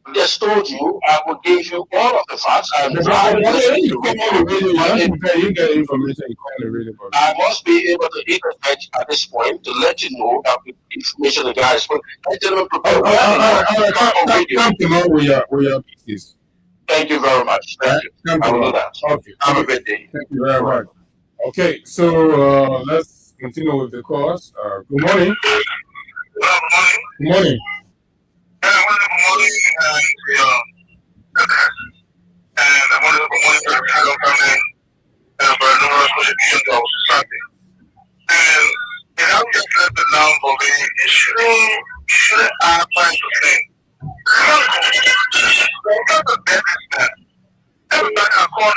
I just told you I will give you all of the facts. I'm driving you get information. You call the radio. I must be able to interject at this point to let you know that the information the guys put. Come with your pieces. Thank you very much. Thank you. I will do that. Okay. Have a good day. Thank you very much. Okay, so let's continue with the course. Good morning. Good morning. And I wanted to monitor the family and for numerous contributions to our society. And it has just left the down for me. It shouldn't apply to things. That's the best that everybody can call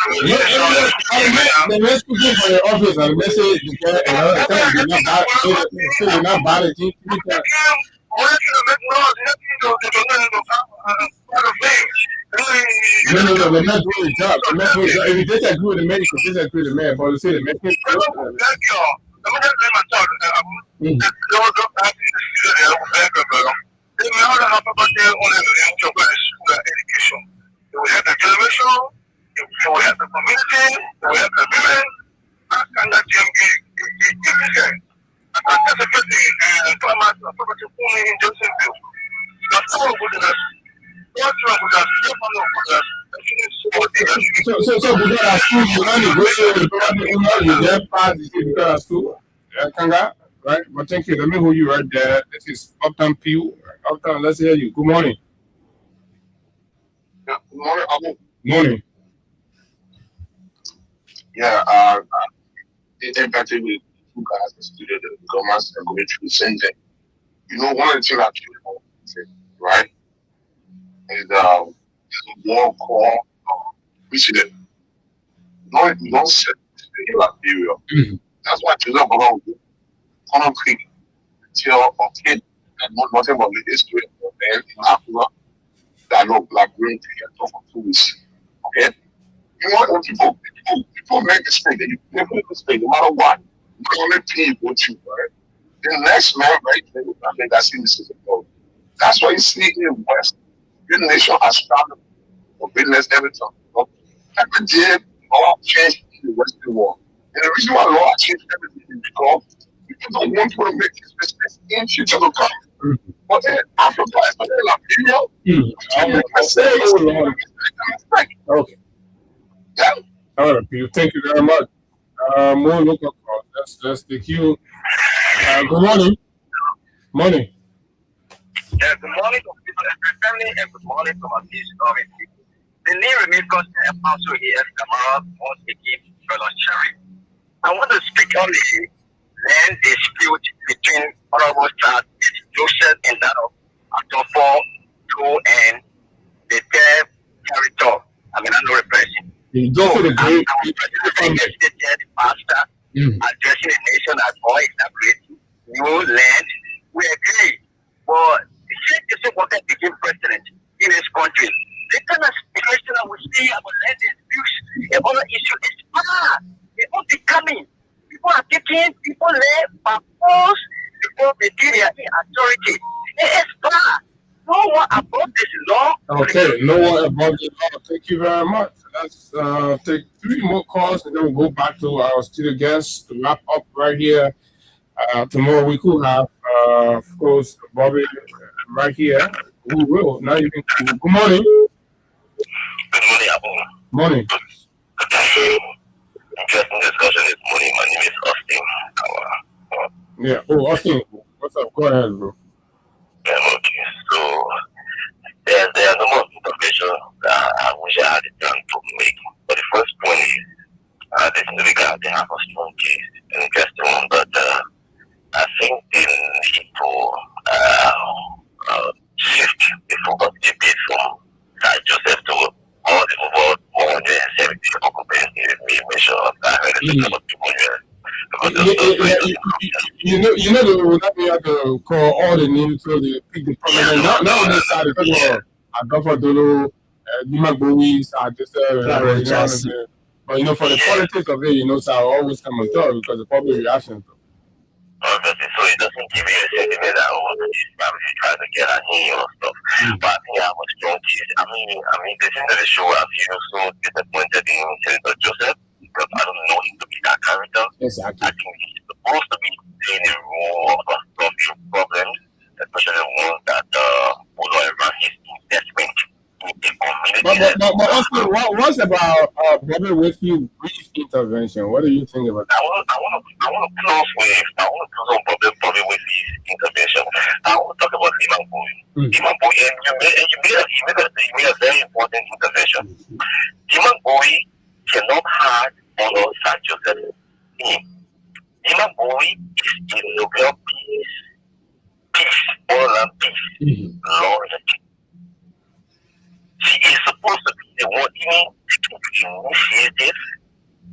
the next people for your office and they say they're not bad at No, we're not doing the job. If you disagree with the man, you can disagree with the man. But you say the man can't. We have the generation, we have the community, we have the women, and that GMG. That's a good thing. And property in Johnsonville. That's all good enough. What's wrong with us? So because at school, you only go to the property you get past because at school. Kanga, right? But thank you. Let me hold you right there. This is Uptown Pew. Uptown, let's hear you. Good morning. Good morning, Abu. Morning. Yeah, impacted with you guys, the student, the governments are going through the same thing. You know, one of the things I feel, right, is there's a war called precedent. You don't set the Liberia. That's why children go on concrete until a kid and know nothing about the history of men in Africa that look like green tea and talk for 2 weeks. Okay? You know what people make mistake, they make a mistake no matter what. The only thing you go to, right? The next man, right, they will make that same mistake. That's why you see in the West, the nation has started for business everything. Every day, law changed in the Western world. And the reason why law changed everything is because people don't want to make these mistakes in future to come. But then Africa is Liberia. Okay. Yeah. All right, Peter. Thank you very much. More local calls. That's the queue. Good morning. Morning. Yeah, good morning to people and my family, and good morning to my historic people. The name remains constant and also here, Kamara, once again, Brother Cherry. I want to speak on the land dispute between Honorable Sir Joseph and that of Atofo, Joe, and the third character. I mean, I know repression. So, I was president yesterday, the pastor, addressing the nation as all establishing new land. We agree. But the same is important to become president in his country. making people live by force before material in authority. It is bad. No one above this law. Okay, no one above the law. Thank you very much. Let's take 3 more calls and then we'll go back to our studio guests to wrap up right here. Tomorrow we could have, of course, Bobby right here. We will. Now you can. Good morning. Good morning, Abu. Morning. Interesting discussion this morning. My name is Austin. Yeah. Oh, Austin. What's up? Go ahead, bro. Yeah, okay. So there are a number of information that I wish I had the time to make. But the first point is this individual they have a strong case, an interesting one, but I think they need to shift the focus a bit from Sir Joseph to all the over 170 occupancy measure of that. You know, they will not be able to call all the names so they pick the prominent. Now on this side, because Adolfo Dolo, Dima Bowie, Clarence Jassy. But for the politics of it, so I always come on top because the public reaction. Obviously, so it doesn't give you a sentiment that he's probably trying to get at him or stuff. But I think I was strong case. I mean, the thing that the show I feel so disappointed in Senator Joseph because I don't know him to be that character. Exactly. I think he's supposed to be playing a role of solving problems, especially the ones that would around his investment in the community. But also, what's about Bobby Whitfield's brief intervention? What do you think about that? I want to close on Bobby Whitfield's intervention. I want to talk about Liman Bowie. Liman Bowie, and you made a very important intervention. Liman Bowie cannot have honor Sir Joseph in. Liman Bowie is a Nobel peace, all around peace, laureate. She is supposed to be the one taking the initiative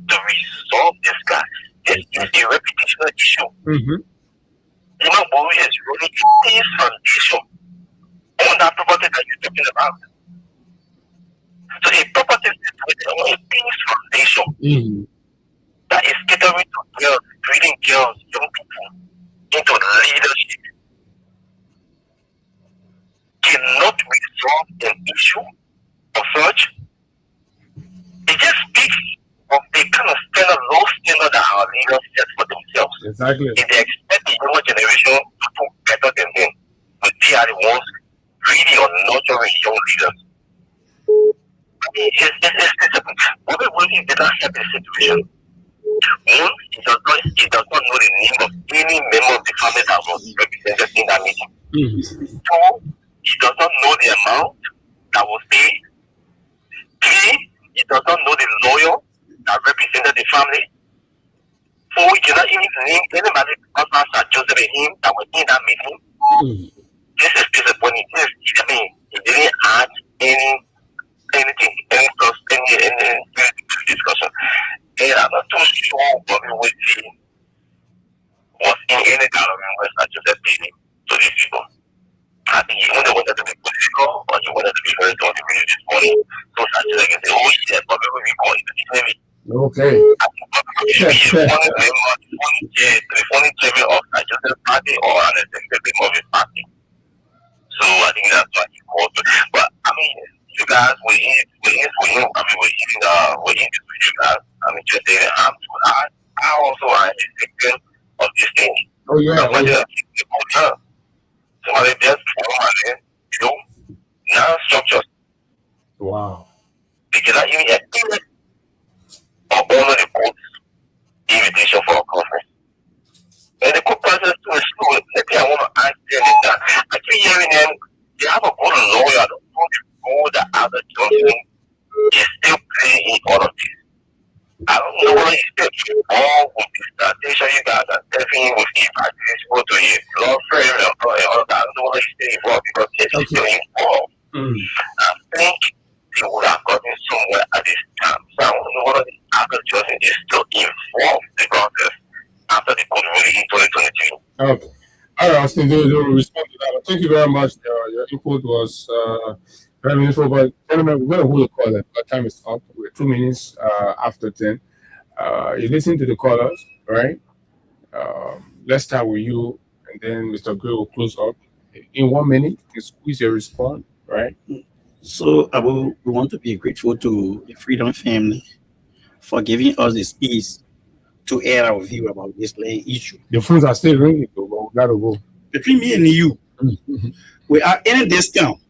to resolve this guy. This is a reputational issue. Liman Bowie is really a peace foundation on that property that you're talking about. So a property situated on a peace foundation that is catering to girls, breeding girls, young people into leadership cannot resolve an issue of such. It just speaks of the kind of low standard that our leaders set for themselves. Exactly. If they expect the younger generation to do better than them, but they are the ones really or nurturing young leaders. Bobby Wilson did not help the situation. One, he does not know the name of any member of the family that was represented in that meeting. Two, he does not know the amount that was paid. Three, he does not know the lawyer that represented the family. Four, he cannot even name anybody because Sir Joseph and him that were in that meeting. This is disappointing. He didn't add any plus, any discussion. And I'm not too sure Bobby Whitfield was in any gathering where Sir Joseph paid him to these people. I think he wanted to be political, or he wanted to be very on the radio this morning. So Sir Joseph can say, oh yeah, Bobby will be going to the TV. Okay. I think Bobby should be the funny chairman of Sir Joseph party or an executive of his party. So I think that's what he called. But I mean, you guys, we're in with you guys. Just saying, I also am a victim of this thing. Oh yeah. Somebody just non-structured. Wow. They cannot even activate or honor the court's invitation for a conference. And the court process to a school, maybe I want to ask them that. I keep hearing them, they have a good lawyer, all the other judges is still playing in all of this. I don't know what he's still all with this station you guys are telling with him. I just go to his law firm and all that. I don't know what he's still involved because he's still involved. I think he would have gotten somewhere at this time. So I don't know what the other judges is still involved because after the court ruling in 2023. Okay. All right, Austin, they will respond to that. Thank you very much. Your input was very meaningful. But gentlemen, we're going to hold a call. Our time is up. We're 2 minutes after 10. You listen to the callers, right? Let's start with you, and then Mr. Gray will close up. In 1 minute, you squeeze your response, right? So we want to be grateful to the Freedom family for giving us the space to air our view about this land issue. The phones are still ringing, though, but we gotta go. Between me and you, we are in this town.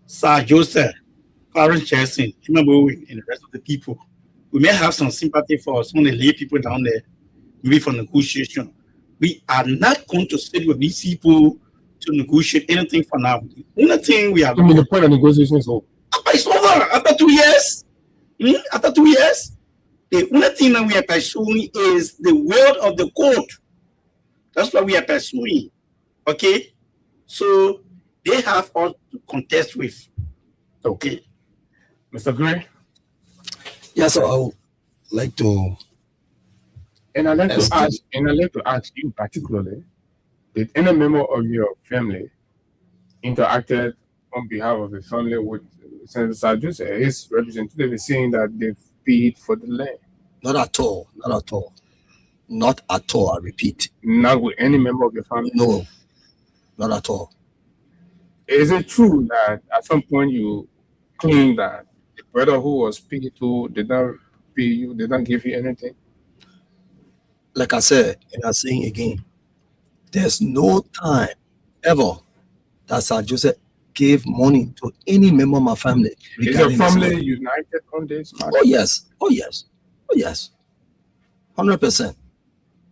Sir Joseph, Clarence Jackson, Bowen, and the rest of the people. We may have some sympathy for some of the lay people down there, maybe for negotiation. We are not going to sit with these people to negotiate anything for now. The only thing we are I mean, the point of negotiation is over. It's over after 2 years. After 2 years, the only thing that we are pursuing is the will of the court. That's what we are pursuing. Okay? So they have us to contest with. Okay. Mr. Gray? Yes, so I would like to. And I'd like to ask you particularly, did any member of your family interacted on behalf of the family with Senator Sajus? His representative is saying that they paid for the land. Not at all. Not at all. Not at all, I repeat. Not with any member of your family? No, not at all. Is it true that at some point you claim that the brother who was paid to did not pay you, did not give you anything? Like I said, and I'm saying again, there's no time ever that Sir Joseph gave money to any member of my family. Is your family united on this matter? Oh yes. Oh yes. Oh yes. 100%.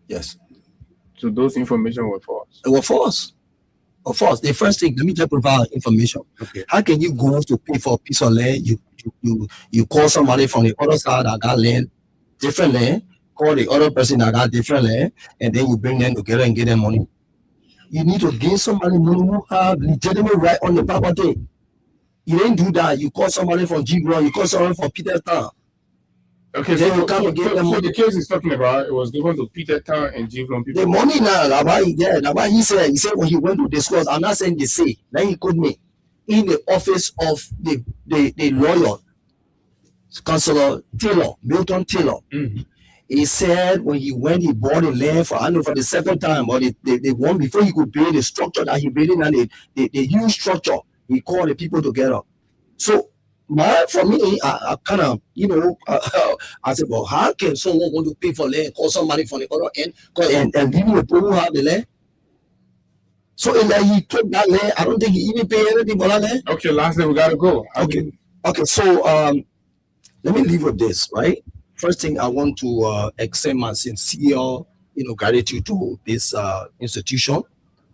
Yes. So those information were false? They were false. Of course, the first thing, let me just provide information. Okay. How can you go to pay for a piece of land? You call somebody from the other side that got land, different land, call the other person that got different land, and then you bring them together and get them money. You need to give somebody money who have legitimate right on the property. You didn't do that. You call somebody from G-Ground, you call somebody from Peterstown. Okay, then so, you come and get them money. The case he's talking about, it was given to Peterstown and G-Ground people. The money now, that's why he said when he went to discuss, I'm not saying they say, then he called me in the office of the lawyer, Councillor Taylor, Milton Taylor. Mm-hmm. He said when he went, he bought the land for, I know for the second time, but they won before he could build the structure that he built in, and the huge structure, he called the people together. So, for me, I kind of, I said, well, how can someone want to pay for land, call somebody from the other end, and give me the people who have the land? So, in that he took that land, I don't think he even paid anything for that land. Okay, lastly, we got to go. Okay, so let me leave with this, right? First thing, I want to extend my sincere, gratitude to this institution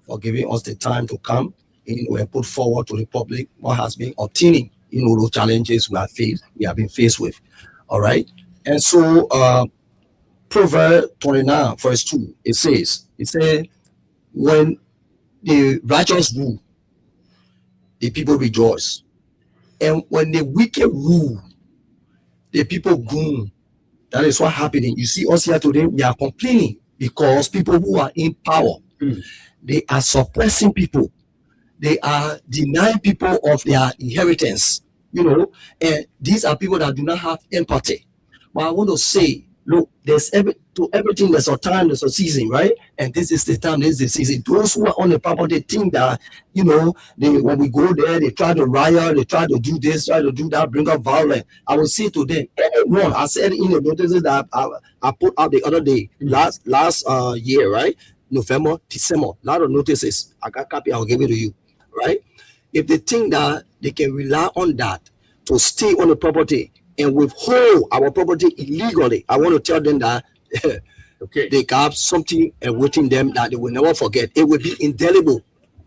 for giving us the time to come and put forward to the public what has been obtaining, those challenges we have been faced with. All right. And so Proverbs 29, verse 2, it says, when the righteous rule, the people rejoice. And when the wicked rule, the people groan. That is what happening. You see us here today, we are complaining because people who are in power, they are suppressing people. They are denying people of their inheritance, and these are people that do not have empathy. But I want to say, look, to everything there's a time, there's a season, right? And this is the time, this is the season. Those who are on the property think that, when we go there, they try to riot, they try to do this, try to do that, bring up violence. I will say to them, anyone, I said in the notices that I put out the other day, last year, right? November, December, a lot of notices. I got a copy, I'll give it to you, right? If they think that they can rely on that to stay on the property and withhold our property illegally, I want to tell them that they got something awaiting them that they will never forget. It will be indelible.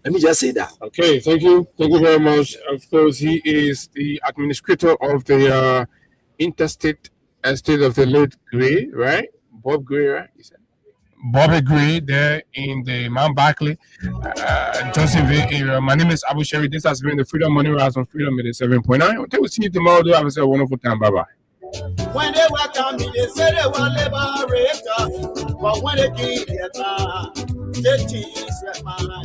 Let me just say that. Okay, thank you. Thank you very much. Of course, he is the administrator of the interstate estate of the late Gray, right? Bob Gray, right? Bobby Gray there in the Mount Barkley, Johnsonville area. My name is Abu Sherry. This has been the Freedom Money Rise on Freedom 87.9. Until we see you tomorrow, do have a wonderful time. Bye bye. When they were coming, they said they were liberator, but when they came here, they changed their mind.